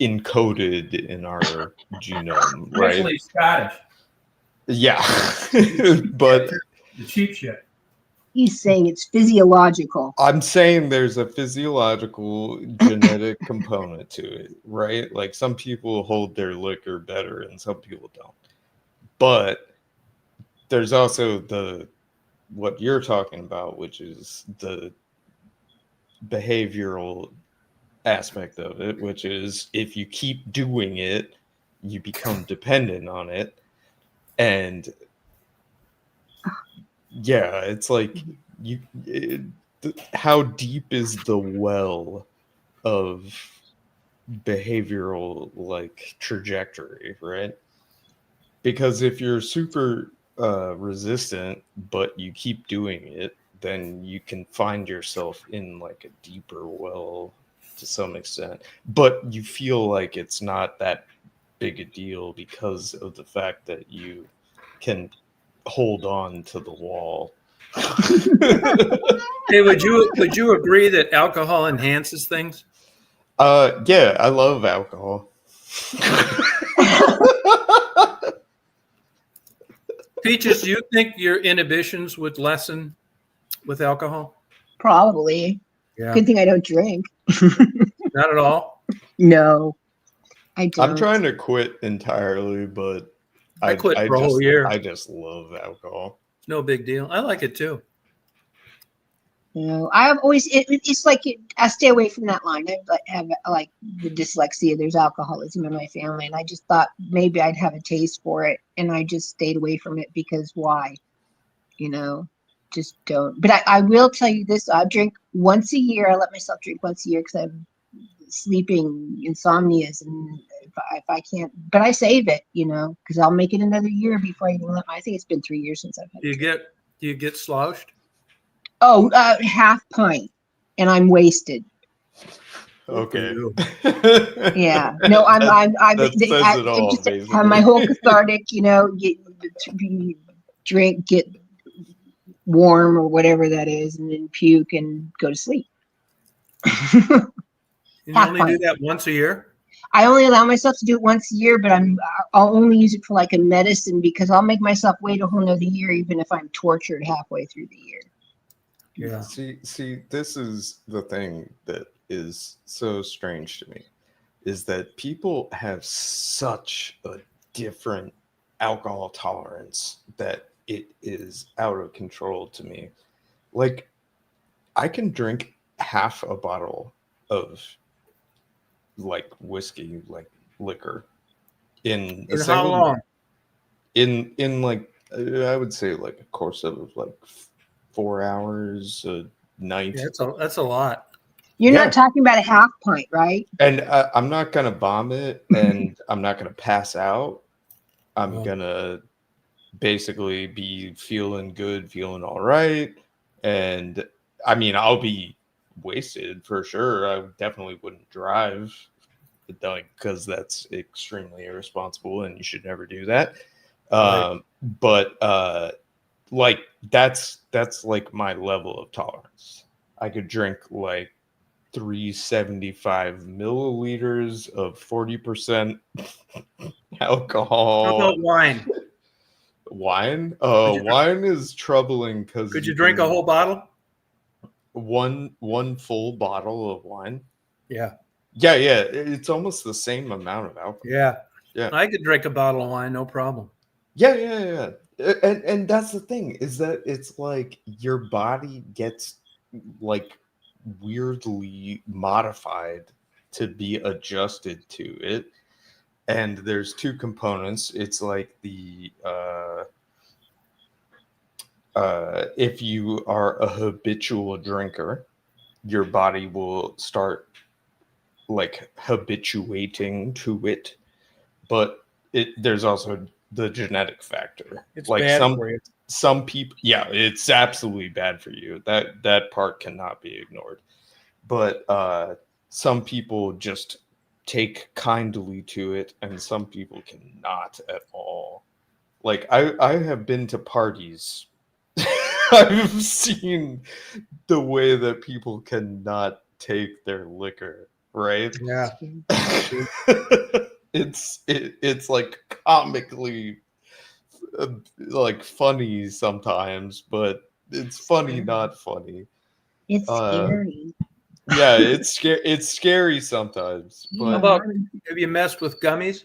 encoded in our genome, right? Especially Scottish. Yeah. But the cheap shit. He's saying it's physiological. I'm saying there's a physiological genetic component to it, right? Like some people hold their liquor better and some people don't. But there's also what you're talking about, which is the behavioral aspect of it, which is if you keep doing it, you become dependent on it. And yeah, it's like how deep is the well of behavioral like trajectory, right? Because if you're super resistant but you keep doing it, then you can find yourself in like a deeper well to some extent, but you feel like it's not that big a deal because of the fact that you can hold on to the wall. Hey, would you agree that alcohol enhances things? Yeah, I love alcohol. Peaches, do you think your inhibitions would lessen with alcohol? Probably. Yeah. Good thing I don't drink. Not at all? No, I don't. I'm trying to quit entirely, but I quit for a whole year. I just love alcohol. No big deal. I like it too. No, I've always it's like I stay away from that line. I have like the dyslexia. There's alcoholism in my family, and I just thought maybe I'd have a taste for it, and I just stayed away from it because why? Just don't. But I will tell you this: I drink once a year. I let myself drink once a year because I have sleeping insomnias, and if I can't, but I save it, because I'll make it another year before I even let. I think it's been 3 years since I've had. Do you get sloushed? Oh, half pint, and I'm wasted. Okay. Yeah. No, I have my whole cathartic, get warm or whatever that is, and then puke and go to sleep. You only do that once a year? I only allow myself to do it once a year, but I'll only use it for like a medicine because I'll make myself wait a whole nother year, even if I'm tortured halfway through the year. Yeah. See, this is the thing that is so strange to me, is that people have such a different alcohol tolerance that it is out of control to me. Like, I can drink half a bottle of like whiskey, like liquor, in a how long? In like I would say like a course of like 4 hours a night. Yeah, that's a lot. You're not talking about a half pint, right? And I'm not gonna vomit, and I'm not gonna pass out. I'm gonna basically be feeling good, feeling all right, and I mean I'll be wasted for sure. I definitely wouldn't drive, because that's extremely irresponsible and you should never do that. Right. But like that's like my level of tolerance. I could drink like 375 milliliters of 40% alcohol. How about wine? Wine? Wine is troubling because could you drink a whole bottle? One full bottle of wine? Yeah. Yeah. It's almost the same amount of alcohol. Yeah. Yeah. I could drink a bottle of wine, no problem. Yeah. And that's the thing, is that it's like your body gets like weirdly modified to be adjusted to it. And there's 2 components. It's like the if you are a habitual drinker, your body will start like habituating to it. But there's also the genetic factor. It's like bad for you. Some people, yeah, it's absolutely bad for you. That part cannot be ignored. But some people just take kindly to it, and some people cannot at all. Like I have been to parties. I've seen the way that people cannot take their liquor, right? Yeah. It's like comically like funny sometimes, but it's funny, not funny. It's scary. Yeah, it's scary sometimes. But how about, have you messed with gummies?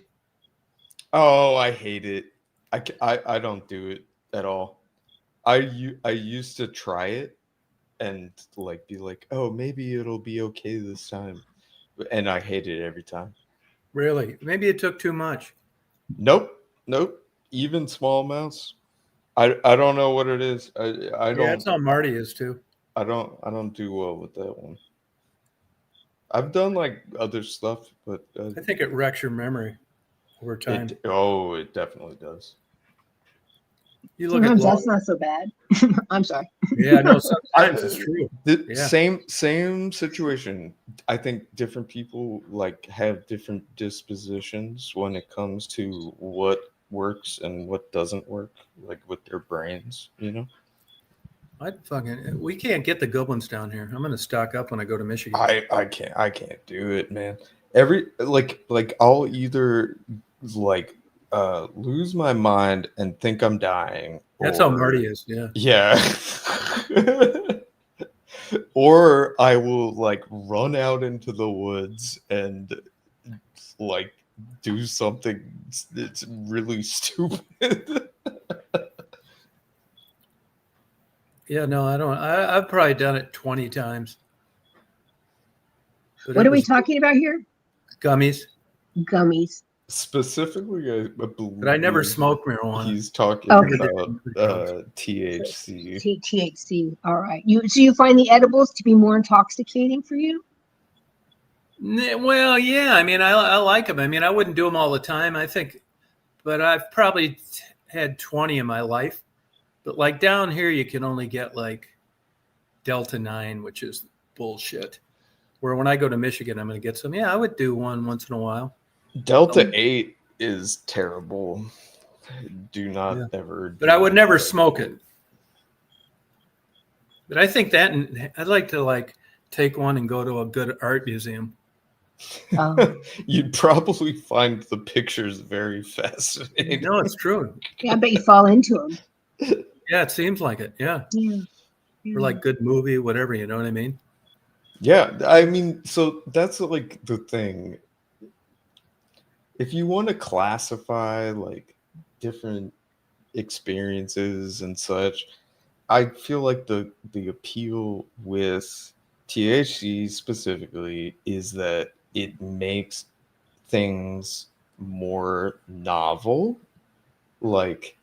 Oh, I hate it. I don't do it at all. I used to try it and like be like, oh, maybe it'll be okay this time, and I hate it every time. Really? Maybe it took too much. Nope. Even small amounts. I don't know what it is. I don't. Yeah, that's how Marty is too. I don't do well with that one. I've done like other stuff, but I think it wrecks your memory over time. It definitely does. You look sometimes that's not so bad. I'm sorry. Yeah, no, sometimes it's true. Same situation. I think different people like have different dispositions when it comes to what works and what doesn't work, like with their brains, you know? We can't get the good ones down here. I'm gonna stock up when I go to Michigan. I can't do it, man. Every like I'll either like lose my mind and think I'm dying. That's how Marty is. Yeah. Or I will like run out into the woods and like do something that's really stupid. Yeah, no, I don't. I've probably done it 20 times. But what are we talking about here? Gummies. Specifically, I believe. But I never smoked marijuana. He's talking about THC. THC. All right. So you find the edibles to be more intoxicating for you? Well, yeah. I mean, I like them. I mean, I wouldn't do them all the time, I think. But I've probably had 20 in my life. But like down here, you can only get like Delta 9, which is bullshit. Where when I go to Michigan, I'm going to get some. Yeah, I would do one once in a while. Delta 8 is terrible. Do not ever. But I would never smoke it. But I think that I'd like to like take one and go to a good art museum. You'd probably find the pictures very fascinating. No, it's true. Yeah, I bet you fall into them. Yeah, it seems like it. Yeah. Or like good movie, whatever, you know what I mean? Yeah, I mean, so that's like the thing. If you want to classify like different experiences and such, I feel like the appeal with THC specifically is that it makes things more novel. Like,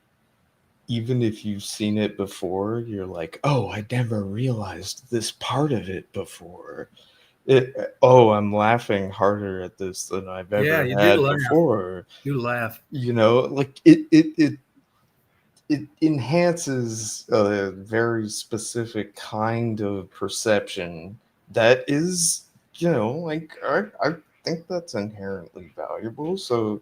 even if you've seen it before, you're like, oh, I never realized this part of it before. I'm laughing harder at this than I've ever had before. You laugh. You know, like it enhances a very specific kind of perception that is, you know, like I think that's inherently valuable. So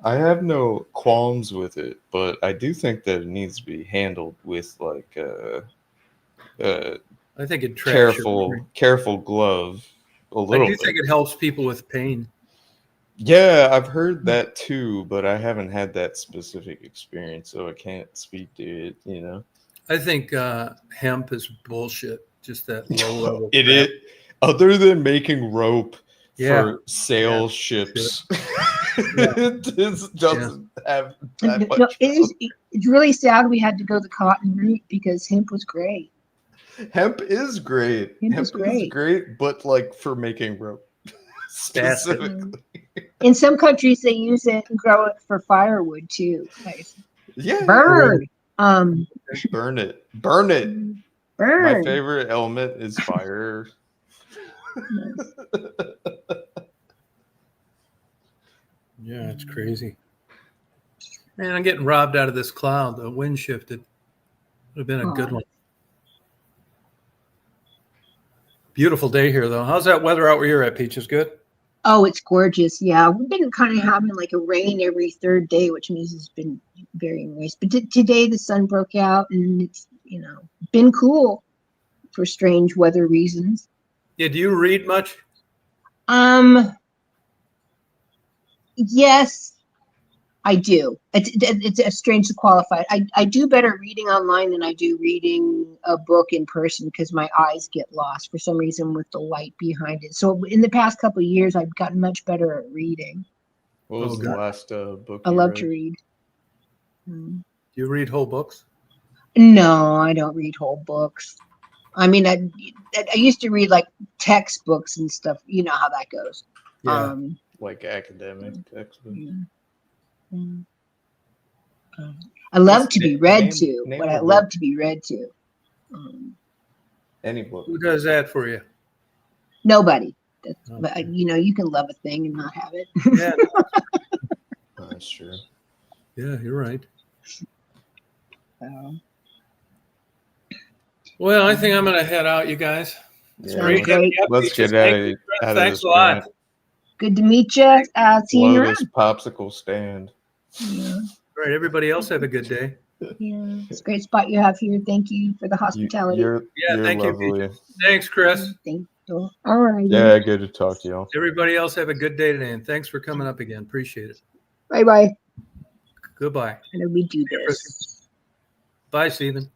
I have no qualms with it, but I do think that it needs to be handled with like I think it careful glove a little bit. I do think it helps people with pain. Yeah, I've heard that too, but I haven't had that specific experience, so I can't speak to it, you know. I think hemp is bullshit. Just that low level. It is, other than making rope for sail ships. It just doesn't have that much. It's really sad we had to go the cotton route because hemp was great. Hemp is great. Hemp is great, but like for making rope specifically. In some countries, they use it and grow it for firewood too. Yeah, burn. Burn it. Burn. My favorite element is fire. Yeah, it's crazy. Man, I'm getting robbed out of this cloud. The wind shifted. Would have been a good one. Beautiful day here, though. How's that weather out where you're at, Peaches? Good? Oh, it's gorgeous. Yeah, we've been kind of having like a rain every third day, which means it's been very moist. But today the sun broke out, and it's been cool for strange weather reasons. Yeah. Do you read much? Yes, I do. It's strange to qualify. I do better reading online than I do reading a book in person because my eyes get lost for some reason with the light behind it. So in the past couple of years, I've gotten much better at reading. What was the last book I you love read? to read. Do you read whole books? No, I don't read whole books. I mean, I used to read like textbooks and stuff. You know how that goes. Yeah. Like academic textbooks. I love to be read to, but I love to be read to. Any book. Who does that for you? Nobody. But you can love a thing and not have it. Yeah, that's true. Yeah, you're right. Well, I think I'm going to head out, you guys. It's great. Let's get out of Thanks a lot. Good to meet you. See you around. This popsicle stand. Yeah. All right, everybody else have a good day. Yeah, it's a great spot you have here. Thank you for the hospitality. You're thank lovely. you. Thanks, Chris. Thank you. All right. Yeah, good to talk to y'all. Everybody else have a good day today, and thanks for coming up again. Appreciate it. Bye-bye. Goodbye. How do we do this? Bye, Stephen.